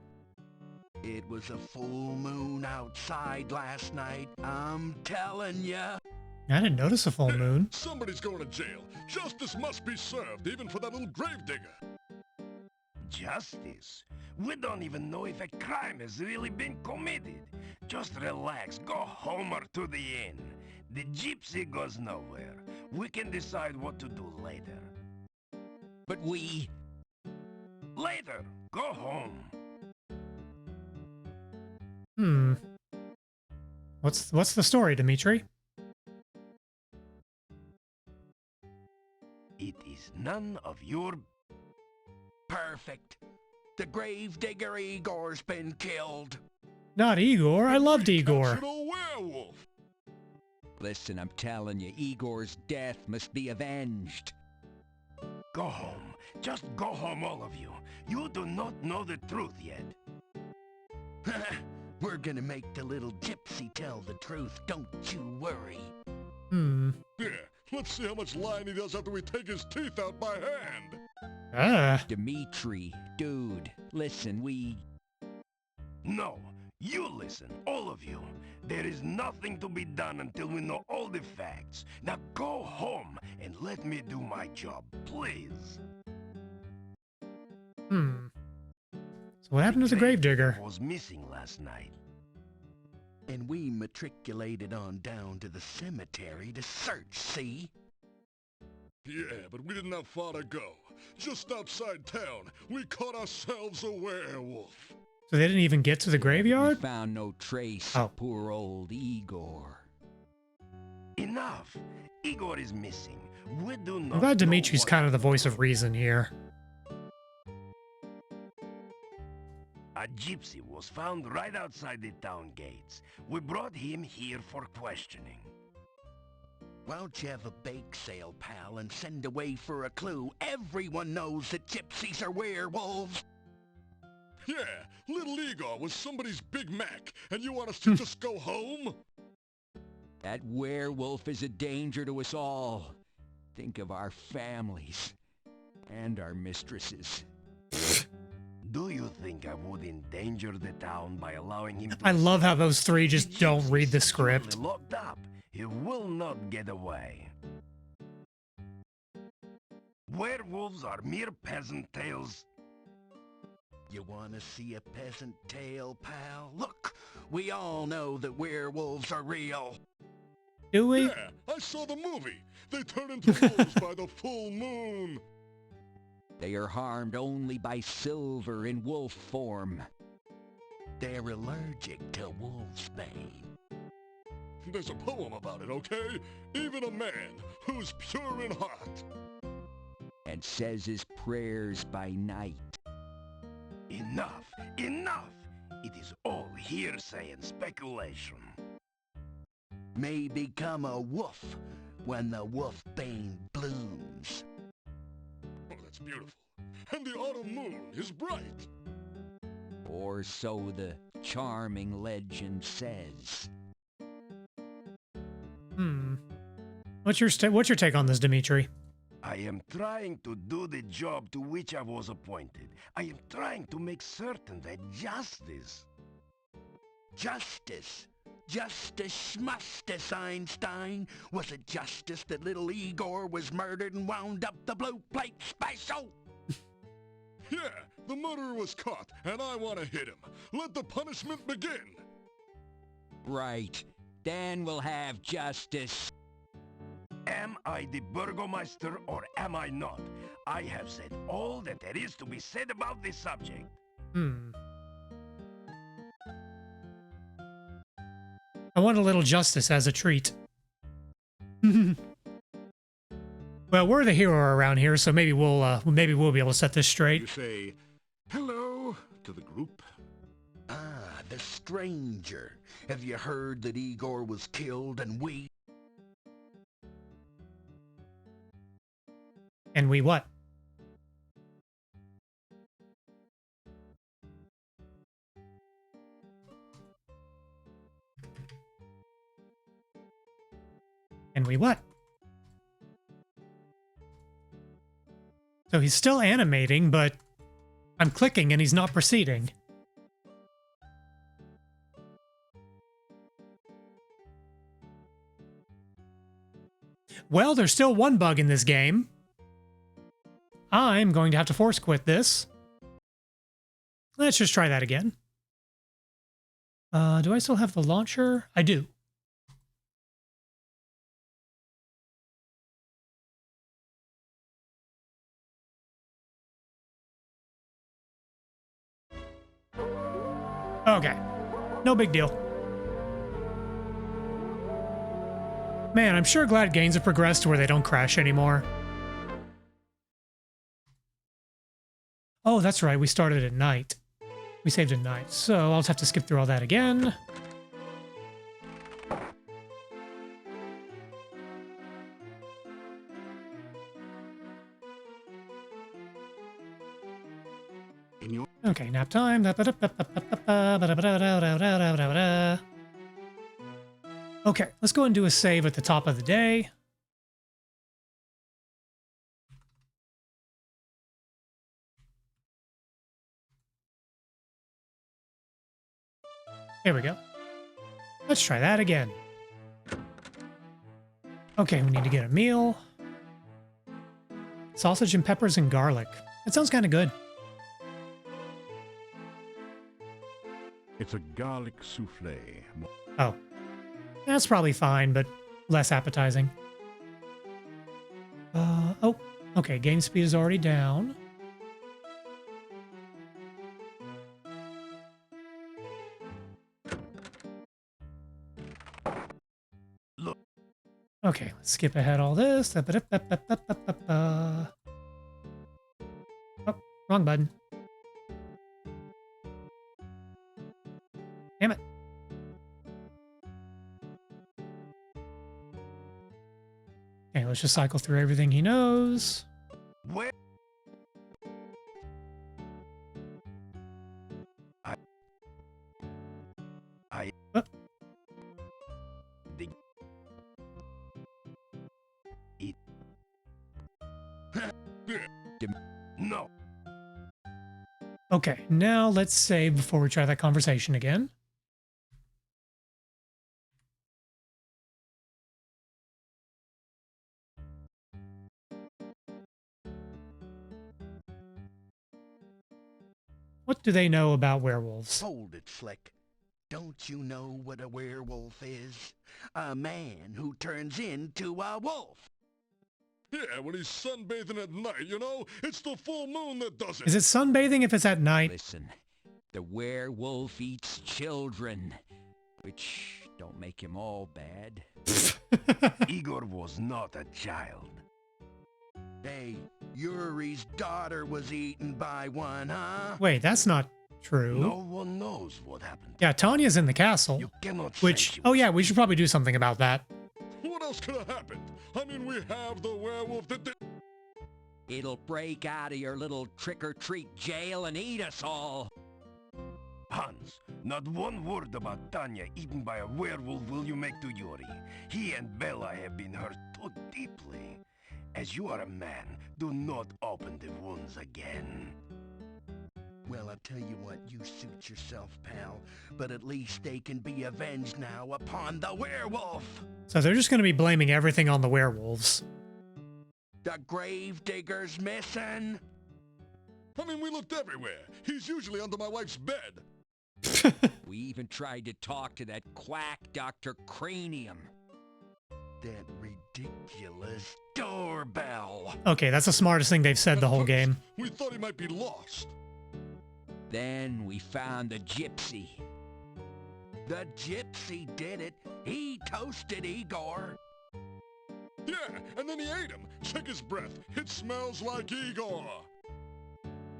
I: It was a full moon outside last night, I'm telling ya.
A: I didn't notice a full moon.
D: Somebody's going to jail. Justice must be served, even for that little gravedigger.
B: Justice? We don't even know if a crime has really been committed. Just relax, go home or to the inn. The gypsy goes nowhere. We can decide what to do later.
J: But we...
B: Later, go home.
A: What's the story, Dimitri?
B: It is none of your...
I: Perfect. The gravedigger Igor's been killed.
A: Not Igor. I loved Igor.
D: Captured a werewolf.
J: Listen, I'm telling you, Igor's death must be avenged.
B: Go home. Just go home, all of you. You do not know the truth yet.
I: We're gonna make the little gypsy tell the truth, don't you worry.
D: Yeah, let's see how much lying he does after we take his teeth out by hand.
J: Dimitri, dude, listen, we...
B: No, you listen, all of you. There is nothing to be done until we know all the facts. Now go home and let me do my job, please.
A: So What happened to the gravedigger?
B: Was missing last night.
I: And we matriculated on down to the cemetery to search, see?
D: Yeah, but we didn't have far to go. Just outside town, we caught ourselves a werewolf.
A: So they didn't even get to the graveyard?
J: We found no trace
A: Oh.
J: of poor old Igor.
B: Enough! Igor is missing. We do not
A: I'm glad
B: know
A: Dimitri's
B: what-
A: kind of the voice of reason here.
B: A gypsy was found right outside the town gates. We brought him here for questioning.
I: Why don't you have a bake sale, pal, and send away for a clue? Everyone knows that gypsies are werewolves.
D: Yeah, little Igor was somebody's Big Mac, and you want us to just go home?
J: That werewolf is a danger to us all. Think of our families and our mistresses.
B: Do you think I would endanger the town by allowing him to...
A: I love how those three just don't read the script.
B: Locked up. He will not get away. Werewolves are mere peasant tales.
I: You want to see a peasant tale, pal? Look, we all know that werewolves are real.
A: Do we?
D: Yeah, I saw the movie. They turn into wolves by the full moon.
J: They are harmed only by silver in wolf form.
I: They're allergic to wolf's bane.
D: There's a poem about it, okay? Even a man who's pure in heart.
J: And says his prayers by night.
B: Enough! Enough! It is all hearsay and speculation.
I: May become a wolf when the wolf bane blooms.
D: Oh, that's beautiful. And the autumn moon is bright.
J: Or so the charming legend says.
A: What's your take on this, Dimitri?
B: I am trying to do the job to which I was appointed. I am trying to make certain that justice...
I: Justice? Justice schmustice, Einstein. Was it justice that little Igor was murdered and wound up the blue plate special?
D: Yeah, the murderer was caught, and I want to hit him. Let the punishment begin.
J: Right. Then we'll have justice.
B: Am I the Burgomaster or am I not? I have said all that there is to be said about this subject.
A: I want a little justice as a treat. Well, we're the hero around here, so maybe we'll be able to set this
D: You
A: straight.
D: say hello to the group.
I: Ah, the stranger. Have you heard that Igor was killed and we...
A: And we what? And we what? So he's still animating, but I'm clicking and he's not proceeding. Well, there's still one bug in this game. I'm going to have to force quit this. Let's just try that again. Do I still have the launcher? I do. Okay. No big deal. Man, I'm sure glad games have progressed to where they don't crash anymore. Oh, that's right. We started at night. We saved at night. So I'll just have to skip through all that again. Okay, nap time. Okay, let's go and do a save at the top of the day. There we go. Let's try that again. Okay, we need to get a meal. Sausage and peppers and garlic. That sounds kind of good.
D: It's a garlic souffle.
A: Oh. That's probably fine, but less appetizing. Oh, okay, game speed is already down.
B: Look.
A: Okay, let's skip ahead all this. Oh, wrong button. Damn it. Okay, let's just cycle through everything he knows.
B: Where? No.
A: Okay, now let's save before we try that conversation again. What do they know about werewolves?
K: Hold it, Slick. Don't you know what a werewolf is? A man who turns into a wolf.
D: Yeah, when he's sunbathing at night, you know? It's the full moon that does it.
A: Is it sunbathing if it's at night?
J: Listen, the werewolf eats children, which don't make him all bad.
B: Igor was not a child.
K: Hey, Yuri's daughter was eaten by one, huh?
A: Wait, that's not true.
B: No one knows what happened.
A: Yeah, Tanya's in the castle.
B: You cannot say
A: Which,
B: she
A: oh
B: was-
A: yeah, we should probably do something about that.
D: What else could have happened? I mean, we have the werewolf that did...
J: It'll break out of your little trick-or-treat jail and eat us all.
B: Hans, not one word about Tanya eaten by a werewolf will you make to Yuri. He and Bella have been hurt too deeply. As you are a man, do not open the wounds again.
K: Well, I'll tell you what, you suit yourself, pal. But at least they can be avenged now upon the werewolf.
A: So they're just going to be blaming everything on the werewolves.
K: The gravedigger's missing.
D: I mean, we looked everywhere. He's usually under my wife's bed.
J: We even tried to talk to that quack Dr. Cranium.
K: That ridiculous doorbell.
A: Okay, that's the smartest thing they've said the whole game.
D: We thought he might be lost.
J: Then we found the gypsy.
K: The gypsy did it. He toasted Igor.
D: Yeah, and then he ate him. Check his breath. It smells like Igor.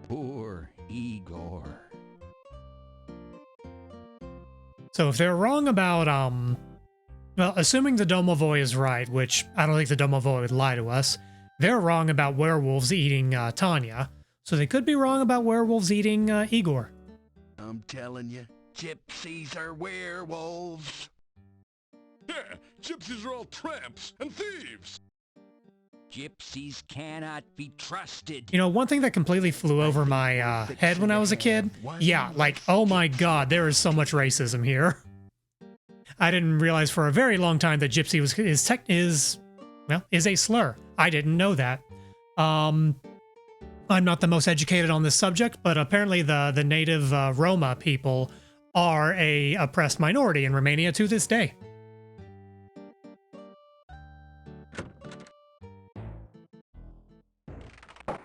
J: Poor Igor.
A: So if they're wrong about, well, assuming the Domovoy is right, which I don't think the Domovoy would lie to us, they're wrong about werewolves eating Tanya. So they could be wrong about werewolves eating Igor.
K: I'm telling you, gypsies are werewolves.
D: Yeah, gypsies are all tramps and thieves.
J: Gypsies cannot be trusted.
A: You know, one thing that completely flew over my head when I was a kid, yeah, like, oh my god, there is so much racism here. I didn't realize for a very long time that gypsy is a slur. I didn't know that. I'm not the most educated on this subject, but apparently the native Roma people are a oppressed minority in Romania to this day.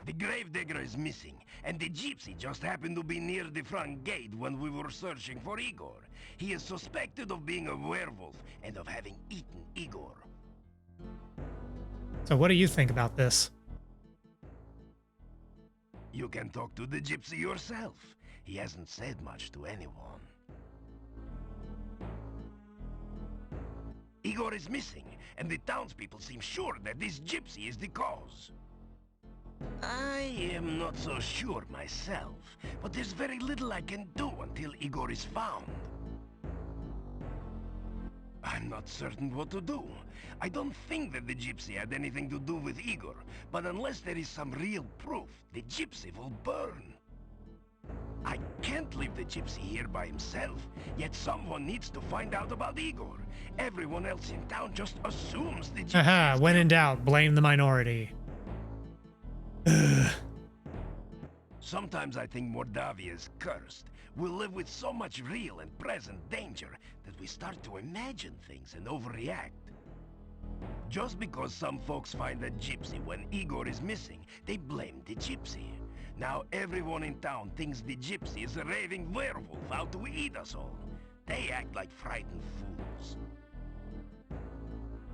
B: The gravedigger is missing, and the gypsy just happened to be near the front gate when we were searching for Igor. He is suspected of being a werewolf and of having eaten Igor.
A: So what do you think about this?
B: You can talk to the gypsy yourself. He hasn't said much to anyone. Igor is missing, and the townspeople seem sure that this gypsy is the cause. I am not so sure myself, but there's very little I can do until Igor is found. I'm not certain what to do. I don't think that the gypsy had anything to do with Igor, but unless there is some real proof, the gypsy will burn. I can't leave the gypsy here by himself, yet someone needs to find out about Igor. Everyone else in town just assumes the gypsy.
A: Haha, when in doubt, blame the minority.
B: Sometimes I think Mordavia is cursed. We live with so much real and present danger that we start to imagine things and overreact. Just because some folks find a gypsy when Igor is missing, they blame the gypsy. Now everyone in town thinks the gypsy is a raving werewolf out to eat us all. They act like frightened fools.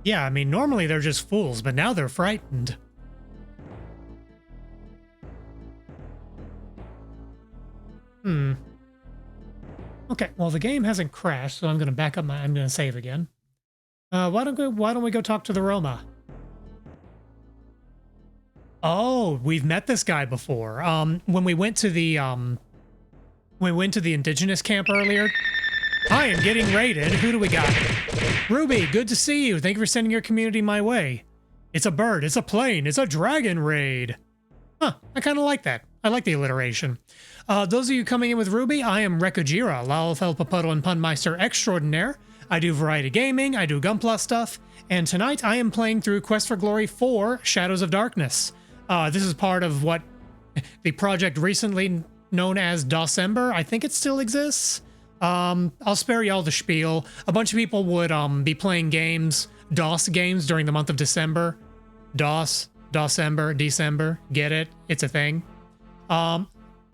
A: Yeah, I mean, normally they're just fools, but now they're frightened. Okay, well, the game hasn't crashed, so I'm going to back up I'm going to save again. Why don't we go talk to the Roma? Oh, we've met this guy before. When we went to the indigenous camp earlier. Hi, I'm getting raided. Who do we got? Ruby, good to see you. Thank you for sending your community my way. It's a bird, it's a plane, it's a dragon raid. Huh, I kind of like that. I like the alliteration. Those of you coming in with Ruby, I am Rekajira, Lalfel Papuddle and Punmeister Extraordinaire. I do variety gaming, I do Gunpla stuff, and tonight I am playing through Quest for Glory 4 Shadows of Darkness. This is part of what the project recently known as Dawsember. I think it still exists. I'll spare y'all the spiel. A bunch of people would be playing games, DOS games, during the month of December. DOS, Dawsember, December, get it? It's a thing.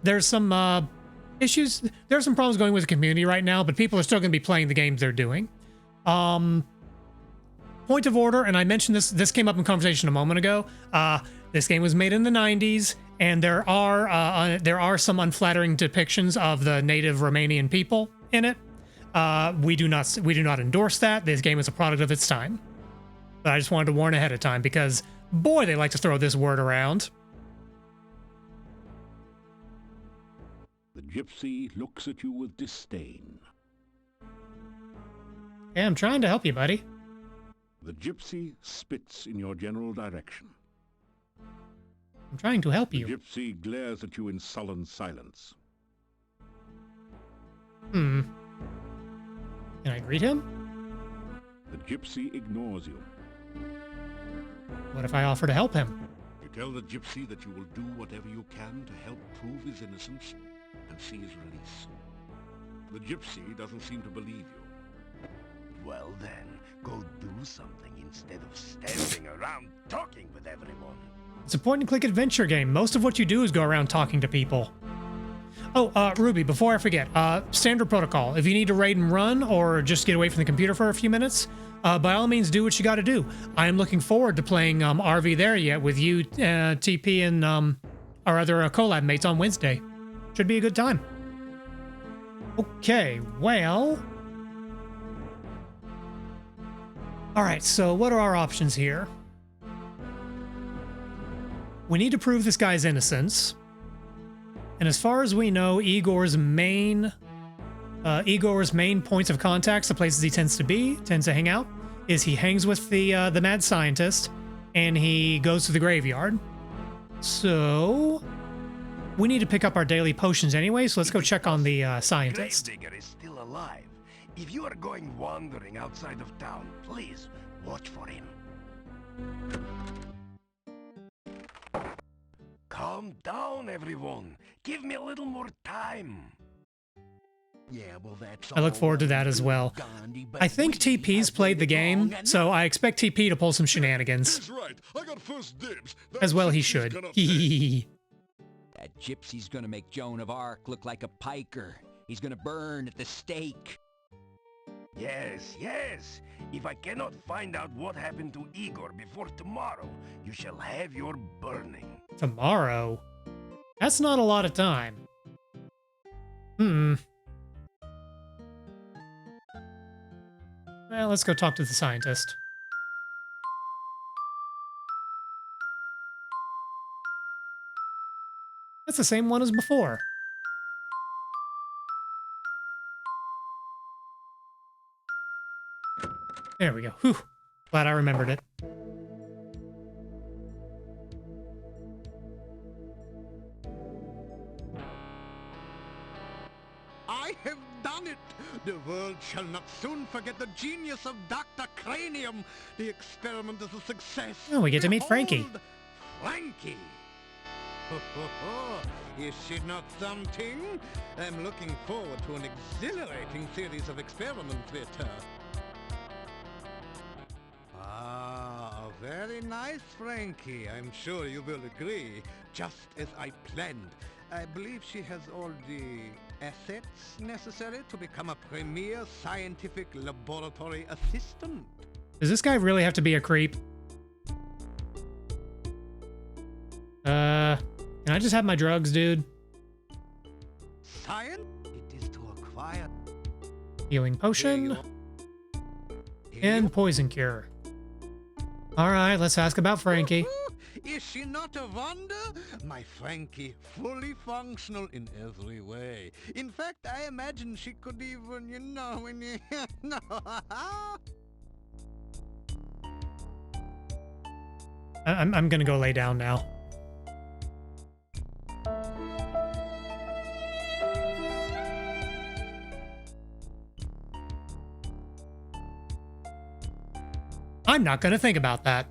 A: There's some issues. There's some problems going with the community right now, but people are still going to be playing the games they're doing. Point of order, and I mentioned this came up in conversation a moment ago. This game was made in the 90s, and there are some unflattering depictions of the native Romanian people in it. We do not endorse that. This game is a product of its time. But I just wanted to warn ahead of time because, boy, they like to throw this word around.
D: The gypsy looks at you with disdain.
A: Hey, I'm trying to help you, buddy.
D: The gypsy spits in your general direction.
A: I'm trying to help you.
D: The gypsy glares at you in sullen silence.
A: Can I greet him?
D: The gypsy ignores you.
A: What if I offer to help him?
D: You tell the gypsy that you will do whatever you can to help prove his innocence and see his release. The gypsy doesn't seem to believe you.
B: Well then, go do something instead of standing around talking with everyone.
A: It's a point-and-click adventure game. Most of what you do is go around talking to people. Oh, Ruby, before I forget, standard protocol. If you need to raid and run or just get away from the computer for a few minutes, by all means, do what you got to do. I am looking forward to playing RV There Yet with you, TP, and our other collab mates on Wednesday. Should be a good time. Okay, well... Alright, so what are our options here? We need to prove this guy's innocence. And as far as we know, Igor's main points of contacts, the places he tends to hang out, is he hangs with the mad scientist, and he goes to the graveyard. So we need to pick up our daily potions anyway, so let's go check on the scientist.
B: Gravedigger is still alive. If you are going wandering outside of town, please watch for him. Calm down, everyone. Give me a little more time.
K: Yeah, well, that's
A: I look forward to that as well. I think TP's played the game, so I expect TP to pull some shenanigans.
D: That's right. I got first dibs.
A: As well he should.
J: That gypsy's gonna make Joan of Arc look like a piker. He's gonna burn at the stake.
B: Yes, yes. If I cannot find out what happened to Igor before tomorrow, you shall have your burning.
A: Tomorrow? That's not a lot of time. Well, let's go talk to the scientist. That's the same one as before. There we go. Whew. Glad I remembered it.
C: I have done it! The world shall not soon forget the genius of Dr. Cranium. The experiment is a success.
A: Oh, we get to meet Frankie.
C: Behold, Frankie! Is she not something? I'm looking forward to an exhilarating series of experiments with her. Ah, a very nice Frankie. I'm sure you will agree. Just as I planned. I believe she has all the assets necessary to become a premier scientific laboratory assistant.
A: Does this guy really have to be a creep? Can I just have my drugs, dude?
C: Science? It is to acquire
A: Healing potion and poison cure. All right, let's ask about Frankie.
C: Is she not a wonder? My Frankie, fully functional in every way. In fact, I imagine she could even, you know, when you... no.
A: I'm gonna go lay down now. I'm not gonna think about that.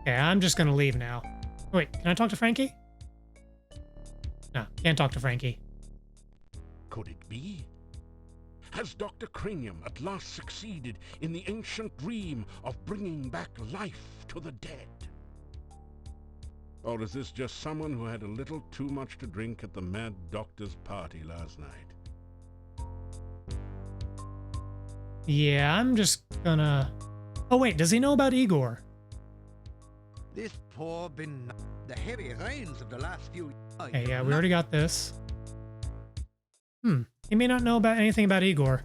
A: Okay, I'm just gonna leave now. Wait, can I talk to Frankie? No, can't talk to Frankie.
D: Could it be? Has Dr. Cranium at last succeeded in the ancient dream of bringing back life to the dead? Or is this just someone who had a little too much to drink at the Mad Doctor's party last night?
A: Yeah, I'm just gonna... Oh wait, does he know about Igor?
C: This poor the heavy rains of the last few years.
A: Okay, yeah, we already got this. He may not know about anything about Igor.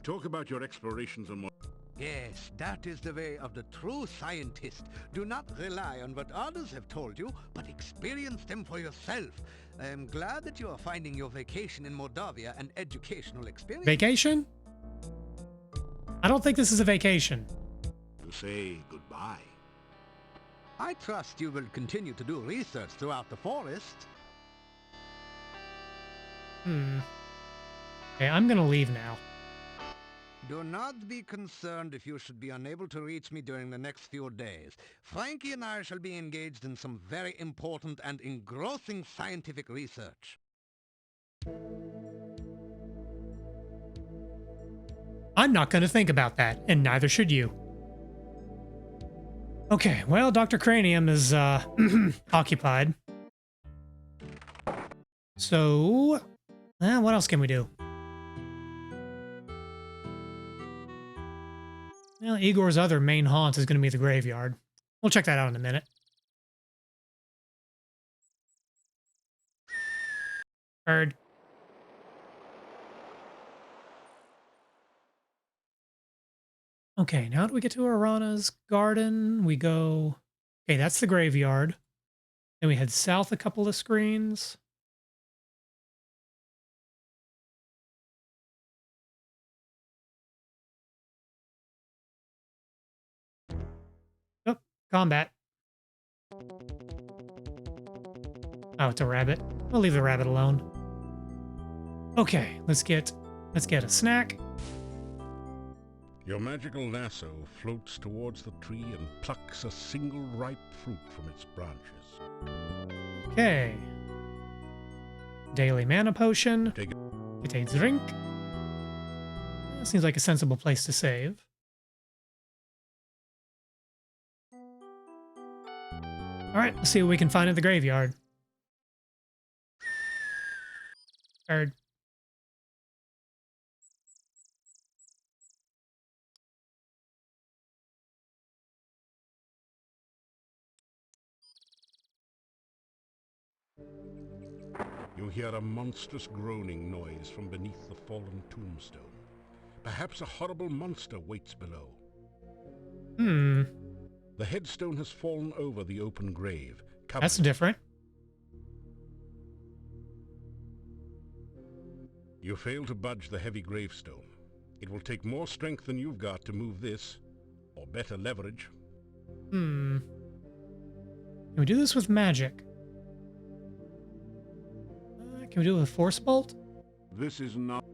D: Talk about your explorations on...
C: Yes, that is the way of the true scientist. Do not rely on what others have told you, but experience them for yourself. I am glad that you are finding your vacation in Moldavia an educational experience.
A: Vacation? I don't think this is a vacation.
D: To say goodbye.
C: I trust you will continue to do research throughout the forest.
A: Okay, I'm gonna leave now.
C: Do not be concerned if you should be unable to reach me during the next few days. Frankie and I shall be engaged in some very important and engrossing scientific research.
A: I'm not gonna think about that, and neither should you. Okay, well, Dr. Cranium is, occupied. So, what else can we do? Well, Igor's other main haunt is going to be the graveyard. We'll check that out in a minute. Heard. Okay, now do we get to Arana's garden? We go... Okay, that's the graveyard. Then we head south a couple of screens. Oh, combat. Oh, it's a rabbit. We'll leave the rabbit alone. Okay, let's get a snack.
D: Your magical lasso floats towards the tree and plucks a single ripe fruit from its branches.
A: Okay. Daily mana potion.
D: Take it.
A: Get a drink. That seems like a sensible place to save. Alright, let's see what we can find at the graveyard. Heard.
D: You hear a monstrous groaning noise from beneath the fallen tombstone. Perhaps a horrible monster waits below. The headstone has fallen over the open grave.
A: That's different.
D: You fail to budge the heavy gravestone. It will take more strength than you've got to move this, or better leverage.
A: Can we do this with magic? Can we do it with Force Bolt?
D: This is not...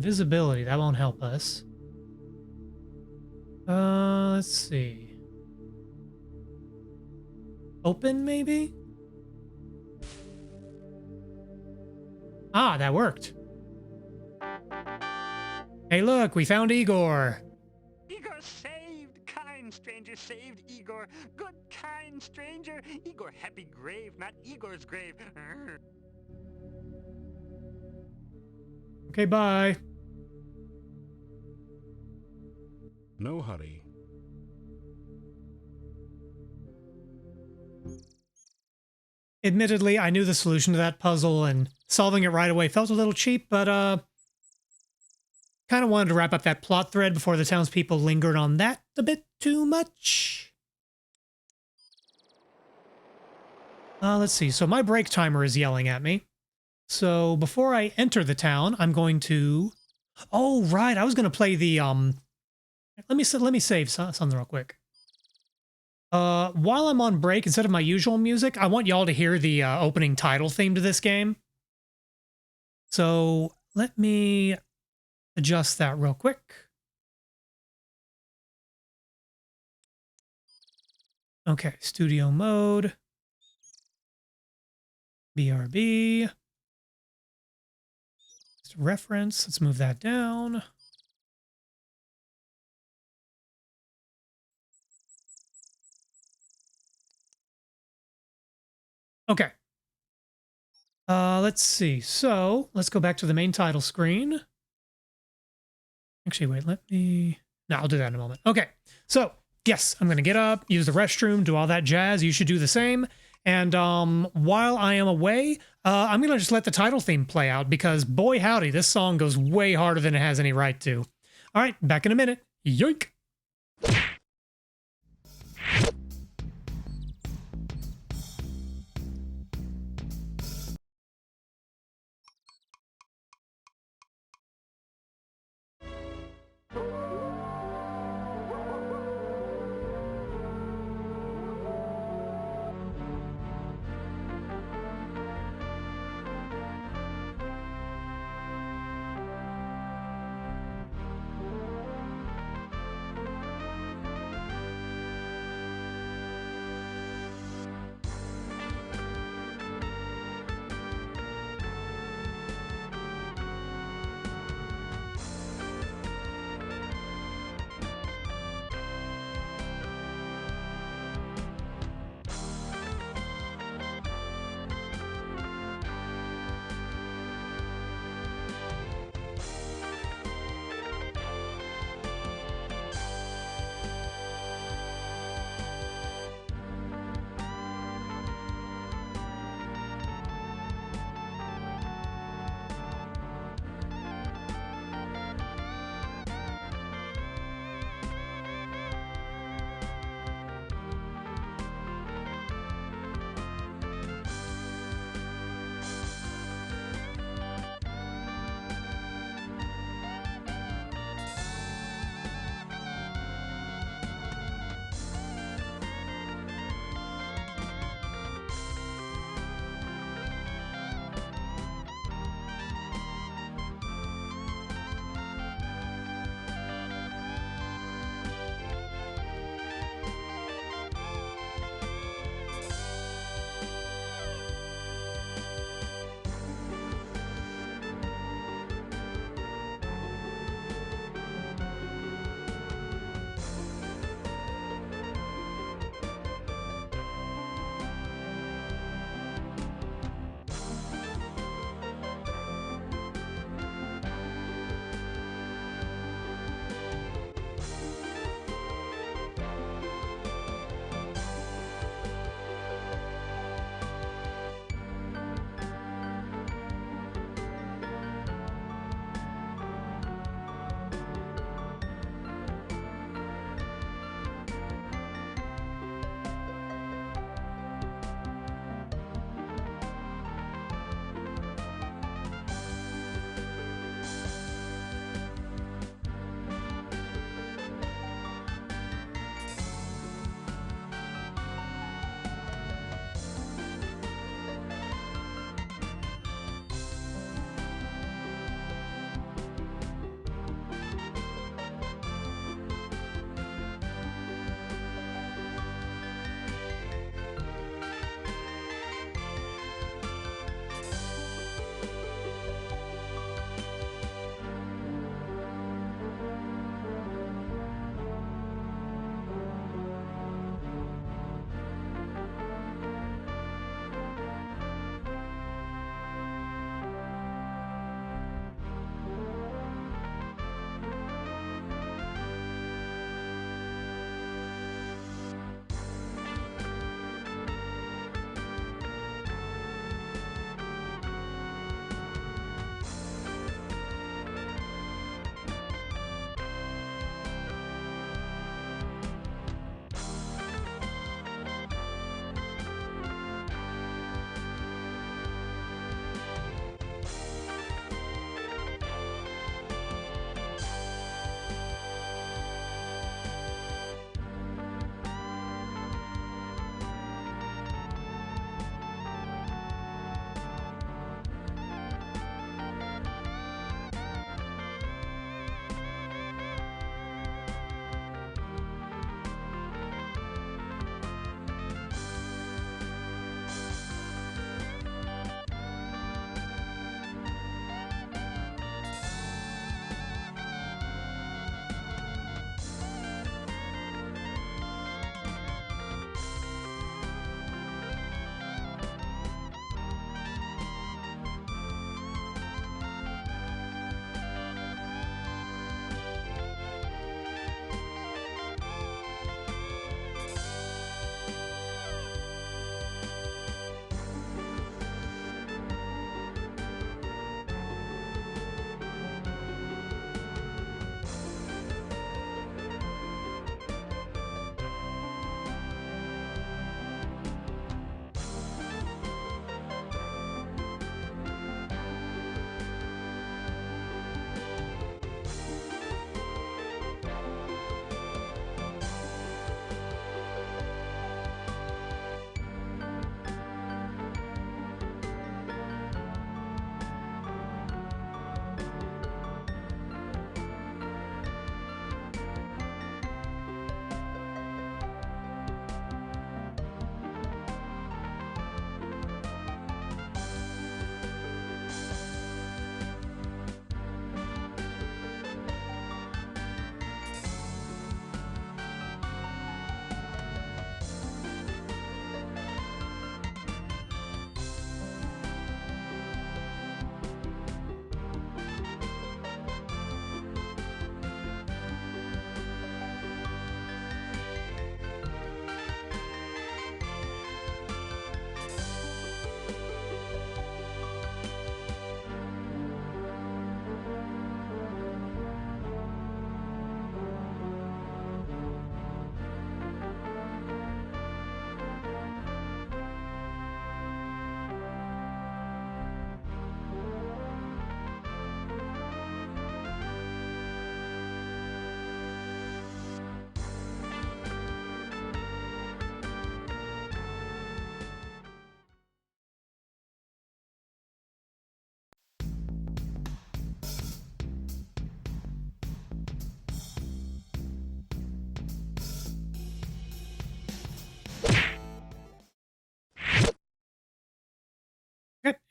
A: invisibility. That won't help us. Let's see. Open, maybe? Ah, that worked. Hey, look, we found Igor.
L: Igor saved! Kind stranger saved Igor! Good kind stranger! Igor happy grave, not Igor's grave!
A: Okay, bye.
D: No hurry.
A: Admittedly, I knew the solution to that puzzle, and solving it right away felt a little cheap, but kind of wanted to wrap up that plot thread before the townspeople lingered on that a bit too much. Let's see. So my break timer is yelling at me. So before I enter the town, I'm going to... Oh, right. I was going to play the... Let me save something real quick. While I'm on break, instead of my usual music, I want y'all to hear the opening title theme to this game. So let me adjust that real quick. Okay, studio mode. BRB. Reference, let's move that down. Okay. Let's see. So let's go back to the main title screen. Actually, wait, let me... No, I'll do that in a moment. Okay. So yes, I'm going to get up, use the restroom, do all that jazz. You should do the same. And while I am away, I'm going to just let the title theme play out because boy howdy, this song goes way harder than it has any right to. All right, back in a minute. Yoink!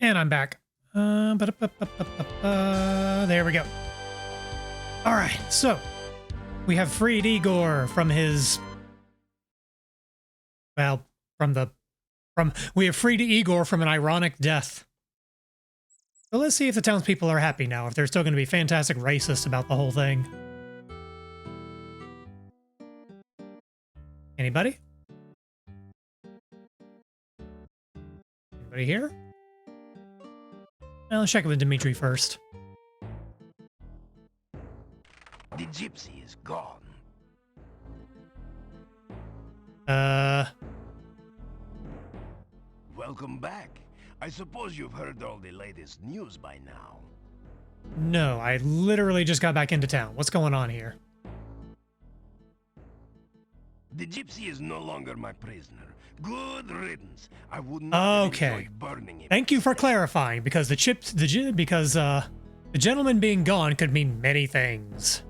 A: And I'm back. There we go. All right, so we have freed Igor from his... Well, we have freed Igor from an ironic death. So let's see if the townspeople are happy now, if they're still going to be fantastic racist about the whole thing. Anybody? Anybody here? Well, let's check it with Dimitri first.
B: The gypsy is gone. Welcome back. I suppose you've heard all the latest news by now.
A: No, I literally just got back into town. What's going on here?
B: The gypsy is no longer my prisoner. Good riddance. I would not enjoy burning him.
A: Thank you for clarifying, because the gentleman being gone could mean many things.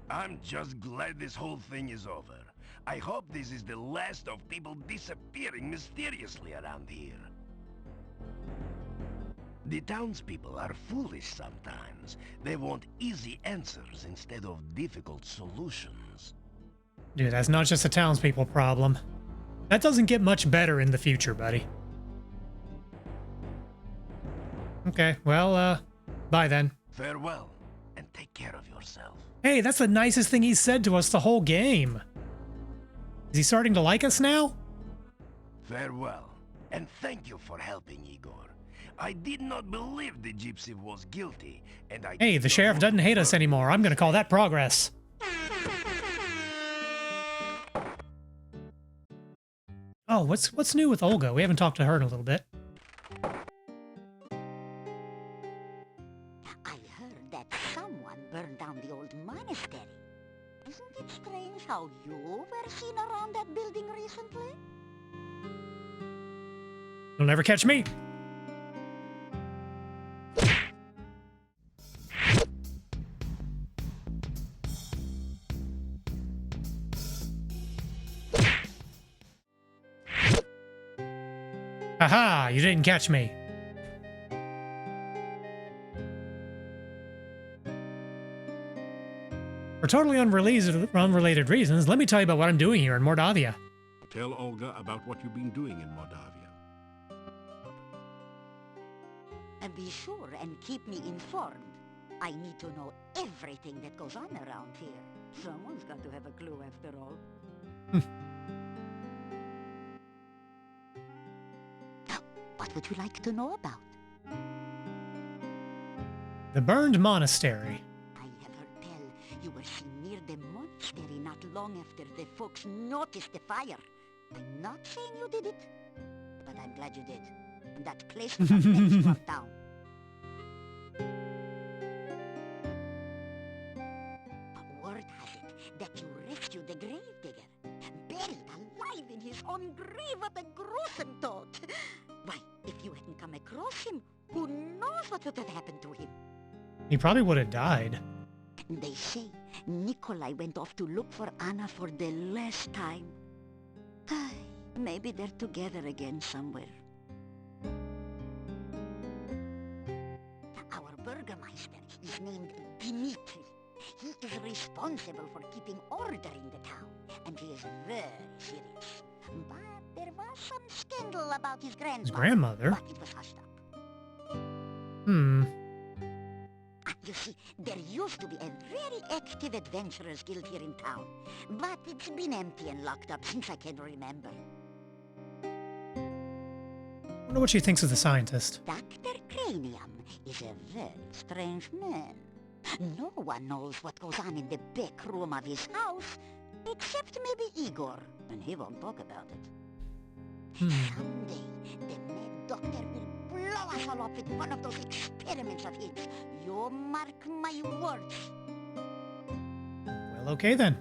B: I'm just glad this whole thing is over. I hope this is the last of people disappearing mysteriously around here. The townspeople are foolish sometimes. They want easy answers instead of difficult solutions.
A: Dude, that's not just a townspeople problem. That doesn't get much better in the future, buddy. Okay, well, bye then.
B: Farewell, and take care of yourself.
A: Hey, that's the nicest thing he's said to us the whole game. Is he starting to like us now?
B: Farewell, and thank you for helping Igor. I did not believe the gypsy was guilty, and I...
A: Hey, the sheriff doesn't hate us anymore. I'm gonna call that progress. Oh, what's new with Olga? We haven't talked to her in a little bit.
E: I heard that someone burned down the old monastery. Isn't it strange how you were seen around that building recently?
A: You'll never catch me. Haha, you didn't catch me. For totally unrelated reasons, let me tell you about what I'm doing here in Mordavia.
D: Tell Olga about what you've been doing in Mordavia.
E: And be sure and keep me informed. I need to know everything that goes on around here. Someone's got to have a clue after all. What would you like to know about?
A: The burned monastery.
E: I have heard tell you were seen near the monastery not long after the folks noticed the fire. I'm not saying you did it, but I'm glad you did. And that place was a mess to our town. Word has it that you rescued the gravedigger, buried alive in his own grave. What a gruesome thought! Why, if you hadn't come across him, who knows what would have happened to him?
A: He probably would have died.
E: They say Nikolai went off to look for Anna for the last time. Maybe they're together again somewhere. Our burgomaster is named Dimitri. He is responsible for keeping order in the town, and he is very serious. But there was some scandal about his grandmother.
A: His grandmother?
E: But it was hushed up. You see, there used to be a very active adventurers guild here in town, but it's been empty and locked up since I can remember.
A: I wonder what she thinks of the scientist.
E: Dr. Cranium is a very strange man. No one knows what goes on in the back room of his house, except maybe Igor, and he won't talk about it. Someday, the mad doctor will blow us all up with one of those experiments of his. You mark my words.
A: Well, okay then.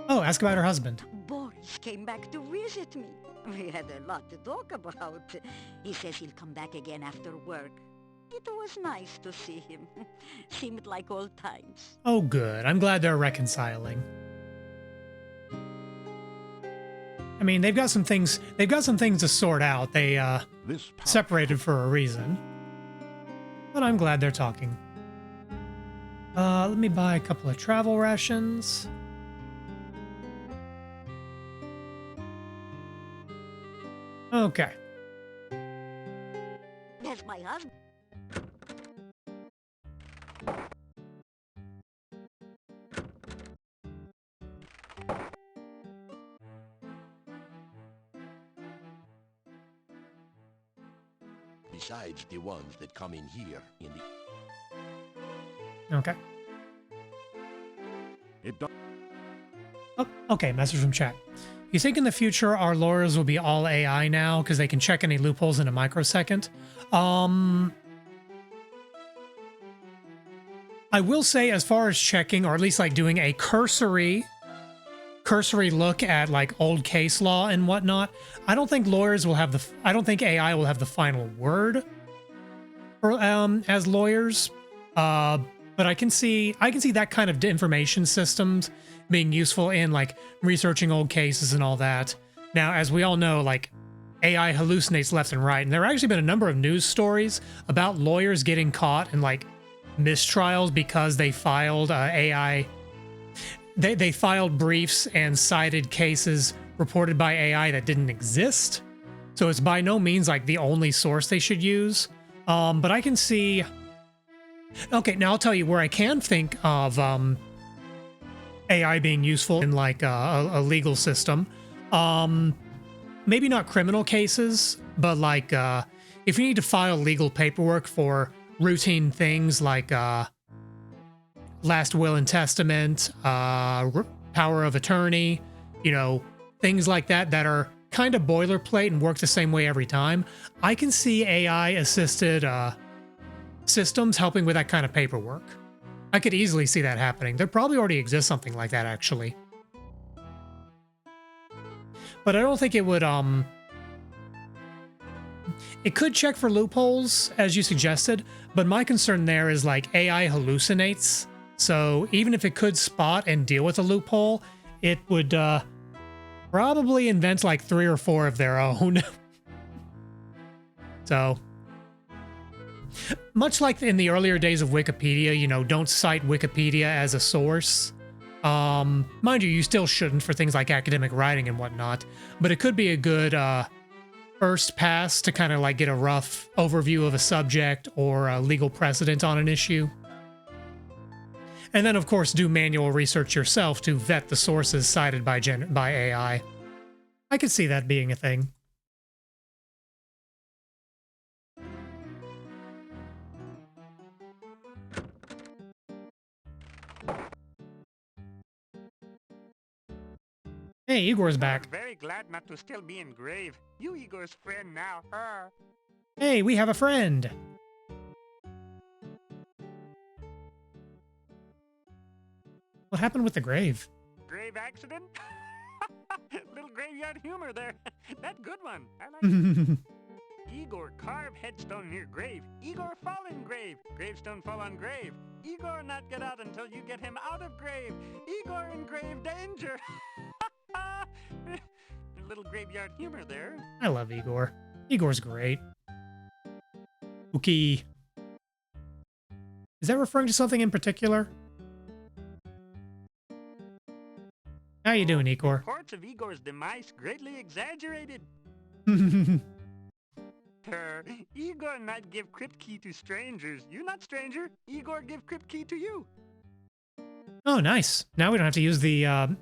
A: Oh, ask about her husband.
E: Boris came back to visit me. We had a lot to talk about. He says he'll come back again after work. It was nice to see him. Seemed like old times.
A: Oh, good. I'm glad they're reconciling. I mean, they've got some things to sort out. They separated for a reason. But I'm glad they're talking. Let me buy a couple of travel rations. Okay.
M: That's my husband.
K: Besides the ones that come in here in the...
A: Okay. Oh, okay, message from chat. You think in the future our lawyers will be all AI now because they can check any loopholes in a microsecond? I will say, as far as checking, or at least like doing a cursory look at like old case law and whatnot, I don't think lawyers will have the. I don't think AI will have the final word for, as lawyers. But I can see that kind of information systems being useful in like researching old cases and all that. Now, as we all know, like AI hallucinates left and right, and there have actually been a number of news stories about lawyers getting caught in like mistrials because they filed AI. They filed briefs and cited cases reported by AI that didn't exist. So it's by no means like the only source they should use. But I can see. Okay, now I'll tell you where I can think of AI being useful in like a legal system. Maybe not criminal cases, but like if you need to file legal paperwork for routine things like last will and testament, power of attorney, you know, things like that that are kind of boilerplate and work the same way every time. I can see AI assisted systems helping with that kind of paperwork. I could easily see that happening. There probably already exists something like that, actually. But I don't think it would, it could check for loopholes, as you suggested, but my concern there is like AI hallucinates. So even if it could spot and deal with a loophole, it would probably invent like 3 or 4 of their own. So, much like in the earlier days of Wikipedia, you know, don't cite Wikipedia as a source. Mind you, you still shouldn't for things like academic writing and whatnot, but it could be a good first pass to kind of like get a rough overview of a subject or a legal precedent on an issue. And then, of course, do manual research yourself to vet the sources cited by AI. I could see that being a thing. Hey, Igor's back.
L: I'm very glad not to still be in grave. You Igor's friend now.
A: Hey, we have a friend. What happened with the grave?
L: Grave accident? Little graveyard humor there. That good one. I like it. Igor carve headstone near grave. Igor fall in grave. Gravestone fall on grave. Igor not get out until you get him out of grave. Igor in grave danger. A little graveyard humor there.
A: I love Igor. Igor's great. Okay. Is that referring to something in particular? How you doing, Igor?
L: Reports of Igor's demise greatly exaggerated. Igor not give crypt key to strangers. You not stranger. Igor give crypt key to you.
A: Oh, nice. Now we don't have to use the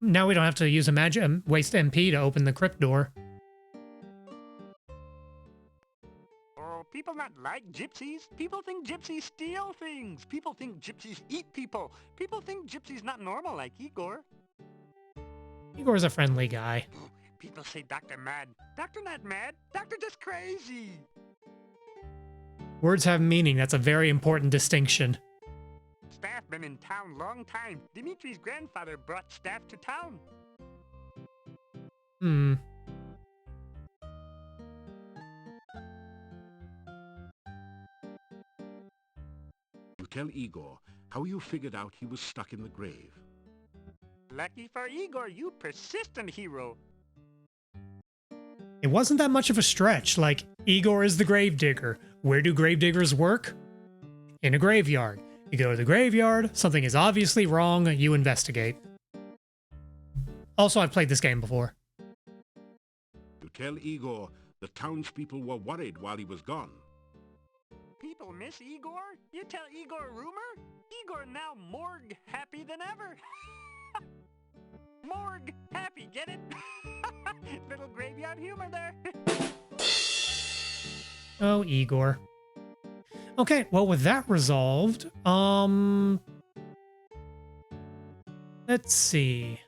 A: now we don't have to use a waste MP to open the crypt door.
L: Oh, people not like gypsies. People think gypsies steal things. People think gypsies eat people. People think gypsies not normal like Igor.
A: Igor's a friendly guy.
L: People say Doctor mad. Doctor not mad. Doctor just crazy.
A: Words have meaning. That's a very important distinction.
L: Staff been in town long time. Dimitri's grandfather brought staff to town.
A: Hmm.
D: You tell Igor how you figured out he was stuck in the grave.
L: Lucky for Igor, you persistent hero.
A: It wasn't that much of a stretch. Like, Igor is the gravedigger. Where do gravediggers work? In a graveyard. You go to the graveyard, something is obviously wrong, you investigate. Also, I've played this game before.
D: To tell Igor, the townspeople were worried while he was gone.
L: People miss Igor? You tell Igor a rumor? Igor now morgue happy than ever. Morgue happy, get it? Little graveyard humor there.
A: Oh, Igor. Okay, well, with that resolved, let's see.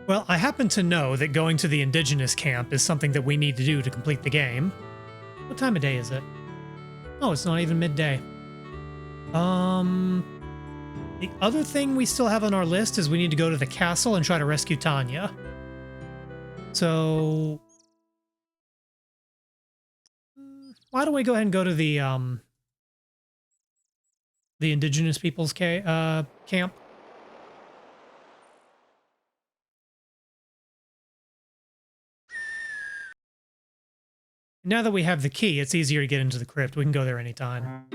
A: Well, I happen to know that going to the indigenous camp is something that we need to do to complete the game. What time of day is it? Oh, it's not even midday. The other thing we still have on our list is we need to go to the castle and try to rescue Tanya. So why don't we go ahead and go to the indigenous people's camp? Now that we have the key, it's easier to get into the crypt. We can go there anytime.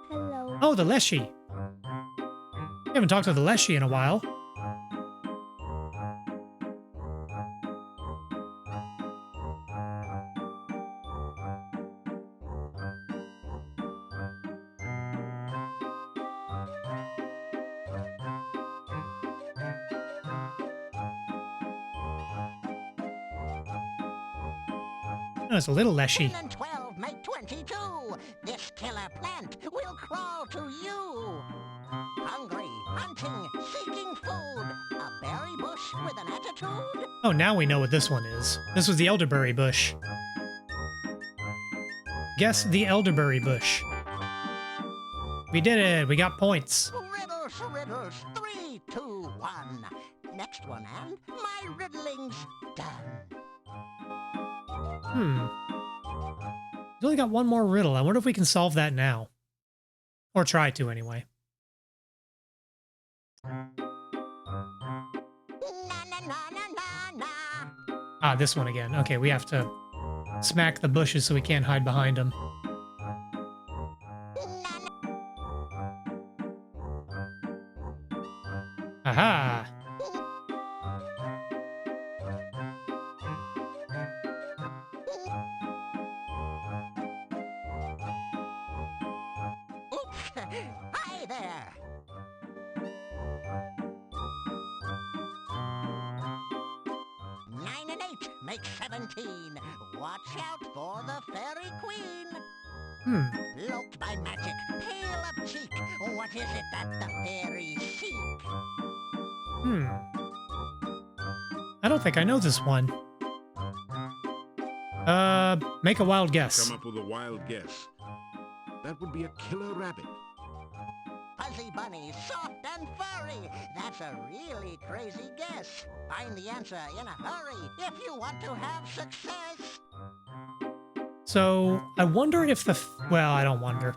H: Hello.
A: Oh, the Leshy. We haven't talked to the Leshy in a while. Oh, it's a little Leshy.
I: 10 and 12 make 22. This killer plant will crawl to you. Hungry, hunting, seeking food. A berry bush with an attitude.
A: Oh, now we know what this one is. This was the elderberry bush. Guess the elderberry bush. We did it. We got points.
I: Riddles, riddles, 3, 2, 1. Next one, and my riddling's done.
A: We've only got one more riddle. I wonder if we can solve that now. Or try to, anyway. Ah, this one again. Okay, we have to smack the bushes so we can't hide behind them. Aha!
I: Hi there! 9 and 8 make 17. Watch out for the fairy queen. Cloaked by magic, pale of cheek. What is it that the fairies seek?
A: I don't think I know this one. Make a wild guess.
D: Come up with a wild guess. That would be a killer rabbit.
I: Fuzzy bunny, soft and furry. That's a really crazy guess. Find the answer in a hurry if you want to have success.
A: So, I wonder if well, I don't wonder.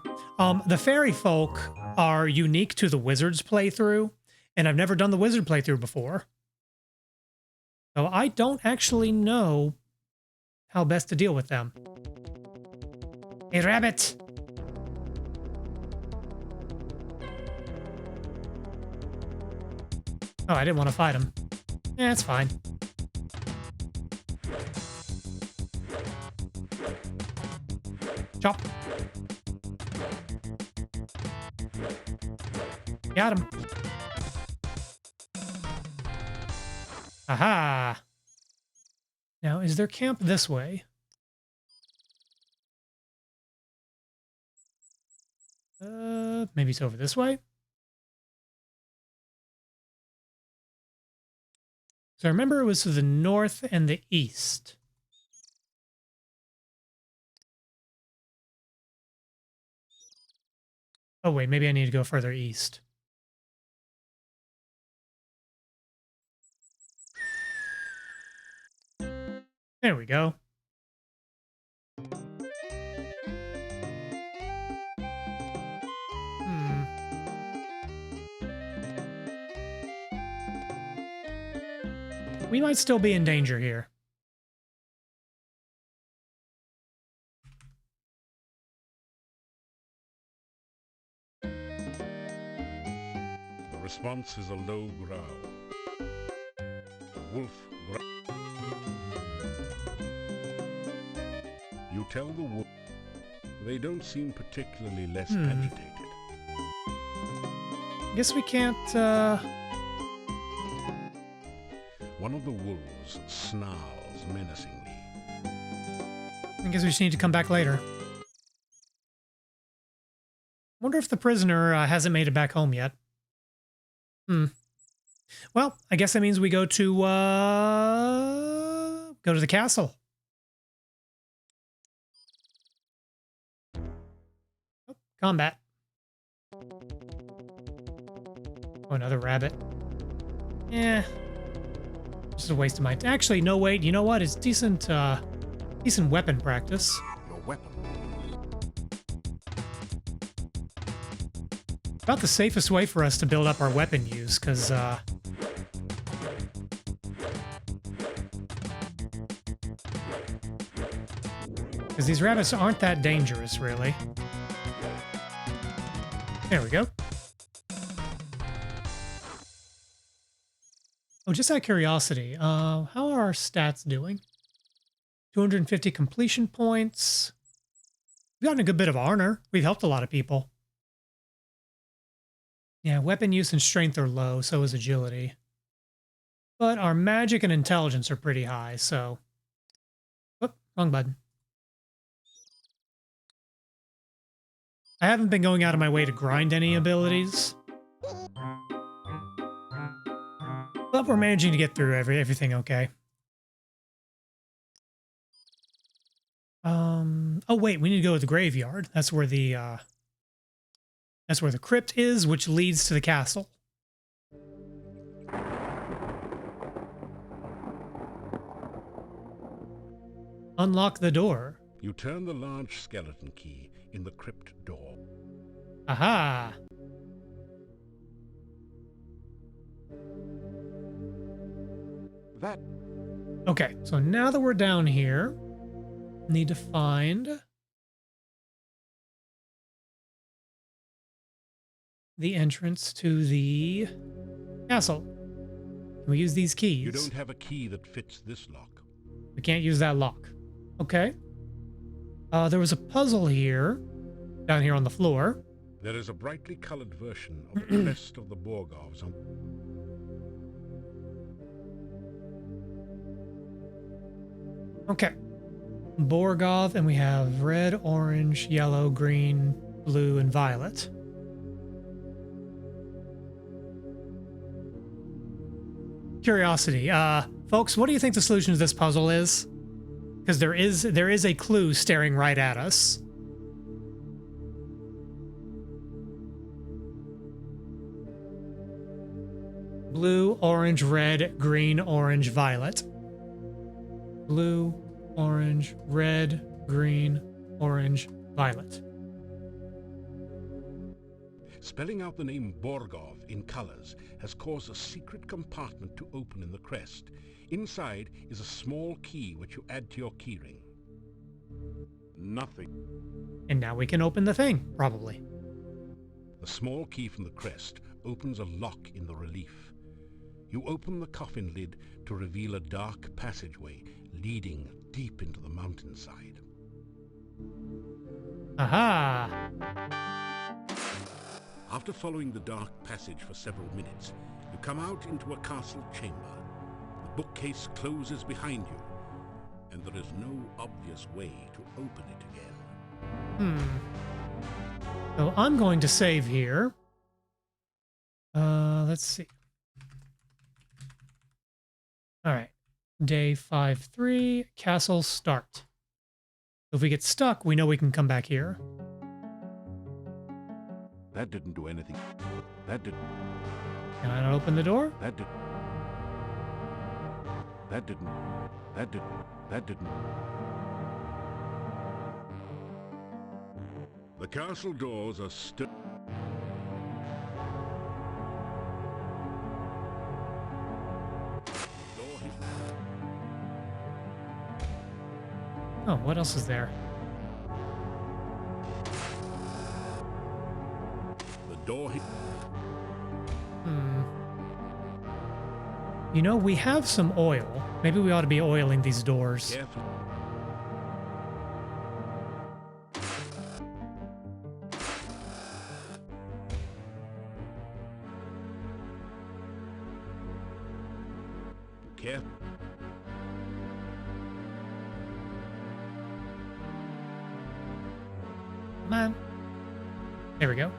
A: The fairy folk are unique to the wizard's playthrough, and I've never done the wizard playthrough before. So I don't actually know how best to deal with them. Hey, rabbit! Oh, I didn't want to fight him. Yeah, it's fine. Chop. Got him. Aha! Now, is there camp this way? Maybe it's over this way? So I remember it was to the north and the east. Oh wait, maybe I need to go further east. There we go. We might still be in danger here.
D: The response is a low growl. The wolf growls. You tell the wolf. They don't seem particularly less agitated.
A: Guess we can't,
D: One of the wolves snarls menacingly.
A: I guess we just need to come back later. Wonder if the prisoner hasn't made it back home yet. Well, I guess that means we go to the castle. Oh, combat. Oh, another rabbit. Yeah. Just a waste of my time. Actually, no, wait. You know what? It's decent, decent weapon practice.
D: Your weapon.
A: About the safest way for us to build up our weapon use, because, these rabbits aren't that dangerous, really. There we go. Oh, just out of curiosity, how are our stats doing? 250 completion points. We've gotten a good bit of honor. We've helped a lot of people. Yeah, weapon use and strength are low, so is agility. But our magic and intelligence are pretty high, so... Oop, wrong button. I haven't been going out of my way to grind any abilities. But we're managing to get through everything okay. Oh wait, we need to go to the graveyard. That's where the crypt is, which leads to the castle. Unlock the door.
D: You turn the large skeleton key in the crypt door.
A: Aha!
D: That.
A: Okay, so now that we're down here, need to find the entrance to the castle. Can we use these keys?
D: You don't have a key that fits this lock.
A: We can't use that lock. Okay. There was a puzzle here, down here on the floor.
D: There is a brightly colored version of the crest of the Borgovs on...
A: Okay. Borgov, and we have red, orange, yellow, green, blue, and violet. Curiosity. Folks, what do you think the solution to this puzzle is? Because there is a clue staring right at us. Blue, orange, red, green, orange, violet. Blue, orange, red, green, orange, violet.
D: Spelling out the name Borgov in colors has caused a secret compartment to open in the crest. Inside is a small key which you add to your keyring. Nothing.
A: And now we can open the thing, probably.
D: The small key from the crest opens a lock in the relief. You open the coffin lid to reveal a dark passageway leading deep into the mountainside.
A: Aha!
D: After following the dark passage for several minutes, you come out into a castle chamber. The bookcase closes behind you, and there is no obvious way to open it again.
A: So I'm going to save here. Let's see. All right. Day 5-3, castle start. If we get stuck, we know we can come back here.
D: That didn't do anything. That didn't.
A: Can I not open the door?
D: That didn't. That didn't. That didn't. That didn't. The castle doors are still...
A: what else is there?
D: The door.
A: You know, we have some oil. Maybe we ought to be oiling these doors.
D: Careful. Careful.
A: Come on. There we go.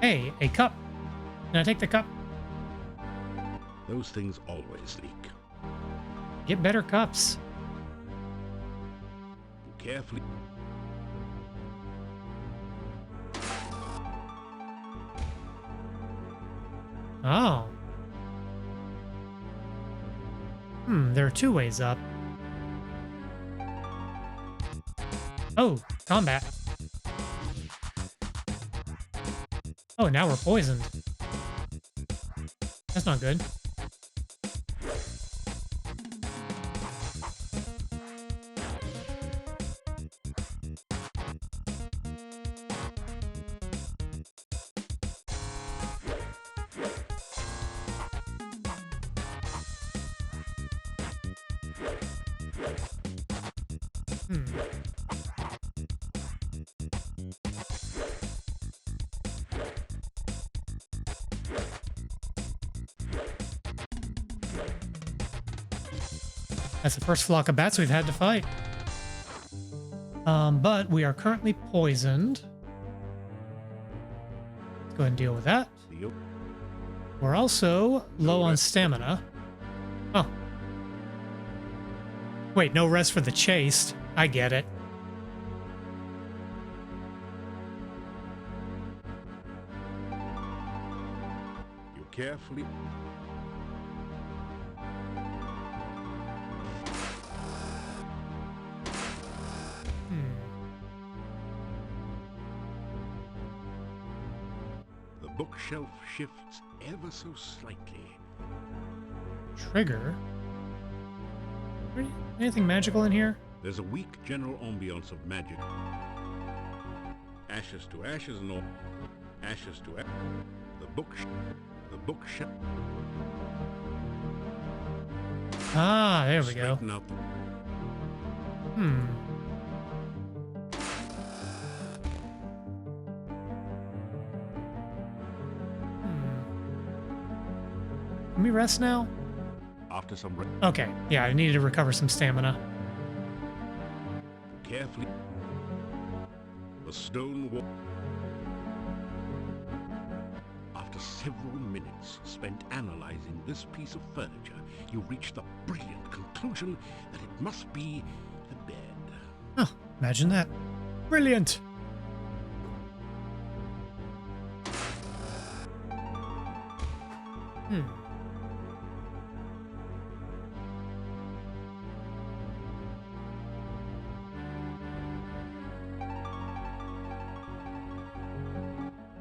A: Hey, a cup. Can I take the cup?
D: Those things always leak.
A: Get better cups.
D: Carefully.
A: Oh. There are two ways up. Oh, combat. Oh, now we're poisoned. That's not good. That's the first flock of bats we've had to fight. But we are currently poisoned. Let's go ahead and deal with that. We're also low on stamina. Oh. Wait, no rest for the chased. I get it.
D: You carefully. The bookshelf shifts ever so slightly.
A: Trigger? Anything magical in here?
D: There's a weak general ambiance of magic. Ashes to ashes and all. Ashes to ashes. The bookshelf.
A: Ah, there we go.
D: Straighten up.
A: Can we rest now?
D: After some
A: Okay, yeah, I needed to recover some stamina.
D: carefully. The stone wall. After several minutes spent analyzing this piece of furniture, you reach the brilliant conclusion that it must be a bed.
A: Oh, imagine that. Brilliant.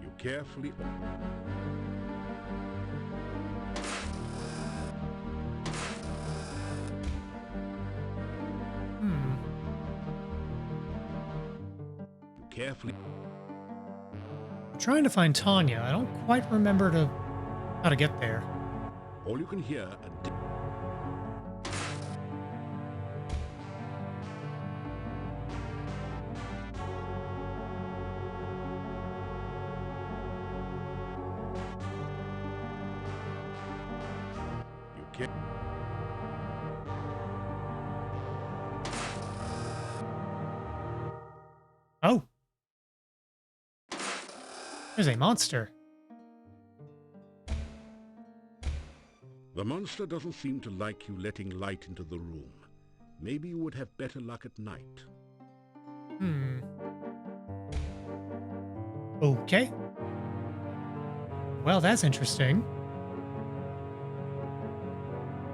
D: You carefully. You carefully.
A: I'm trying to find Tanya. I don't quite remember how to get there.
D: All you can hear
A: Oh. There's a monster.
D: The monster doesn't seem to like you letting light into the room. Maybe you would have better luck at night.
A: Okay. Well, that's interesting.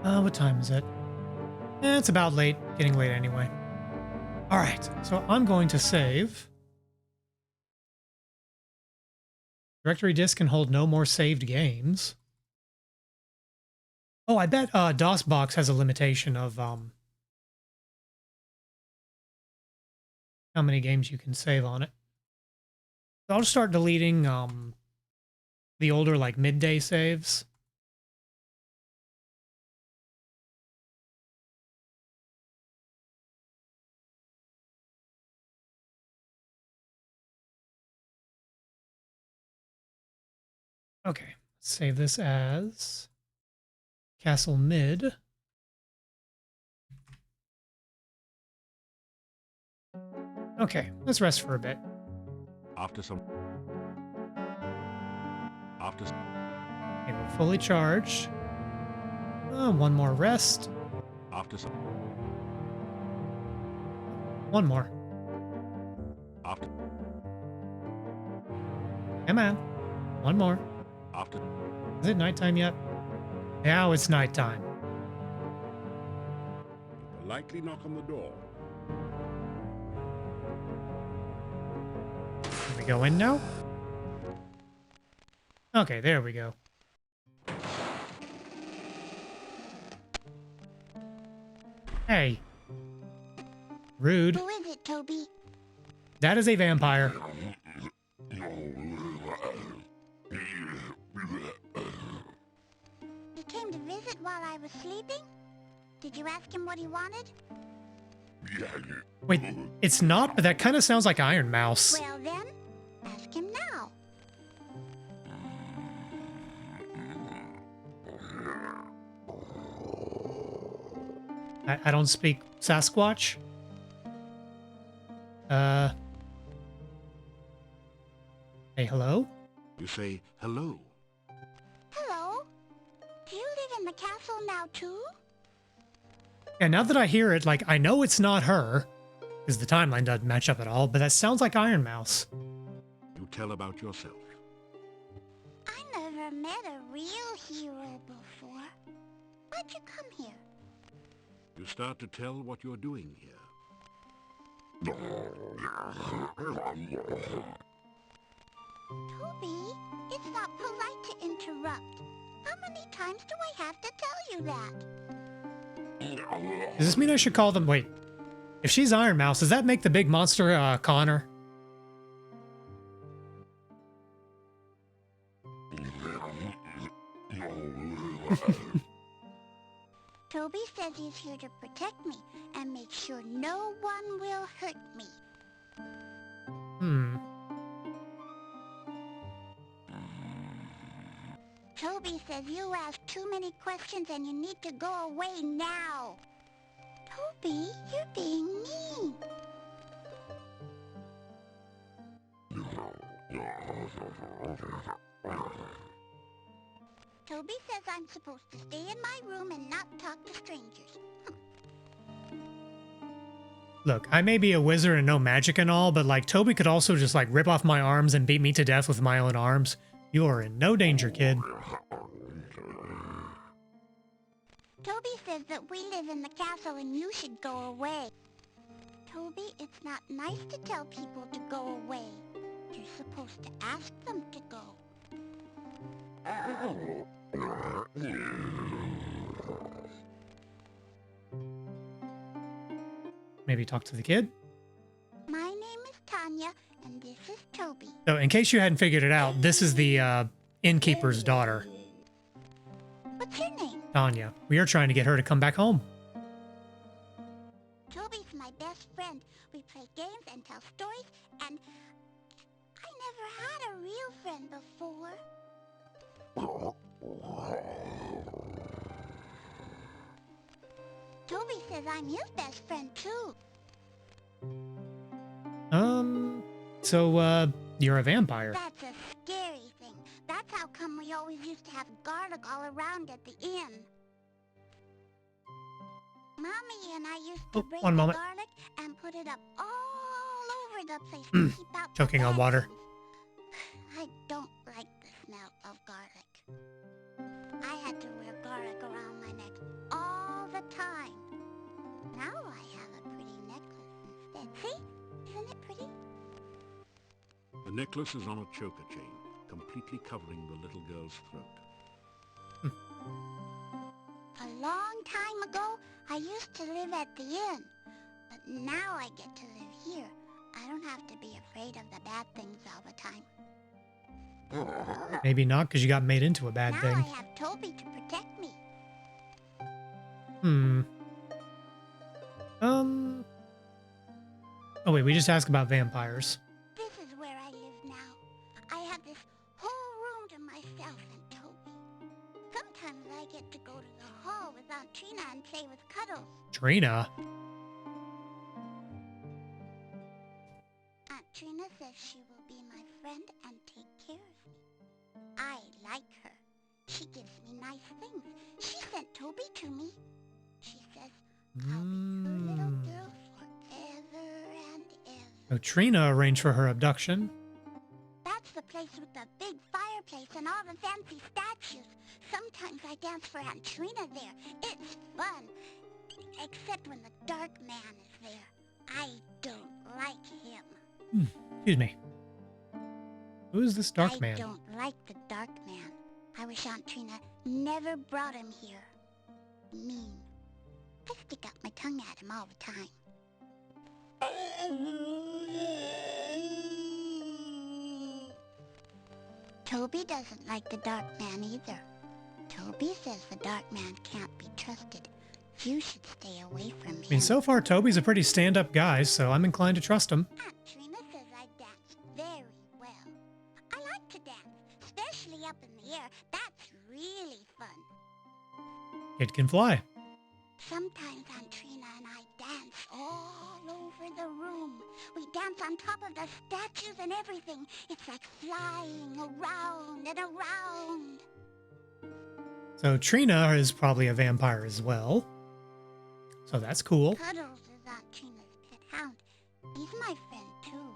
A: What time is it? It's about late. Getting late anyway. All right, so I'm going to save. Directory disk can hold no more saved games. Oh, I bet DOSBox has a limitation of how many games you can save on it. So I'll just start deleting the older like midday saves. Okay, save this as Castle Mid. Okay, let's rest for a bit.
D: After
A: Okay, we're fully charged. One more rest. One more. Come on. One more. Is it nighttime yet? Now it's nighttime.
D: politely knock on the door.
A: Can we go in now? Okay, there we go. Hey. Rude.
M: Who is it, Toby?
A: That is a vampire.
M: He came to visit while I was sleeping? Did you ask him what he wanted?
A: Wait, it's not, but that kind of sounds like Iron Mouse.
M: Well then, ask him now.
A: I don't speak Sasquatch. Hey, hello?
D: You say hello.
M: Hello? Do you live in the castle now too?
A: Yeah, now that I hear it, like, I know it's not her, because the timeline doesn't match up at all, but that sounds like Iron Mouse.
D: You tell about yourself.
M: I never met a real hero before. Why'd you come here?
D: You start to tell what you're doing here.
M: Toby, it's not polite to interrupt. How many times do I have to tell you that?
A: Does this mean I should call them? Wait, if she's Iron Mouse, does that make the big monster Connor?
M: Toby says he's here to protect me and make sure no one will hurt me. Toby says you ask too many questions and you need to go away now. Toby, you're being mean. Toby says I'm supposed to stay in my room and not talk to strangers.
A: Look, I may be a wizard and know magic and all, but like Toby could also just like rip off my arms and beat me to death with my own arms. You are in no danger, kid.
M: Toby says that we live in the castle and you should go away. Toby, it's not nice to tell people to go away. You're supposed to ask them to go.
A: Maybe talk to the kid?
M: My name is Tanya, and this is Toby.
A: So in case you hadn't figured it out, this is the innkeeper's daughter.
M: What's your name?
A: Tanya. We are trying to get her to come back home.
M: Toby's my best friend. We play games and tell stories, and I never had a real friend before. Toby says I'm his best friend, too.
A: So, you're a vampire.
M: That's a scary thing. That's how come we always used to have garlic all around at the inn. Mommy and I used to break the garlic and put it up all over the place to keep out the
A: Choking on water.
M: I don't like the smell of garlic. I had to wear garlic around my neck all the time. Now I have a pretty necklace instead. See? Isn't it pretty?
D: The necklace is on a choker chain, completely covering the little girl's throat.
M: I used to live at the inn, but now I get to live here. I don't have to be afraid of the bad things all the time.
A: Maybe not, because you got made into a bad
M: Now
A: thing.
M: I have Toby to protect me.
A: Oh wait, we just asked about vampires.
M: This is where I live now. I have this whole room to myself and Toby. Sometimes I get to go to the hall with Aunt Trina and play with Cuddles.
A: Trina?
M: Aunt Trina says she will be my friend and take care of me. I like her. She gives me nice things. She sent Toby to me. She says, I'll be her little girl forever and ever.
A: So Trina arranged for her abduction.
M: That's the place with the big fireplace and all the fancy statues. Sometimes I dance for Aunt Trina there. It's fun. Except when the Dark Man is there. I don't like him.
A: Excuse me. Who is this Dark Man?
M: I don't like the Dark Man. I wish Aunt Trina never brought him here. Mean. I stick out my tongue at him all the time. Toby doesn't like the Dark Man either. Toby says the Dark Man can't be trusted. You should stay away from him.
A: I mean, so far Toby's a pretty stand-up guy, so I'm inclined to trust him.
M: Aunt Trina says I dance very well. I like to dance, especially up in the air. That's really fun.
A: Kid can fly.
M: Sometimes Aunt Trina and I dance all over the room. We dance on top of the statues and everything. It's like flying around and around.
A: So Trina is probably a vampire as well. So that's cool.
M: Cuddles is Aunt Trina's pet hound. He's my friend too.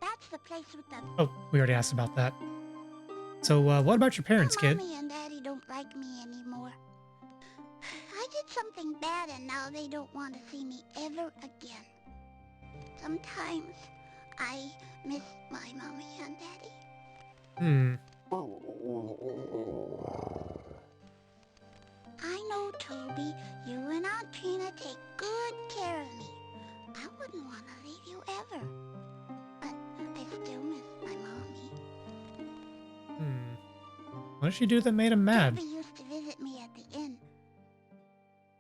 M: That's the place with the...
A: Oh, we already asked about that. So what about your parents, kid?
M: Mommy and Daddy don't like me anymore. I did something bad and now they don't want to see me ever again. Sometimes I miss my mommy and daddy. I know, Toby, you and Aunt Trina take good care of me. I wouldn't want to leave you ever. But I still miss my mommy.
A: What did she do that made him mad?
M: Toby used to visit me at the inn.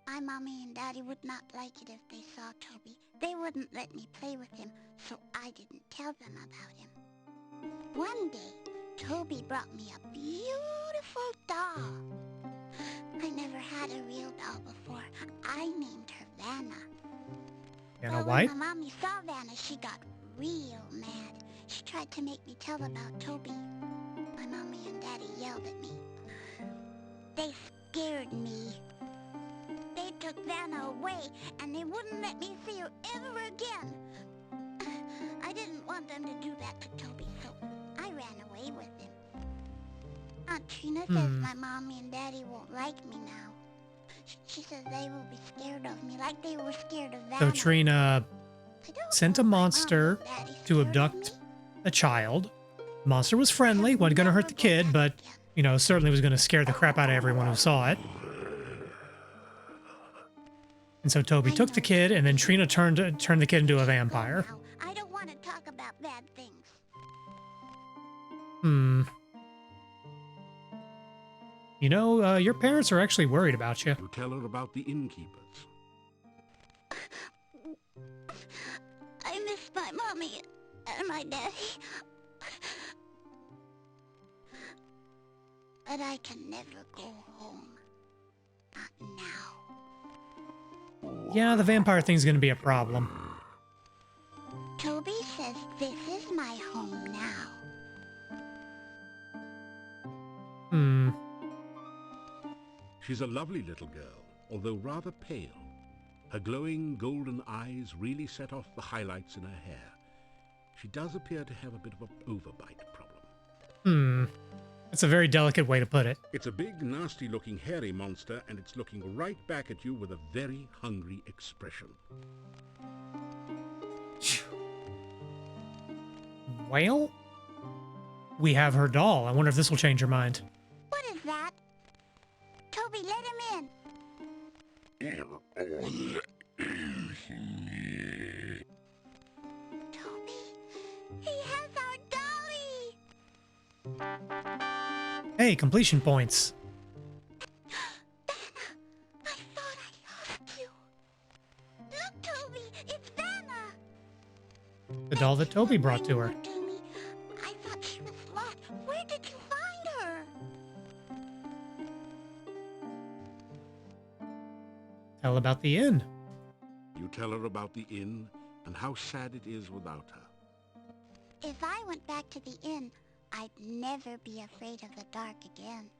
M: My mommy and daddy would not like it if they saw Toby. They wouldn't let me play with him, so I didn't tell them about him. One day, Toby brought me a beautiful doll. I never had a real doll before. I named her Vanna.
A: Vanna
M: Well,
A: White?
M: when my mommy saw Vanna, she got real mad. She tried to make me tell about Toby. My mommy and daddy yelled at me. They scared me. They took Vanna away, and they wouldn't let me see her ever again. I didn't want them to do that to Toby, so I ran away with him. Aunt Trina says my mommy and daddy won't like me now. She says they will be scared of me like they were scared of Vanna.
A: So Trina sent a monster to abduct a child. The monster was friendly, wasn't going to hurt the kid, but, you know, certainly was going to scare the crap out of everyone who saw it. And so Toby took the kid, and then Trina turned the kid into a vampire.
M: I don't want to talk about bad things.
A: You know, your parents are actually worried about you.
D: You tell her about the innkeepers.
M: I miss my mommy and my daddy. But I can never go home. Not now.
A: Yeah, the vampire thing's going to be a problem.
M: Toby says this is my home now.
D: She's a lovely little girl, although rather pale. Her glowing golden eyes really set off the highlights in her hair. She does appear to have a bit of an overbite problem.
A: That's a very delicate way to put it.
D: It's a big, nasty-looking hairy monster, and it's looking right back at you with a very hungry expression.
A: Well, we have her doll. I wonder if this will change her mind.
M: What is that? Toby, let him
A: Hey, completion points.
M: I thought I lost you. Look, Toby, it's Vanna.
A: The doll that Toby brought to her.
M: To me. I thought she was lost. Where did you find her?
A: Tell about the inn.
D: You tell her about the inn and how sad it is without her.
M: If I went back to the inn, I'd never be afraid of the dark again.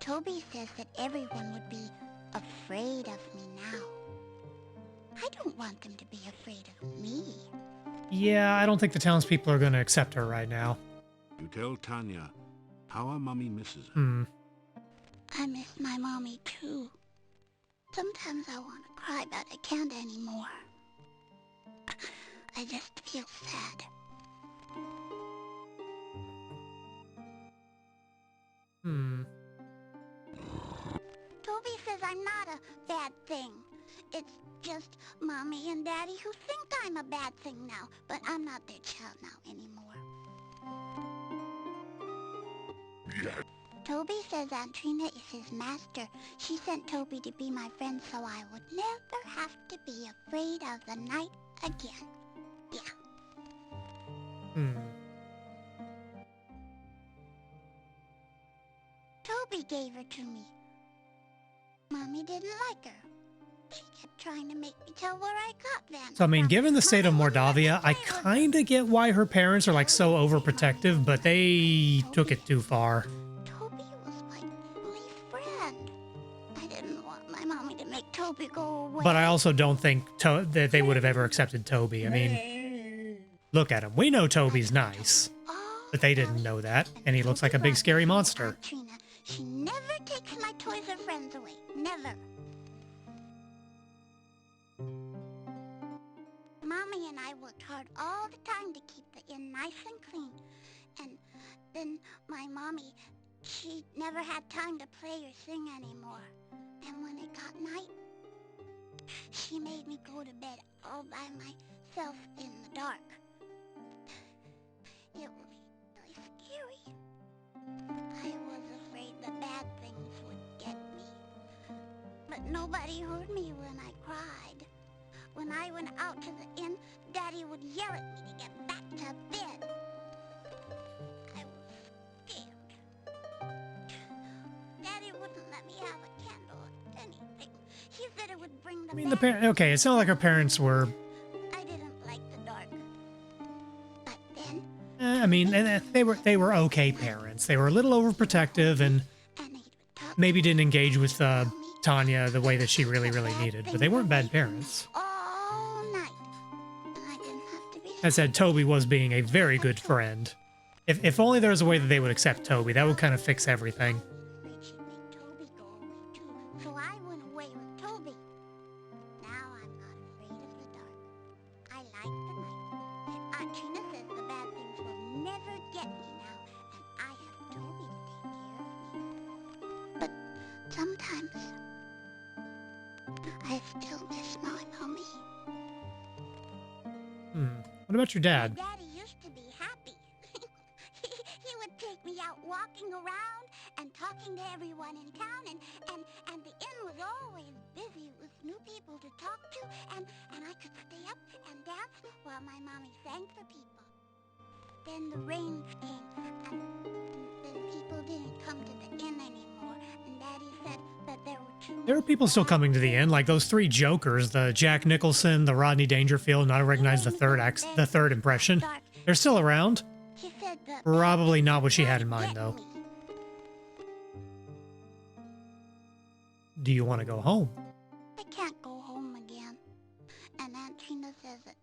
M: Toby says that everyone would be afraid of me now. I don't want them to be afraid of me.
A: Yeah, I don't think the townspeople are going to accept her right now.
D: You tell Tanya how our mummy misses her.
M: I miss my mommy too. Sometimes I want to cry, but I can't anymore. I just feel sad. Toby says I'm not a bad thing. It's just Mommy and Daddy who think I'm a bad thing now, but I'm not their child now anymore. Toby says Aunt Trina is his master. She sent Toby to be my friend so I would never have to be afraid of the night again. Yeah. Toby gave her to me. Mommy didn't like her. She kept trying to make me tell where I got Vanna.
A: So, I mean, given the state of Mordavia, I kind of get why her parents are, like, so overprotective, but they took it too far.
M: Toby was my only friend. I didn't want my mommy to make Toby go away.
A: But I also don't think that they would have ever accepted Toby. I mean, look at him. We know Toby's nice, but they didn't know that, and he looks like a big scary monster.
M: Trina, she never takes my toys or friends away. Never. Mommy and I worked hard all the time to keep the inn nice and clean. And then my mommy, she never had time to play or sing anymore. And when it got night, she made me go to bed all by myself in the dark. It was really scary. I was afraid the bad things would get me. But nobody heard me when I cried. When I went out to the inn, Daddy would yell at me to get back to bed. I was scared. Daddy wouldn't let me have a candle or anything. He said it would bring the
A: I mean, okay, it's not like her parents were...
M: I didn't like the dark. But then...
A: I mean, they were okay parents. They were a little overprotective and maybe didn't engage with Tanya the way that she really needed, but they weren't bad parents. I said Toby was being a very good friend. If only there was a way that they would accept Toby, that would kind of fix everything.
M: So I went away with Toby. Now I'm not afraid of the dark. I like the night. Aunt Trina says the bad things will never get me now, and I have Toby to take care of me. But sometimes I still miss my mommy.
A: What about your dad?
M: My daddy used to be happy. he would take me out walking around and talking to everyone in town, and the inn was always busy with new people to talk to, and I could stay up and dance while my mommy sang for people. Then the rains came, and then people didn't come to the inn anymore, and Daddy said that there were too
A: There are people still coming to the inn, like those three jokers, the Jack Nicholson, the Rodney Dangerfield, and I don't recognize the third impression. They're still around. Probably not what she had in mind, though. Do you want to go home?
M: I can't go home again. And Aunt Trina says that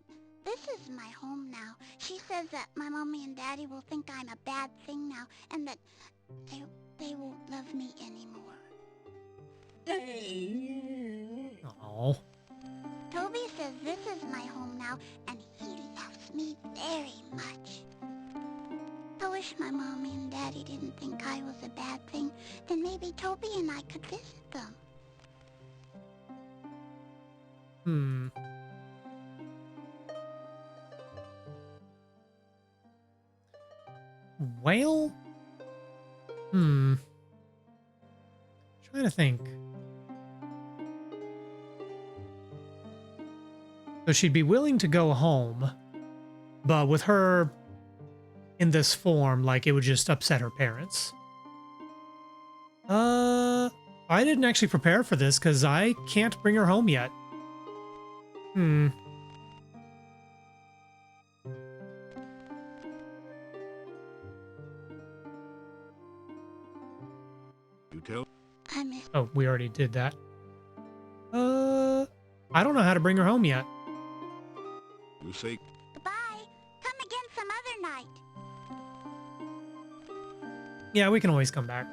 M: this is my home now. She says that my mommy and daddy will think I'm a bad thing now, and that they won't love me anymore.
A: Oh.
M: Toby says this is my home now, and he loves me very much. I wish my mommy and daddy didn't think I was a bad thing. Then maybe Toby and I could visit them.
A: Whale? Trying to think. So she'd be willing to go home, but with her in this form, like, it would just upset her parents. I didn't actually prepare for this because I can't bring her home yet. You
D: tell?
A: Oh, we already did that. I don't know how to bring her home yet.
D: You say
M: Goodbye. Come again some other night.
A: Yeah, we can always come back.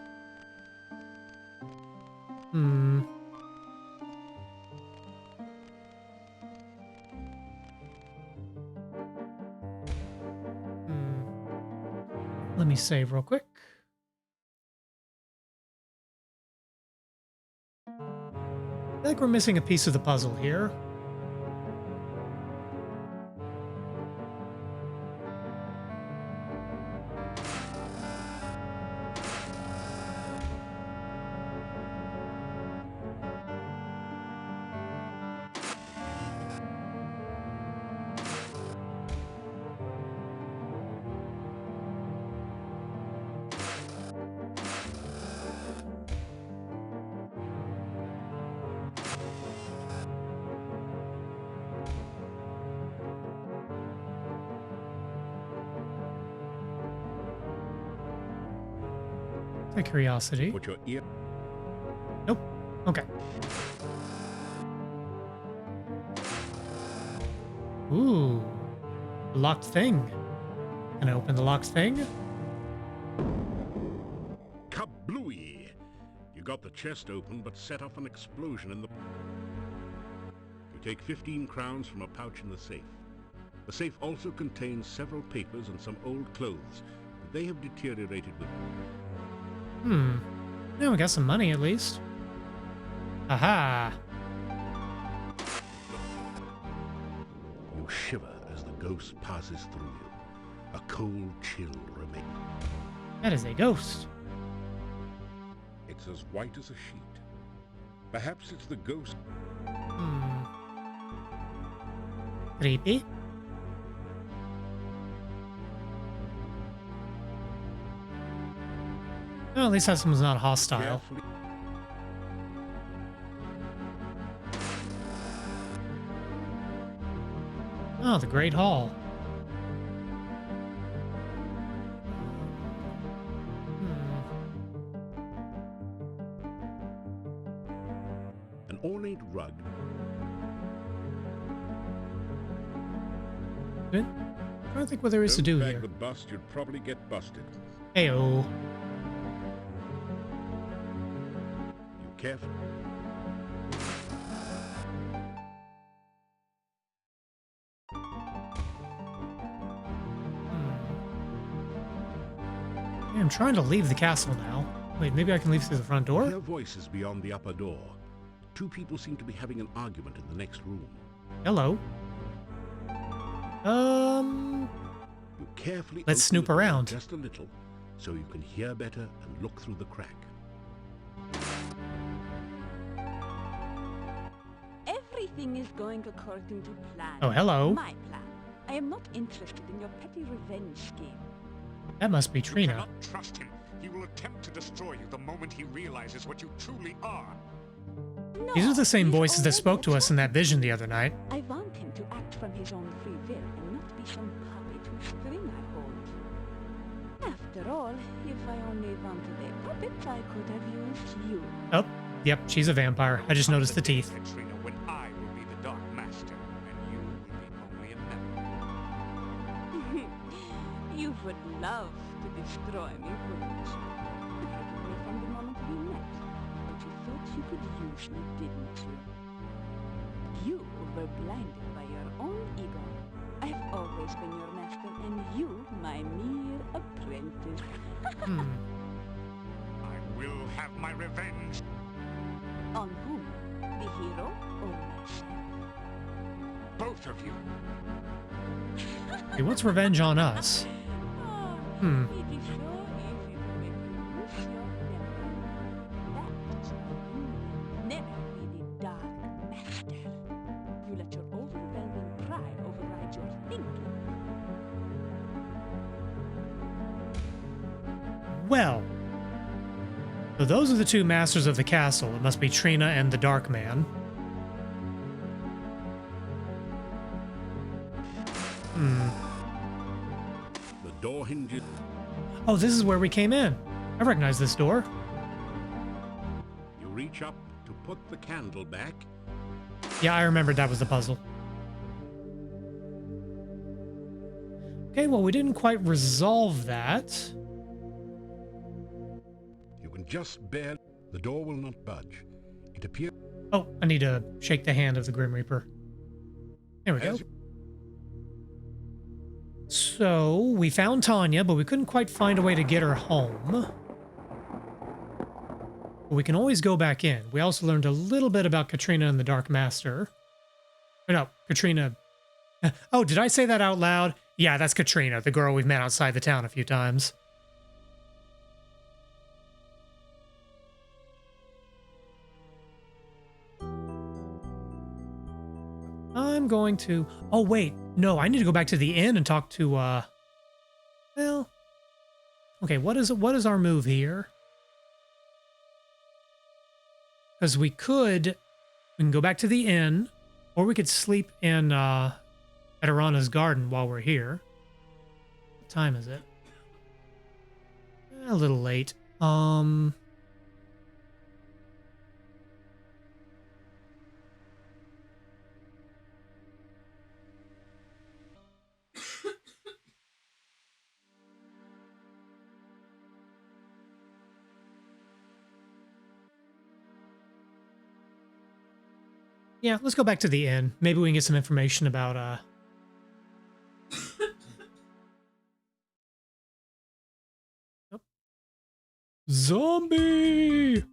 A: Let me save real quick. I feel like we're missing a piece of the puzzle here. A curiosity.
D: Put your ear.
A: Nope. Okay. Ooh. Locked thing. Can I open the locked thing?
D: Kablooey! You got the chest open, but set off an explosion in the... You take 15 crowns from a pouch in the safe. The safe also contains several papers and some old clothes, but they have deteriorated with...
A: Yeah, we got some money at least. Aha!
D: You shiver as the ghost passes through you. A cold chill remains.
A: That is a ghost.
D: It's as white as a sheet. Perhaps it's the ghost.
A: Creepy. Well, at least that someone's not hostile.
D: Carefully.
A: Oh, the Great Hall.
D: An ornate rug.
A: Good. I don't think what there is to do
D: Don't bag
A: here.
D: the bust, you'd probably get busted.
A: Heyo.
D: You careful.
A: Yeah, I'm trying to leave the castle now. Wait, maybe I can leave through the front door?
D: Hear voices beyond the upper door. Two people seem to be having an argument in the next room.
A: Hello.
D: You carefully
A: Let's
D: open
A: snoop
D: the door
A: around.
D: just a little, so you can hear better and look through the crack.
H: Everything is going according to plan.
A: Oh, hello.
H: My plan. I am not interested in your petty revenge scheme.
A: That must be
G: You
A: Trina.
G: cannot trust him. He will attempt to destroy you the moment he realizes what you truly are.
H: No,
A: These are the same
H: he's
A: voices that
H: already
A: spoke to us in that
H: attracted.
A: vision the other night.
H: I want him to act from his own free will and not be some puppet whose string I hold. After all, if I only wanted a puppet, I could have used you.
A: Oh, yep, she's a vampire. I just noticed the teeth.
G: Katrina, when I will be the Dark Master, and you will be only a member.
H: You would love to destroy me, wouldn't you? You hated me from the moment we met, but you thought you could use me, didn't you? You were blinded by your own ego. I have always been your master, and you my mere apprentice.
G: I will have my revenge.
H: On whom? The hero or myself?
G: Both of you.
A: He wants revenge on us. Hmm.
H: It is so easy to make you lose your temper. That's why you never be the Dark Master. You let your overwhelming pride override your thinking.
A: Well. So those are the two masters of the castle. It must be Trina and the Dark Man. Hmm.
D: The door hinges.
A: Oh, this is where we came in. I recognize this door.
D: You reach up to put the candle back.
A: Yeah, I remembered that was the puzzle. Okay, well, we didn't quite resolve that.
D: You can just bear. The door will not budge. It appears.
A: Oh, I need to shake the hand of the Grim Reaper. There we go. So, we found Tanya, but we couldn't quite find a way to get her home. But we can always go back in. We also learned a little bit about Katrina and the Dark Master. Or no, Katrina. Oh, did I say that out loud? Yeah, that's Katrina, the girl we've met outside the town a few times. I'm going to... Oh, wait. No, I need to go back to the inn and talk to, well... Okay, what is our move here? Because we can go back to the inn, or we could sleep in, at Arana's garden while we're here. What time is it? A little late. Yeah, let's go back to the inn. Maybe we can get some information about, Oh. Zombie!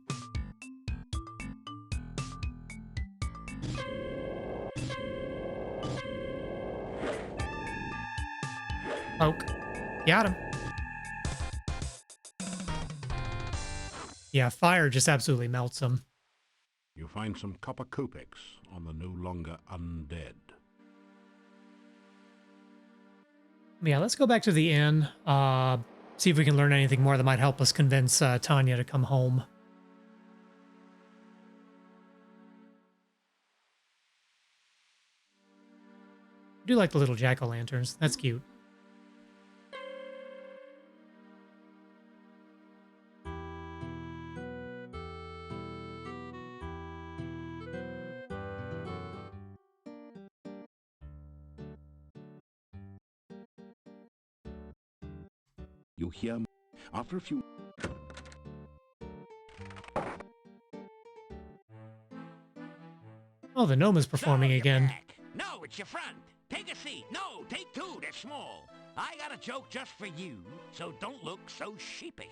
A: Poke. Got him. Yeah, fire just absolutely melts him.
D: You find some copper kopecks on the no longer undead.
A: Yeah, let's go back to the inn. See if we can learn anything more that might help us convince Tanya to come home. I do like the little jack-o'-lanterns. That's cute.
D: You hear me? After a few...
A: Oh, the gnome is performing again.
I: Back. No, it's your friend. Take a seat. No, take two. They're small. I got a joke just for you, so don't look so sheepish.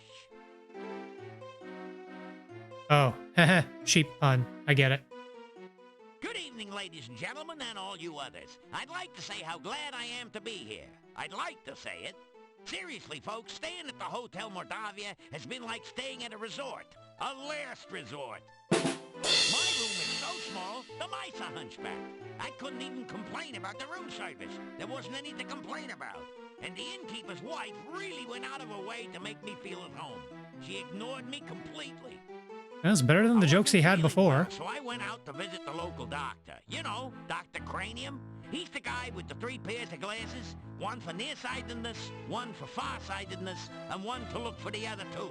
A: Oh, heh, sheep pun. I get it.
I: Good evening, ladies and gentlemen, and all you others. I'd like to say how glad I am to be here. I'd like to say it. Seriously, folks, staying at the Hotel Mordavia has been like staying at a resort. A last resort. My room is so small, the mice are hunchbacked. I couldn't even complain about the room service. There wasn't any to complain about. And the innkeeper's wife really went out of her way to make me feel at home. She ignored me completely.
A: That's better than the jokes he had before.
I: So I went out to visit the local doctor. You know, Dr. Cranium. He's the guy with the 3 pairs of glasses. One for nearsightedness, one for farsightedness, and one to look for the other 2.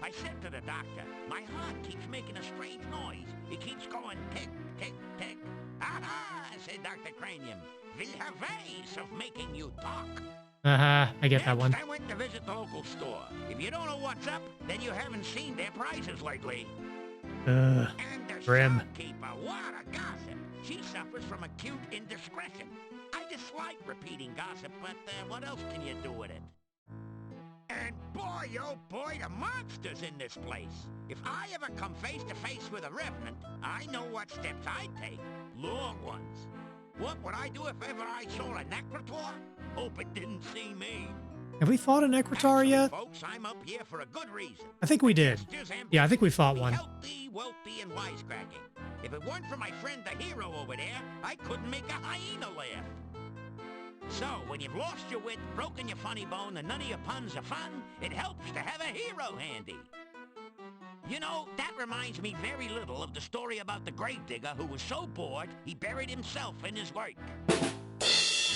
I: I said to the doctor, my heart keeps making a strange noise. It keeps going tick, tick, tick. Aha, said Dr. Cranium. We have ways of making you talk.
A: I get that one.
I: I went to visit the local store. If you don't know what's up, then you haven't seen their prices lately. And the
A: grim.
I: shopkeeper, what a gossip. She suffers from acute indiscretion. I dislike repeating gossip, but what else can you do with it? And boy, oh boy, the monsters in this place. If I ever come face to face with a revenant, I know what steps I'd take. Long ones. What would I do if ever I saw a necrotor? Hope it didn't see me.
A: Have we fought an Equitar yet?
I: Folks, I'm up here for a good reason.
A: I think we did. Yeah, I think we fought one.
I: Healthy, wealthy, and wisecracking. If it weren't for my friend the hero over there, I couldn't make a hyena laugh. So, when you've lost your wit, broken your funny bone, and none of your puns are fun, it helps to have a hero handy. You know, that reminds me very little of the story about the gravedigger who was so bored, he buried himself in his work.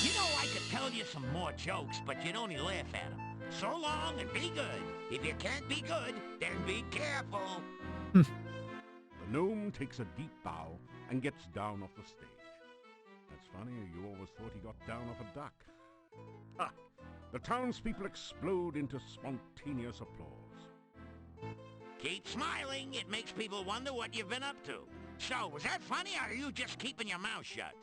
I: You know, I could tell you some more jokes, but you'd only laugh at them. So long and be good. If you can't be good, then be careful.
D: The gnome takes a deep bow and gets down off the stage. That's funny, you always thought he got down off a duck. Ah, the townspeople explode into spontaneous applause.
I: Keep smiling. It makes people wonder what you've been up to. So, was that funny, or are you just keeping your mouth shut?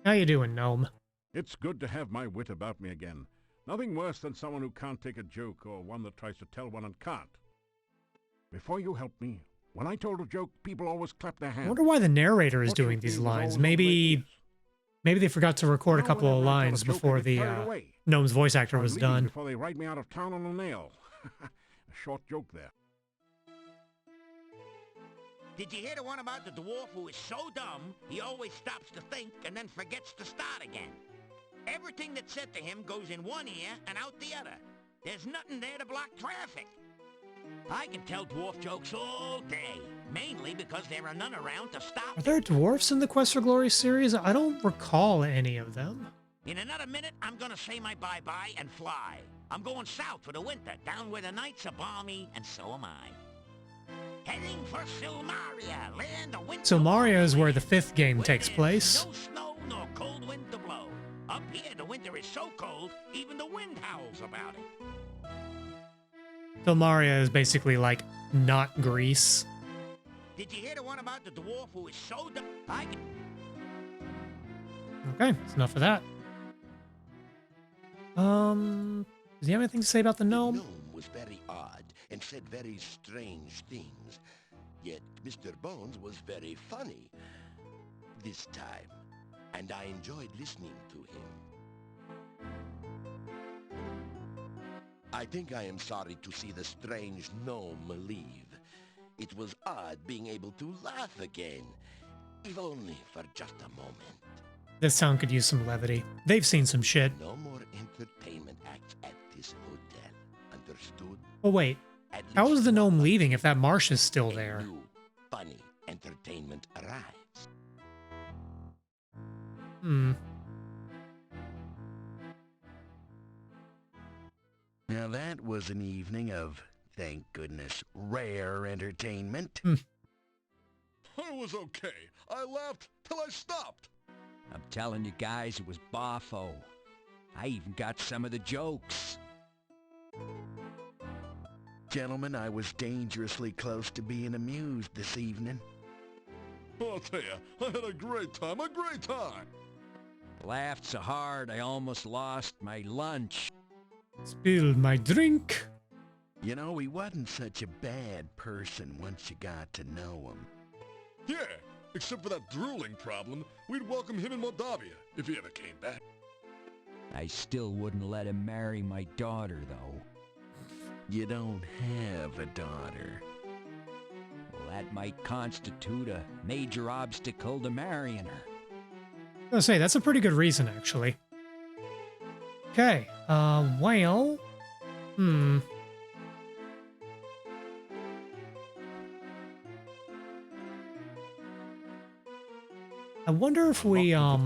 A: How you doing, gnome?
D: It's good to have my wit about me again. Nothing worse than someone who can't take a joke or one that tries to tell one and can't. Before you help me, when I told a joke, people always clap their hands.
A: I wonder why the narrator is doing these lines. Maybe they forgot to record a couple of lines before the gnome's voice actor was done.
D: Before they write me out of town on a nail. A short joke there.
I: Did you hear the one about the dwarf who is so dumb, he always stops to think and then forgets to start again? Everything that's said to him goes in one ear and out the other. There's nothing there to block traffic. I can tell dwarf jokes all day, mainly because there are none around to stop.
A: Are there dwarfs in the Quest for Glory series? I don't recall any of them.
I: In another minute, I'm gonna say my bye-bye and fly. I'm going south for the winter, down where the nights are balmy, and so am I. Heading for Silmaria, land of winter.
A: Silmaria is where the 5th game takes place.
I: No snow nor cold wind to blow. Up here, the winter is so cold, even the wind howls about it.
A: Silmaria is basically like not Greece.
I: Did you hear the one about the dwarf who is so dumb?
A: Okay, that's enough of that. Does he have anything to say about the gnome?
K: The gnome was very odd and said very strange things. Yet Mr. Bones was very funny this time, and I enjoyed listening to him. I think I am sorry to see the strange gnome leave. It was odd being able to laugh again, if only for just a moment.
A: This town could use some levity. They've seen some shit.
K: No more entertainment acts at this hotel. Understood?
A: Oh wait, how is the gnome leaving if that marsh is still there?
K: New, funny entertainment arrives. Now that was an evening of, thank goodness, rare entertainment.
N: I was okay. I laughed till I stopped.
J: I'm telling you guys, it was boffo. I even got some of the jokes.
K: Gentlemen, I was dangerously close to being amused this evening.
N: I'll tell you, I had a great time, a great time.
J: Laughed so hard I almost lost my lunch.
A: Spilled my drink.
K: You know, he wasn't such a bad person once you got to know him.
N: Yeah, except for that drooling problem, we'd welcome him in Moldavia if he ever came back.
J: I still wouldn't let him marry my daughter, though.
K: You don't have a daughter.
J: Well, that might constitute a major obstacle to marrying her.
A: I was gonna say, that's a pretty good reason, actually. Okay, well... I wonder if we,
I: Well,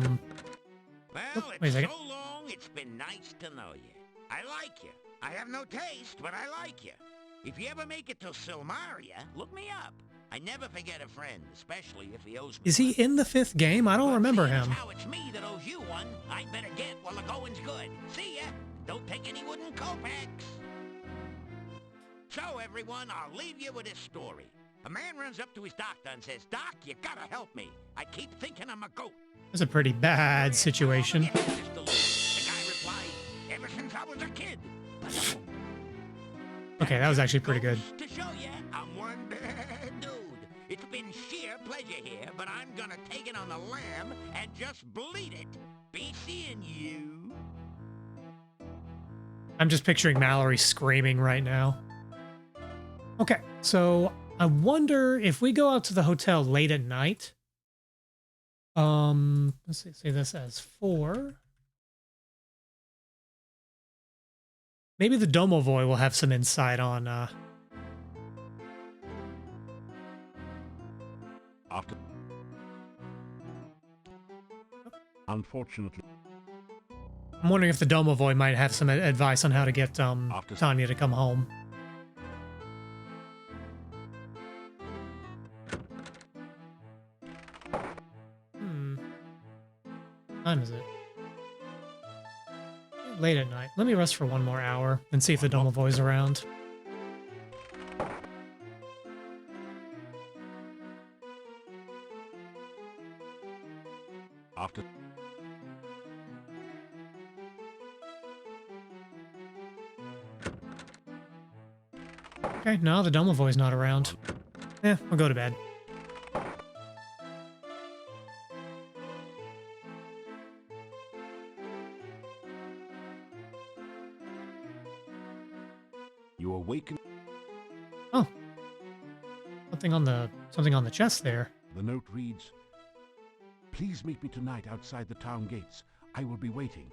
A: wait a second.
I: so long, it's been nice to know you. I like you. I have no taste, but I like you. If you ever make it to Silmaria, look me up. I never forget a friend, especially if he owes me.
A: Is he in the 5th game? I don't remember him.
I: How it's me that owes you one, I'd better get while the going's good. See ya. Don't take any wooden kopecks. So, everyone, I'll leave you with this story. A man runs up to his doctor and says, "Doc, you gotta help me. I keep thinking I'm a goat."
A: It's a pretty bad situation.
I: The guy replied, "Ever since I was a kid."
A: Okay, that was actually pretty good.
I: To show you, I'm one bad dude. It's been sheer pleasure here, but I'm gonna take it on the lamb and just bleed it. Be seeing you.
A: I'm just picturing Mallory screaming right now. Okay, so I wonder if we go out to the hotel late at night. Let's say this as 4. Maybe the Domovoy will have some insight on,
D: Unfortunately.
A: I'm wondering if the Domovoy might have some advice on how to get, Tanya to come home. What time is it? Late at night. Let me rest for one more hour and see if the Domovoy's around.
D: After.
A: Okay, no, the Domovoy's not around. I'll go to bed.
D: You awaken.
A: Oh. Something on the chest there.
D: The note reads, "Please meet me tonight outside the town gates. I will be waiting."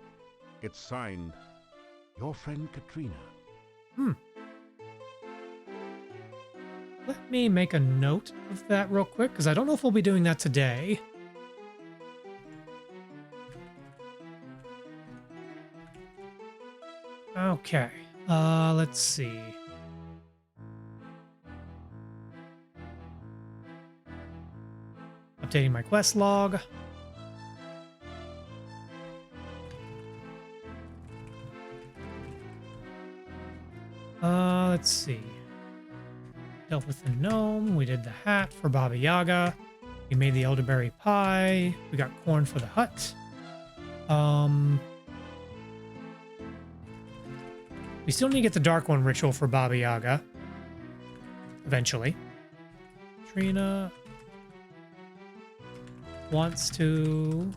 D: It's signed, "Your friend Katrina."
A: Let me make a note of that real quick, because I don't know if we'll be doing that today. Okay, let's see. Updating my quest log. Let's see. Dealt with the gnome. We did the hat for Baba Yaga. We made the elderberry pie. We got corn for the hut. We still need to get the Dark One ritual for Baba Yaga. Eventually. Trina wants to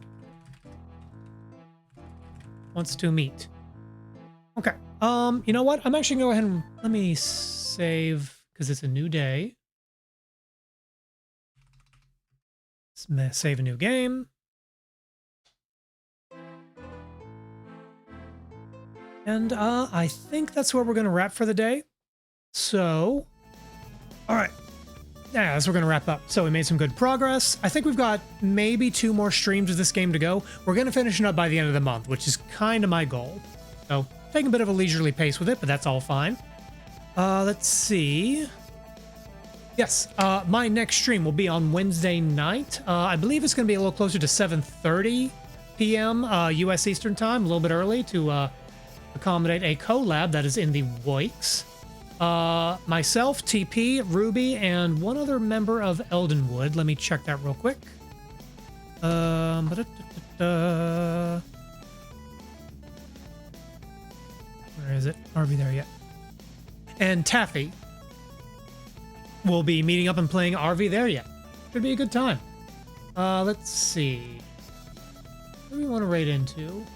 A: meet. Okay. You know what? I'm actually going to go ahead and let me save because it's a new day. Let's save a new game. And I think that's where we're going to wrap for the day. So, all right. Yeah, that's where we're going to wrap up. So we made some good progress. I think we've got maybe 2 more streams of this game to go. We're going to finish it up by the end of the month, which is kind of my goal. So taking a bit of a leisurely pace with it, but that's all fine. Let's see. Yes, my next stream will be on Wednesday night. I believe it's going to be a little closer to 7:30 p.m. U.S. Eastern Time, a little bit early to accommodate a collab that is in the works. Myself, TP, Ruby, and one other member of Eldenwood. Let me check that real quick. Where is it? Are we there yet? And Taffy will be meeting up and playing RV There Yet. Should be a good time. Let's see. What do we want to raid into? You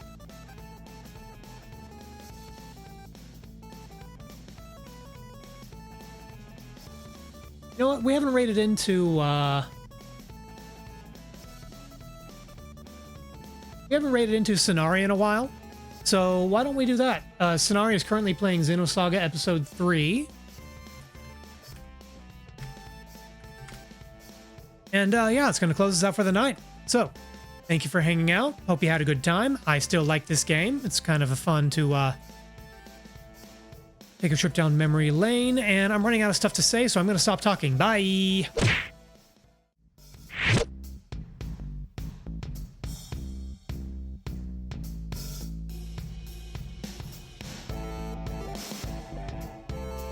A: know what? We haven't raided into, Scenario in a while. So why don't we do that? Scenario is currently playing Xenosaga Episode 3. And yeah, it's going to close us out for the night. So, thank you for hanging out. Hope you had a good time. I still like this game. It's kind of a fun to take a trip down memory lane. And I'm running out of stuff to say, so I'm going to stop talking. Bye!